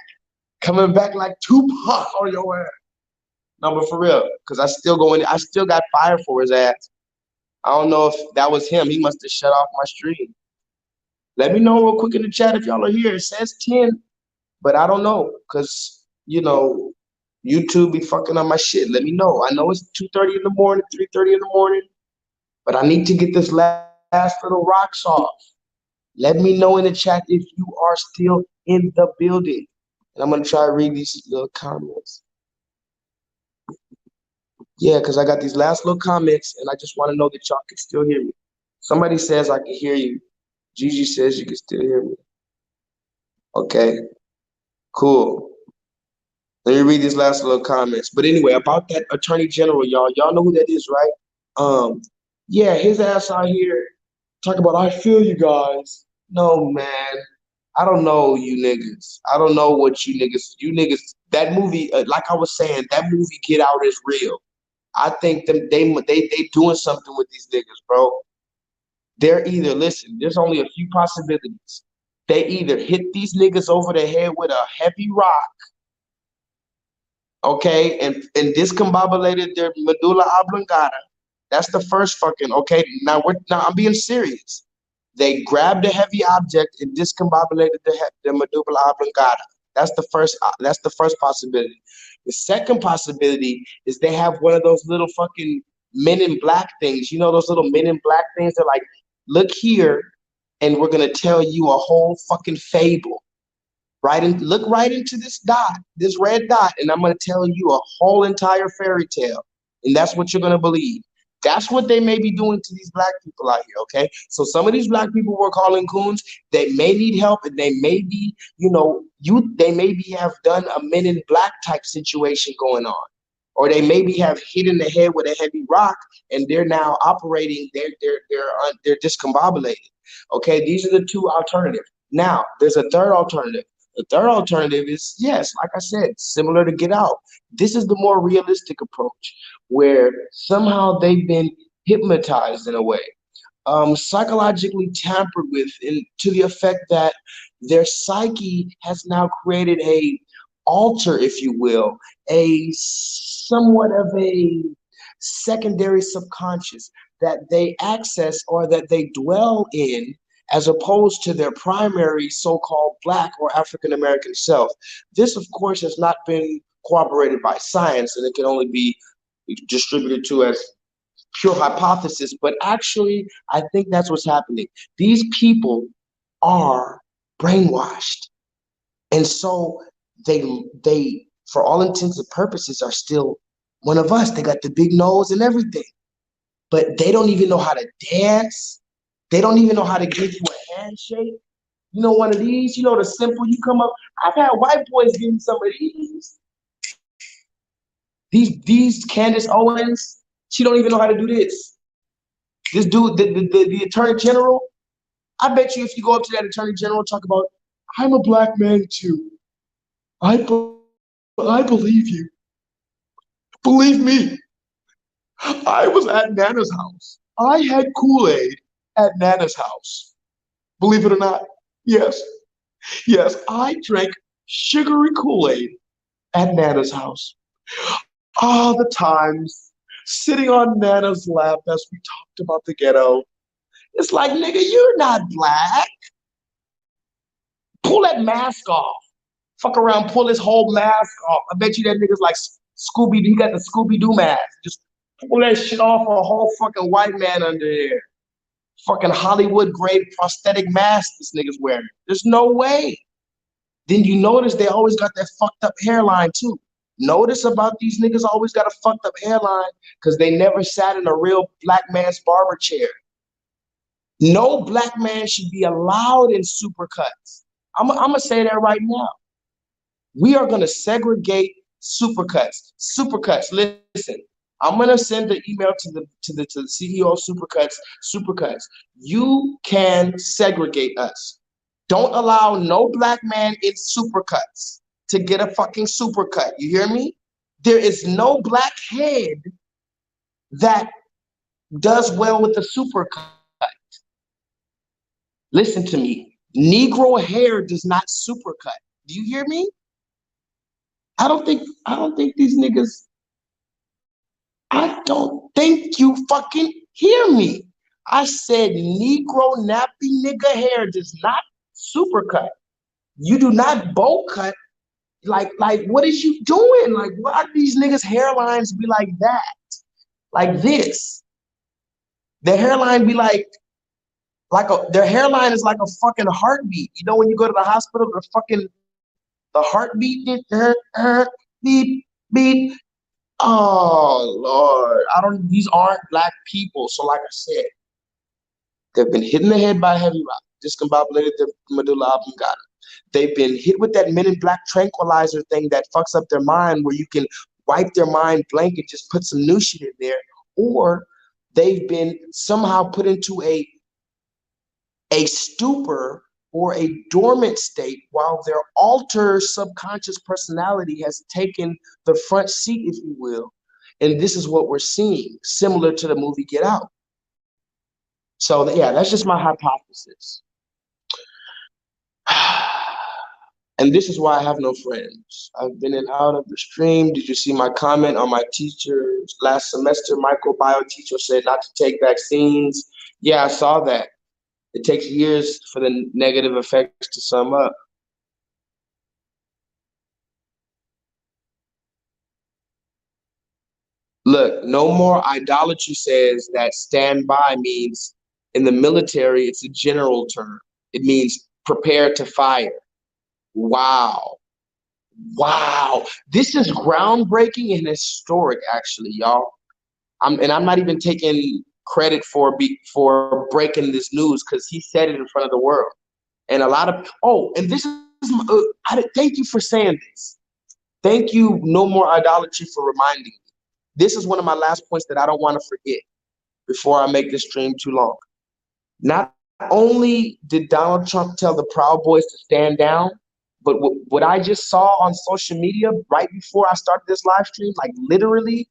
Coming back like Tupac on your ass. No, but for real, because I still got fired for his ass. I don't know if that was him. He must have shut off my stream. Let me know real quick in the chat if y'all are here. It says 10, but I don't know, because YouTube be fucking on my shit. Let me know. I know it's 2:30 in the morning, 3:30 in the morning, but I need to get this last little rocks off. Let me know in the chat if you are still in the building. And I'm gonna try to read these little comments. Yeah, because I got these last little comments, and I just want to know that y'all can still hear me. Somebody says I can hear you. Gigi says you can still hear me. Okay, cool. Let me read these last little comments. But anyway, about that attorney general, y'all know who that is, right? Um, yeah, his ass out here talk about I feel you guys. No, man. I don't know you niggas. I don't know what you niggas, that movie, like I was saying, that movie Get Out is real. I think they doing something with these niggas, bro. They're either, listen, there's only a few possibilities. They either hit these niggas over the head with a heavy rock, okay, and discombobulated their medulla oblongata. That's the first fucking, okay. Now I'm being serious. They grabbed a heavy object and discombobulated the medulla oblongata. That's the first possibility. The second possibility is they have one of those little fucking men in black things. You know those little men in black things? They're like, look here, and we're gonna tell you a whole fucking fable. Look right into this dot, this red dot, and I'm gonna tell you a whole entire fairy tale, and that's what you're gonna believe. That's what they may be doing to these black people out here. Okay, so some of these black people we're calling coons, they may need help, and they may be, they maybe have done a Men in Black type situation going on, or they maybe have hit in the head with a heavy rock, and they're now operating. They're discombobulated. Okay, these are the two alternatives. Now, there's a third alternative. The third alternative is, yes, like I said, similar to Get Out. This is the more realistic approach, where somehow they've been hypnotized in a way, psychologically tampered with, to the effect that their psyche has now created a altar, if you will, a somewhat of a secondary subconscious that they access or that they dwell in, as opposed to their primary so-called Black or African American self. This, of course, has not been corroborated by science, and it can only be distributed to as pure hypothesis, but actually, I think that's what's happening. These people are brainwashed. And so they, for all intents and purposes, are still one of us. They got the big nose and everything, but they don't even know how to dance. They don't even know how to give you a handshake. One of these, the simple, you come up. I've had white boys give me some of these. These Candace Owens, she don't even know how to do this. This dude, the attorney general, I bet you if you go up to that attorney general, talk about, I'm a black man too. I believe you. Believe me, I was at Nana's house. I had Kool-Aid at Nana's house. Believe it or not, yes, yes, I drank sugary Kool-Aid at Nana's house. Ah, the times sitting on Nana's lap as we talked about the ghetto. It's like, nigga, you're not black. Pull that mask off. Fuck around, pull his whole mask off. I bet you that nigga's like Scooby. He got the Scooby Doo mask. Just pull that shit off. A whole fucking white man under there. Fucking Hollywood grade prosthetic mask this nigga's wearing. There's no way. Then you notice they always got that fucked up hairline too. Notice about these niggas always got a fucked up hairline because they never sat in a real black man's barber chair. No black man should be allowed in supercuts. I'm gonna say that right now. We are gonna segregate supercuts. Supercuts. Listen, I'm gonna send the email to the CEO of Supercuts. Supercuts. You can segregate us. Don't allow no black man in supercuts to get a fucking supercut. You hear me? There is no black head that does well with the supercut. Listen to me. Negro hair does not supercut. Do you hear me? I don't think these niggas, I don't think you fucking hear me. I said Negro nappy nigga hair does not supercut. You do not bowl cut. Like what is you doing? Like why do these niggas hairlines be like that? Like this. Their hairline be like their hairline is like a fucking heartbeat. You know when you go to the hospital, the heartbeat beep beep. Oh Lord, I don't. These aren't black people. So like I said, they've been hit in the head by a heavy rock, discombobulated the medulla oblongata. They've been hit with that Men in Black tranquilizer thing that fucks up their mind, where you can wipe their mind blank and just put some new shit in there, or they've been somehow put into a stupor or a dormant state while their altered subconscious personality has taken the front seat, if you will. And this is what we're seeing, similar to the movie Get Out. So yeah, that's just my hypothesis. And this is why I have no friends. I've been in and out of the stream. Did you see my comment on my teacher last semester? Microbiome teacher said not to take vaccines. Yeah, I saw that. It takes years for the negative effects to sum up. Look, no more idolatry says that stand by means in the military, it's a general term. It means prepare to fire. Wow. Wow. This is groundbreaking and historic, actually, y'all. I'm not even taking credit for breaking this news because he said it in front of the world. And a lot of and this is thank you for saying this. Thank you, no more idolatry, for reminding me. This is one of my last points that I don't want to forget before I make this stream too long. Not only did Donald Trump tell the Proud Boys to stand down, but what I just saw on social media right before I started this live stream, like literally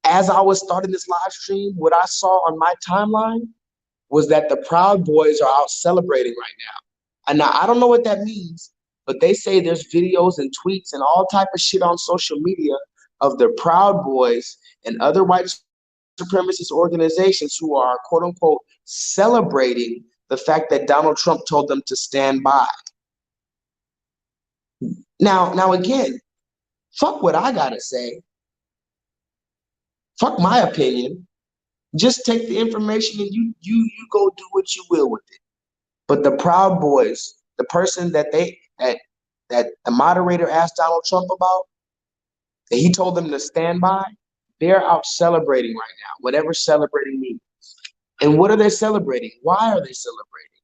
as I was starting this live stream, what I saw on my timeline was that the Proud Boys are out celebrating right now. And now I don't know what that means, but they say there's videos and tweets and all type of shit on social media of the Proud Boys and other white supremacist organizations who are quote unquote celebrating the fact that Donald Trump told them to stand by. Now again, fuck what I gotta say. Fuck my opinion. Just take the information and you go do what you will with it. But the Proud Boys, the person that the moderator asked Donald Trump about, that he told them to stand by, they're out celebrating right now, whatever celebrating means. And what are they celebrating? Why are they celebrating?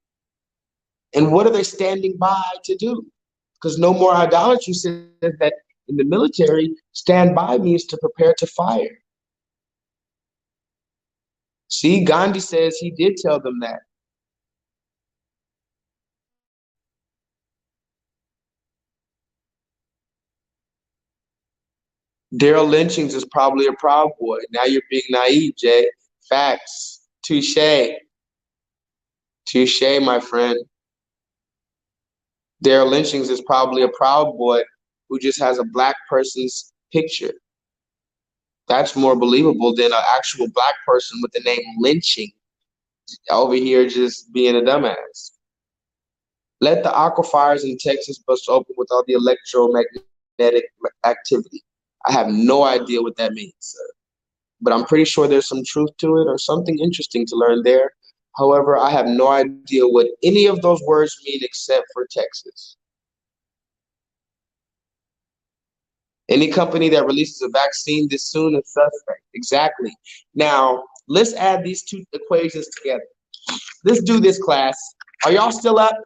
And what are they standing by to do? Because no more idolatry says that in the military, stand by means to prepare to fire. See, Gandhi says he did tell them that. Daryl Lynchings is probably a Proud Boy. Now you're being naive, Jay. Facts. Touche. Touche, my friend. Daryl Lynchings is probably a Proud Boy who just has a black person's picture. That's more believable than an actual black person with the name Lynching over here just being a dumbass. Let the aquifers in Texas bust open with all the electromagnetic activity. I have no idea what that means, sir. But I'm pretty sure there's some truth to it or something interesting to learn there. However, I have no idea what any of those words mean except for Texas. Any company that releases a vaccine this soon is suspect. Exactly. Now, let's add these two equations together. Let's do this, class. Are y'all still up?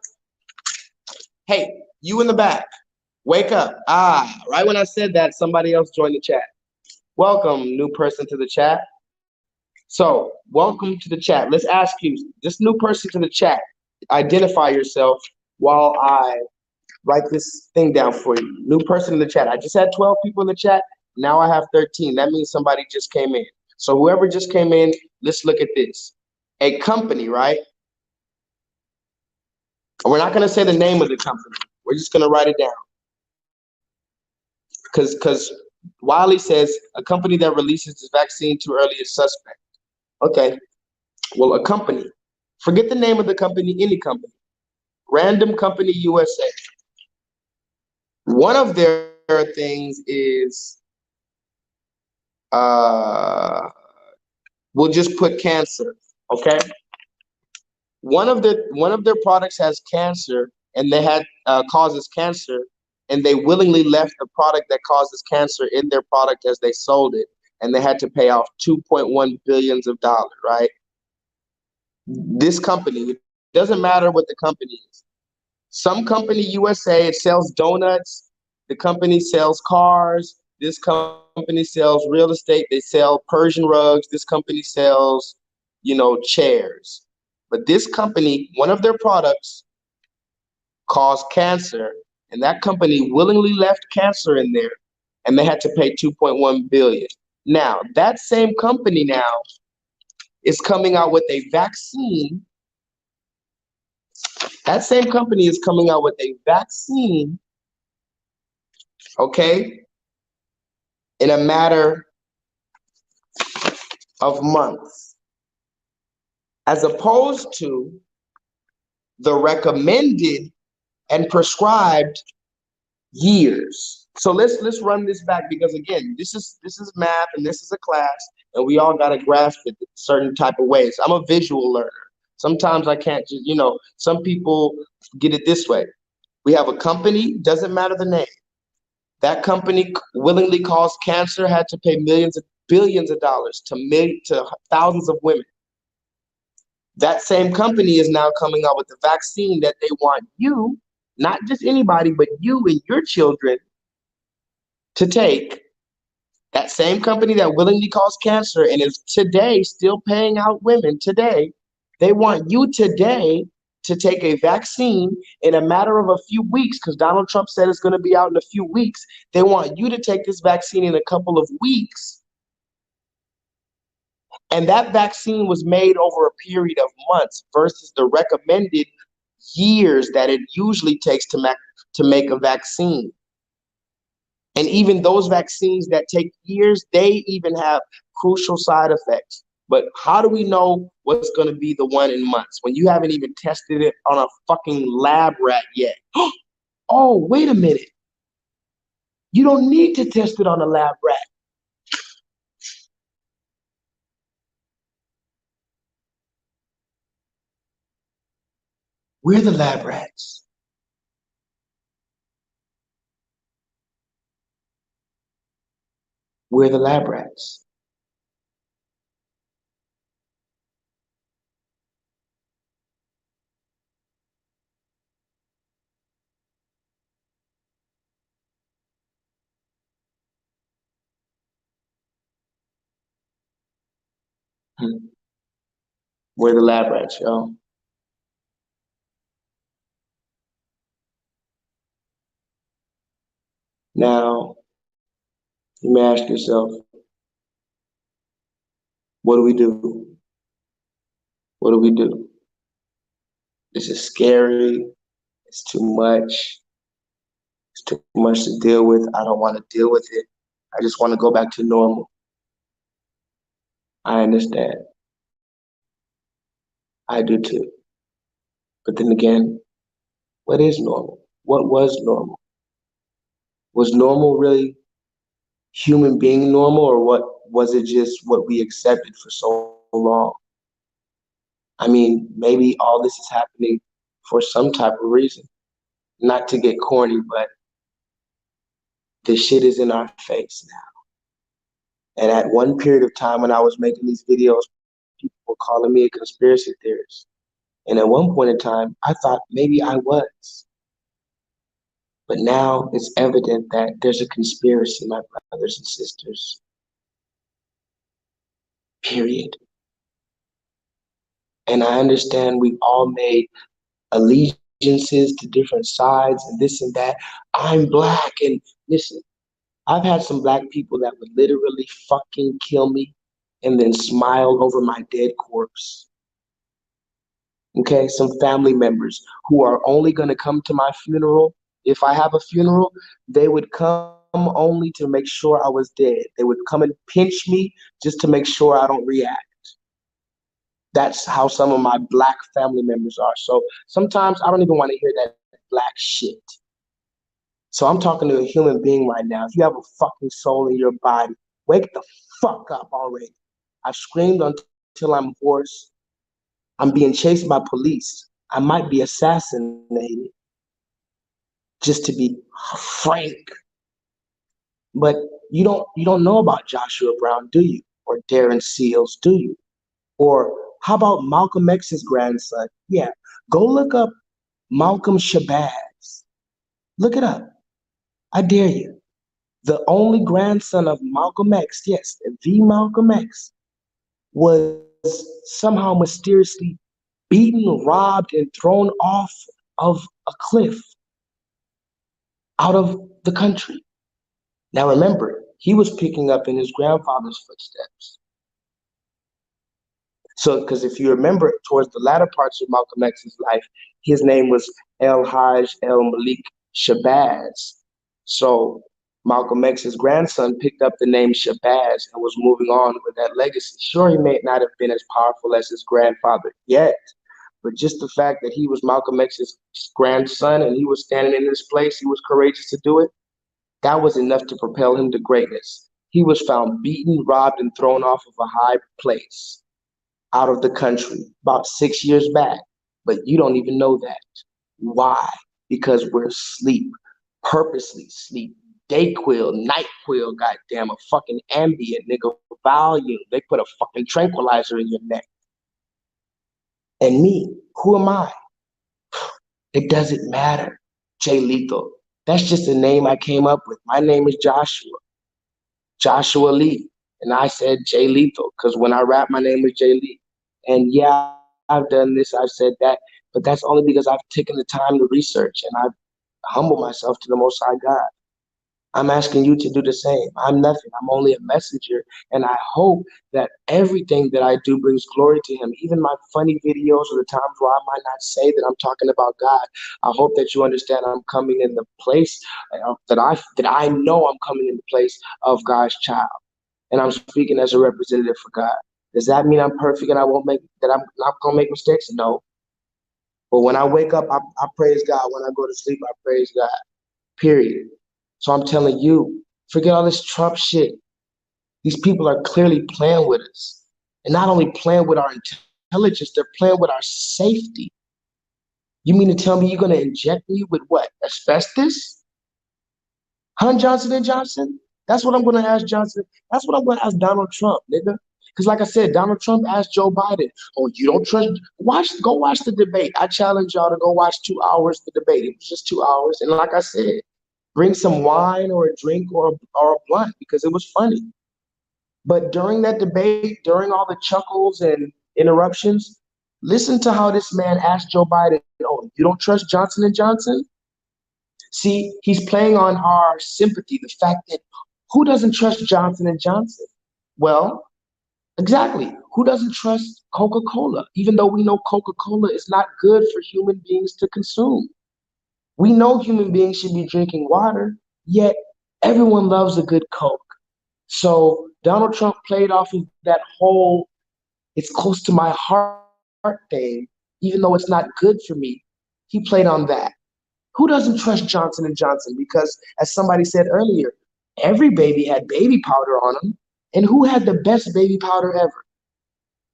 Hey, you in the back, wake up. Right when I said that, somebody else joined the chat. Welcome, new person to the chat. So, welcome to the chat. Let's ask you, this new person to the chat, identify yourself while I write this thing down for you. New person in the chat. I just had 12 people in the chat. Now I have 13. That means somebody just came in. So whoever just came in, let's look at this. A company, right? We're not going to say the name of the company. We're just going to write it down. Because Wiley says a company that releases this vaccine too early is suspect. Okay. Well, a company. Forget the name of the company, any company. Random Company USA. One of their things is we'll just put cancer, okay? One of their products has cancer, and they had causes cancer, and they willingly left the product that causes cancer in their product as they sold it, and they had to pay off 2.1 billions of dollars, right? This company, it doesn't matter what the company is. Some company USA, it sells donuts. The company sells cars. This company sells real estate. They sell Persian rugs. This company sells, chairs. But this company, one of their products caused cancer, and that company willingly left cancer in there, and they had to pay 2.1 billion. Now, that same company now is coming out with a vaccine. That same company is coming out with a vaccine, okay, in a matter of months, as opposed to the recommended and prescribed years. So let's run this back, because again, this is math and this is a class, and we all gotta grasp it certain type of ways. I'm a visual learner. Sometimes I can't just, some people get it this way. We have a company, doesn't matter the name. That company willingly caused cancer, had to pay billions of dollars to thousands of women. That same company is now coming out with a vaccine that they want you, not just anybody, but you and your children to take. That same company that willingly caused cancer and is today still paying out women today, they want you today to take a vaccine in a matter of a few weeks, because Donald Trump said it's going to be out in a few weeks. They want you to take this vaccine in a couple of weeks. And that vaccine was made over a period of months versus the recommended years that it usually takes to make a vaccine. And even those vaccines that take years, they even have crucial side effects. But how do we know what's going to be the one in months when you haven't even tested it on a fucking lab rat yet? Oh, wait a minute. You don't need to test it on a lab rat. We're the lab rats. We're the lab rats. We're the lab rats, yo. Now, you may ask yourself, what do we do? What do we do? This is scary. It's too much. It's too much to deal with. I don't want to deal with it. I just want to go back to normal. I understand. I do too. But then again, what is normal? What was normal? Was normal really human being normal, or what was it just what we accepted for so long? I mean, maybe all this is happening for some type of reason. Not to get corny, but this shit is in our face now. And at one period of time when I was making these videos, people were calling me a conspiracy theorist. And at one point in time, I thought maybe I was. But now it's evident that there's a conspiracy, my brothers and sisters. Period. And I understand we've all made allegiances to different sides and this and that. I'm black. And listen, I've had some black people that would literally fucking kill me and then smile over my dead corpse. Okay, some family members who are only going to come to my funeral. If I have a funeral, they would come only to make sure I was dead. They would come and pinch me just to make sure I don't react. That's how some of my black family members are. So sometimes I don't even want to hear that black shit. So I'm talking to a human being right now. If you have a fucking soul in your body, wake the fuck up already. I've screamed until I'm hoarse. I'm being chased by police. I might be assassinated, just to be frank. But you don't know about Joshua Brown, do you? Or Darren Seals, do you? Or how about Malcolm X's grandson? Yeah, go look up Malcolm Shabazz. Look it up. I dare you. The only grandson of Malcolm X, yes, the Malcolm X, was somehow mysteriously beaten, robbed, and thrown off of a cliff out of the country. Now remember, he was picking up in his grandfather's footsteps. So, because if you remember, towards the latter parts of Malcolm X's life, his name was El Haj El Malik Shabazz. So, Malcolm X's grandson picked up the name Shabazz and was moving on with that legacy. Sure, he may not have been as powerful as his grandfather yet, but just the fact that he was Malcolm X's grandson and he was standing in this place, he was courageous to do it, that was enough to propel him to greatness. He was found beaten, robbed, and thrown off of a high place out of the country about 6 years back. But you don't even know that. Why? Because we're asleep, purposely sleep. Dayquil, NyQuil, goddamn, a fucking Ambien, nigga, Valium. They put a fucking tranquilizer in your neck. And me, who am I? It doesn't matter. Jay Lethal. That's just a name I came up with. My name is Joshua Lee. And I said Jay Lethal because when I rap, my name is Jay Lee. And yeah, I've done this, I've said that, but that's only because I've taken the time to research and I've humbled myself to the Most High God. I'm asking you to do the same. I'm nothing. I'm only a messenger. And I hope that everything that I do brings glory to him. Even my funny videos or the times where I might not say that I'm talking about God. I hope that you understand I'm coming in the place that I know I'm coming in the place of God's child. And I'm speaking as a representative for God. Does that mean I'm perfect and I'm not gonna make mistakes? No. But when I wake up, I praise God. When I go to sleep, I praise God. Period. So I'm telling you, forget all this Trump shit. These people are clearly playing with us. And not only playing with our intelligence, they're playing with our safety. You mean to tell me you're going to inject me with what? Asbestos? Huh, Johnson and Johnson? That's what I'm going to ask Johnson. That's what I'm going to ask Donald Trump, nigga. Because like I said, Donald Trump asked Joe Biden, oh, you don't trust, go watch the debate. I challenge y'all to go watch 2 hours of the debate. It was just 2 hours. And like I said, bring some wine or a drink or a blunt because it was funny. But during that debate, during all the chuckles and interruptions, listen to how this man asked Joe Biden, oh, you don't trust Johnson and Johnson? See, he's playing on our sympathy, the fact that who doesn't trust Johnson and Johnson? Well, exactly. Who doesn't trust Coca-Cola, even though we know Coca-Cola is not good for human beings to consume? We know human beings should be drinking water, yet everyone loves a good Coke. So Donald Trump played off of that whole "it's close to my heart" thing, even though it's not good for me. He played on that. Who doesn't trust Johnson and Johnson? Because as somebody said earlier, every baby had baby powder on them. And who had the best baby powder ever?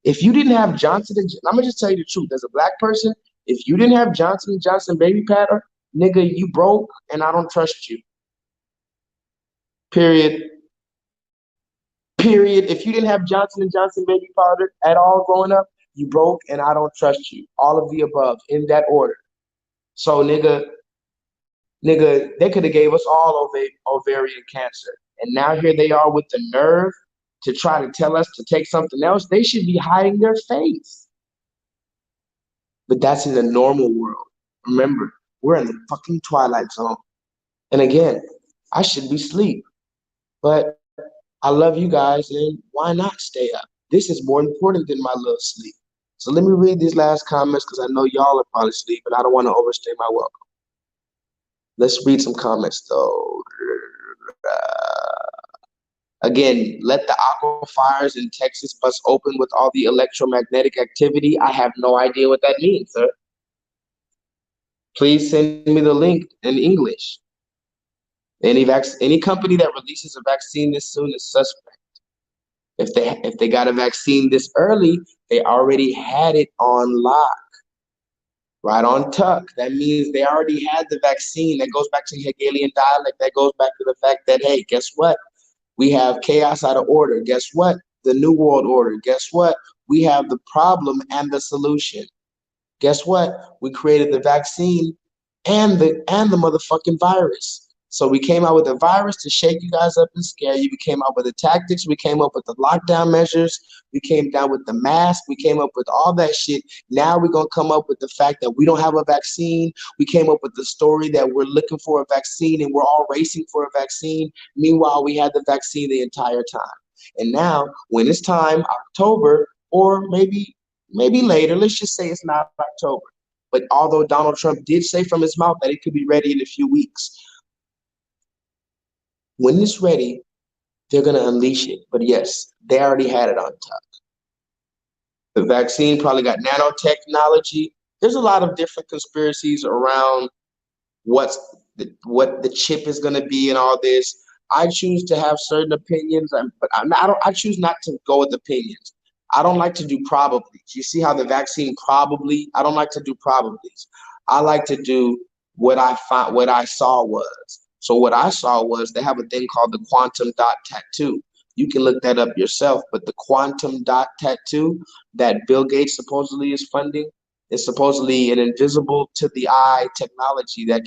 If you didn't have I'm gonna just tell you the truth. As a black person, if you didn't have Johnson and Johnson baby powder, nigga, you broke, and I don't trust you. Period. Period. If you didn't have Johnson and Johnson baby powder at all growing up, you broke, and I don't trust you. All of the above in that order. So, nigga, they could have gave us all ovarian cancer, and now here they are with the nerve to try to tell us to take something else. They should be hiding their face. But that's in the normal world. Remember, we're in the fucking twilight zone. And again, I should be asleep, but I love you guys, and why not stay up? This is more important than my little sleep. So let me read these last comments because I know y'all are probably asleep, and I don't want to overstay my welcome. Let's read some comments though. Again, let the aquifers in Texas bust open with all the electromagnetic activity. I have no idea what that means, sir. Please send me the link in English. Any company that releases a vaccine this soon is suspect. If they got a vaccine this early, they already had it on lock, right on tuck. That means they already had the vaccine. That goes back to Hegelian dialect. That goes back to the fact that, hey, guess what? We have chaos out of order. Guess what? The New World Order. Guess what? We have the problem and the solution. Guess what? We created the vaccine and the motherfucking virus. So we came out with a virus to shake you guys up and scare you. We came out with the tactics. We came up with the lockdown measures. We came down with the mask. We came up with all that shit. Now we're going to come up with the fact that we don't have a vaccine. We came up with the story that we're looking for a vaccine and we're all racing for a vaccine. Meanwhile, we had the vaccine the entire time. And now when it's time, October, or maybe later, let's just say it's not October. But although Donald Trump did say from his mouth that it could be ready in a few weeks, when it's ready, they're going to unleash it. But yes, they already had it on top. The vaccine probably got nanotechnology. There's a lot of different conspiracies around what the chip is going to be and all this. I choose to have certain opinions, but I choose not to go with opinions. I don't like to do probablys. You see how the vaccine probably, I don't like to do probablys. I like to do what I saw was. So what I saw was they have a thing called the quantum dot tattoo. You can look that up yourself, but the quantum dot tattoo that Bill Gates supposedly is funding is supposedly an invisible to the eye technology that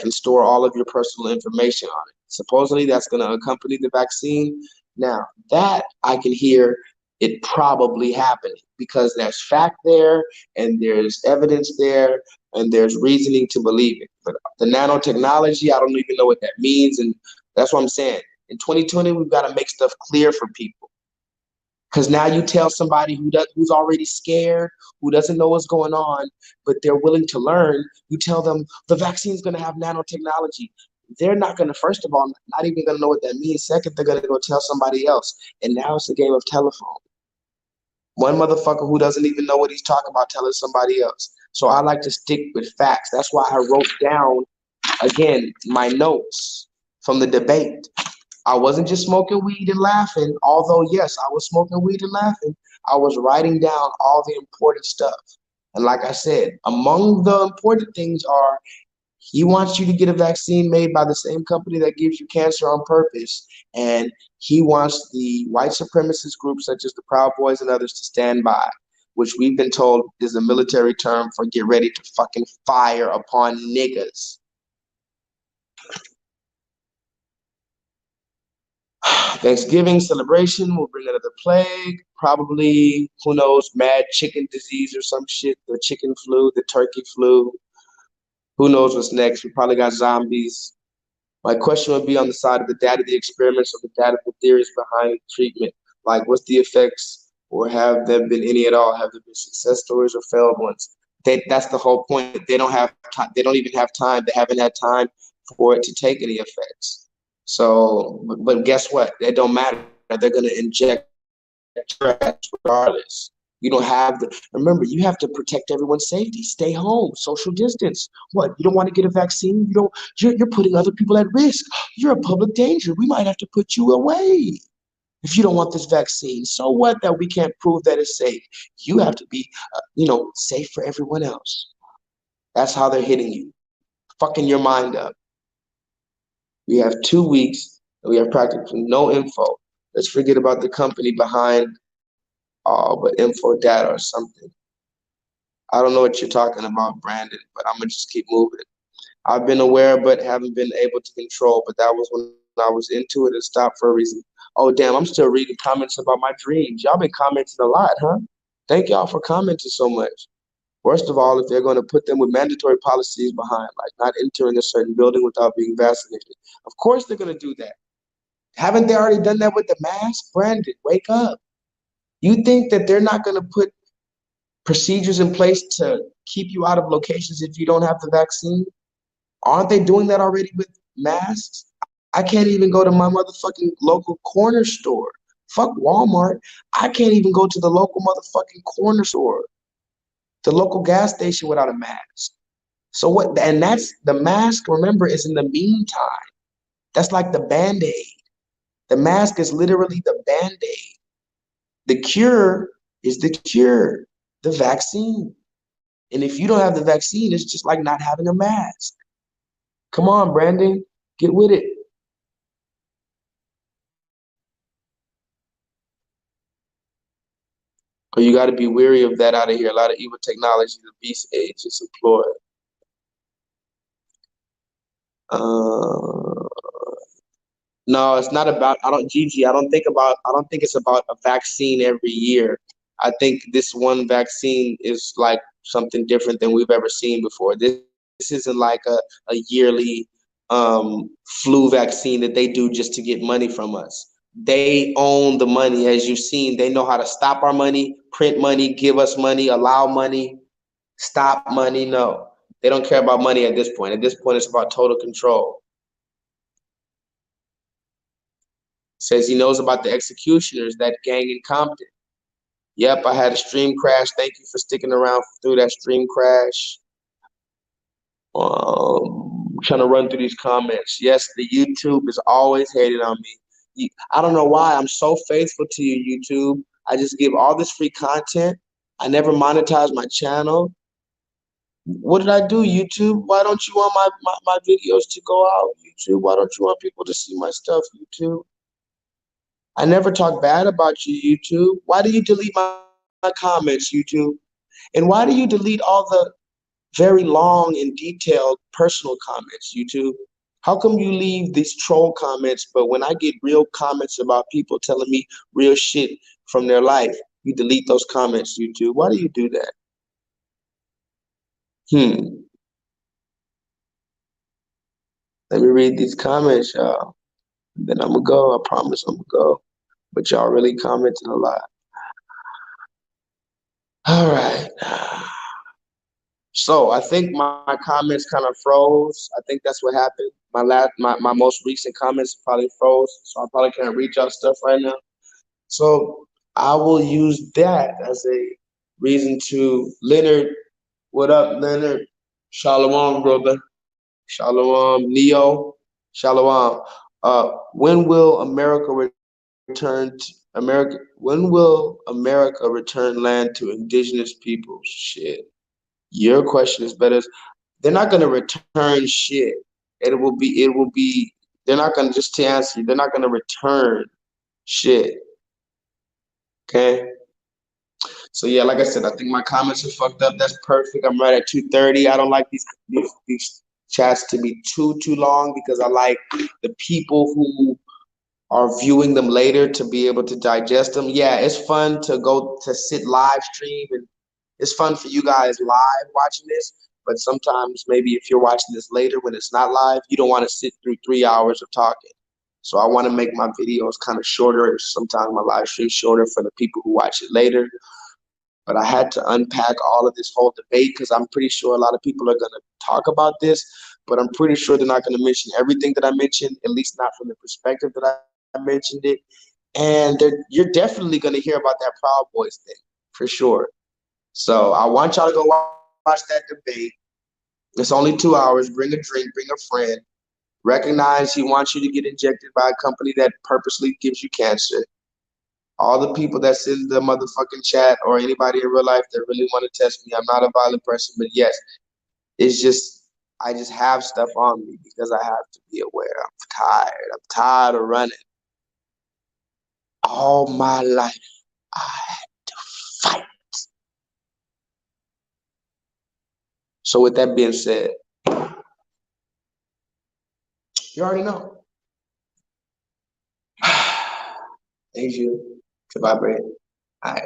can store all of your personal information on it. Supposedly that's going to accompany the vaccine. Now that I can hear it probably happening because there's fact there and there's evidence there and there's reasoning to believe it. But the nanotechnology, I don't even know what that means. And that's what I'm saying. In 2020, we've got to make stuff clear for people. Because now you tell somebody who's already scared, who doesn't know what's going on, but they're willing to learn, you tell them the vaccine's going to have nanotechnology. They're not going to, first of all, not even going to know what that means. Second, they're going to go tell somebody else. And now it's a game of telephone. One motherfucker who doesn't even know what he's talking about telling somebody else. So I like to stick with facts. That's why I wrote down, again, my notes from the debate. I wasn't just smoking weed and laughing, although, yes, I was smoking weed and laughing. I was writing down all the important stuff. And like I said, among the important things are he wants you to get a vaccine made by the same company that gives you cancer on purpose. And he wants the white supremacist groups such as the Proud Boys and others to stand by, which we've been told is a military term for get ready to fucking fire upon niggas. Thanksgiving celebration will bring another plague, probably, who knows, mad chicken disease or some shit, the chicken flu, the turkey flu. Who knows what's next? We probably got zombies. My question would be on the side of the data, the experiments, or the data, the theories behind treatment. Like, what's the effects or have there been any at all? Have there been success stories or failed ones? That's the whole point. They don't have time. They don't even have time. They haven't had time for it to take any effects. So, but guess what? It don't matter. They're gonna inject trash regardless. You don't have the. Remember, you have to protect everyone's safety. Stay home. Social distance. What? You don't want to get a vaccine? You don't. You're putting other people at risk. You're a public danger. We might have to put you away if you don't want this vaccine. So what that we can't prove that it's safe? You have to be, safe for everyone else. That's how they're hitting you, fucking your mind up. We have 2 weeks and we have practically no info. Let's forget about the company behind all but info data or something. I don't know what you're talking about, Brandon, but I'm gonna just keep moving. I've been aware but haven't been able to control, but that was when I was into it and stopped for a reason. Oh, damn, I'm still reading comments about my dreams. Y'all been commenting a lot, huh? Thank y'all for commenting so much. First of all, if they're going to put them with mandatory policies behind, like not entering a certain building without being vaccinated, of course they're going to do that. Haven't they already done that with the mask? Brandon, wake up. You think that they're not going to put procedures in place to keep you out of locations if you don't have the vaccine? Aren't they doing that already with masks? I can't even go to my motherfucking local corner store. Fuck Walmart. I can't even go to the local motherfucking corner store, the local gas station without a mask. So what? And that's the mask, remember, is in the meantime. That's like the band-aid. The mask is literally the band-aid. The cure is the cure, the vaccine. And if you don't have the vaccine, it's just like not having a mask. Come on, Brandon, get with it. Or you got to be weary of that out of here. A lot of evil technology the beast age is employed. Uh, no, it's not about. I don't, Gigi. I don't think about. I don't think it's about a vaccine every year. I think this one vaccine is like something different than we've ever seen before. This isn't like a yearly flu vaccine that they do just to get money from us. They own the money, as you've seen. They know how to stop our money, print money, give us money, allow money, stop money. No, they don't care about money at this point. At this point, it's about total control. Says he knows about the executioners, that gang in Compton. Yep, I had a stream crash. Thank you for sticking around through that stream crash. Trying to run through these comments. Yes, the YouTube is always hating on me. I don't know why. I'm so faithful to you, YouTube. I just give all this free content. I never monetize my channel. What did I do, YouTube? Why don't you want my videos to go out, YouTube? Why don't you want people to see my stuff, YouTube? I never talk bad about you, YouTube. Why do you delete my comments, YouTube? And why do you delete all the very long and detailed personal comments, YouTube? How come you leave these troll comments, but when I get real comments about people telling me real shit from their life, you delete those comments, YouTube? Why do you do that? Hmm. Let me read these comments, y'all. Then I'm gonna go. I promise I'm gonna go. But y'all really commented a lot. All right. So I think my comments kind of froze. I think that's what happened. My most recent comments probably froze. So I probably can't read y'all stuff right now. So I will use that as a reason to Leonard. What up, Leonard? Shalom, brother. Shalom, Neo. Shalom. When will America return to America? When will America return land to indigenous peoples? Shit. Your question is better. They're not gonna return shit. It will be. They're not gonna, just to answer you, they're not gonna return shit. Okay. So yeah, like I said, I think my comments are fucked up. That's perfect. I'm right at 2:30. I don't like these chats to be too long because I like the people who are viewing them later to be able to digest them. Yeah, it's fun to go to sit live stream, and it's fun for you guys live watching this. But sometimes maybe if you're watching this later when it's not live, you don't want to sit through 3 hours of talking. So I want to make my videos kind of shorter, sometimes my live stream shorter for the people who watch it later. But I had to unpack all of this whole debate because I'm pretty sure a lot of people are going to talk about this, but I'm pretty sure they're not going to mention everything that I mentioned, at least not from the perspective that I mentioned it. And you're definitely going to hear about that Proud Boys thing for sure. So I want y'all to go watch that debate. It's only 2 hours. Bring a drink, bring a friend. Recognize he wants you to get injected by a company that purposely gives you cancer. All the people that's in the motherfucking chat or anybody in real life that really want to test me, I'm not a violent person, but yes, it's just I just have stuff on me because I have to be aware. I'm tired. I'm tired of running. All my life I had to fight. So with that being said, you already know. Thank you to vibrate. All right.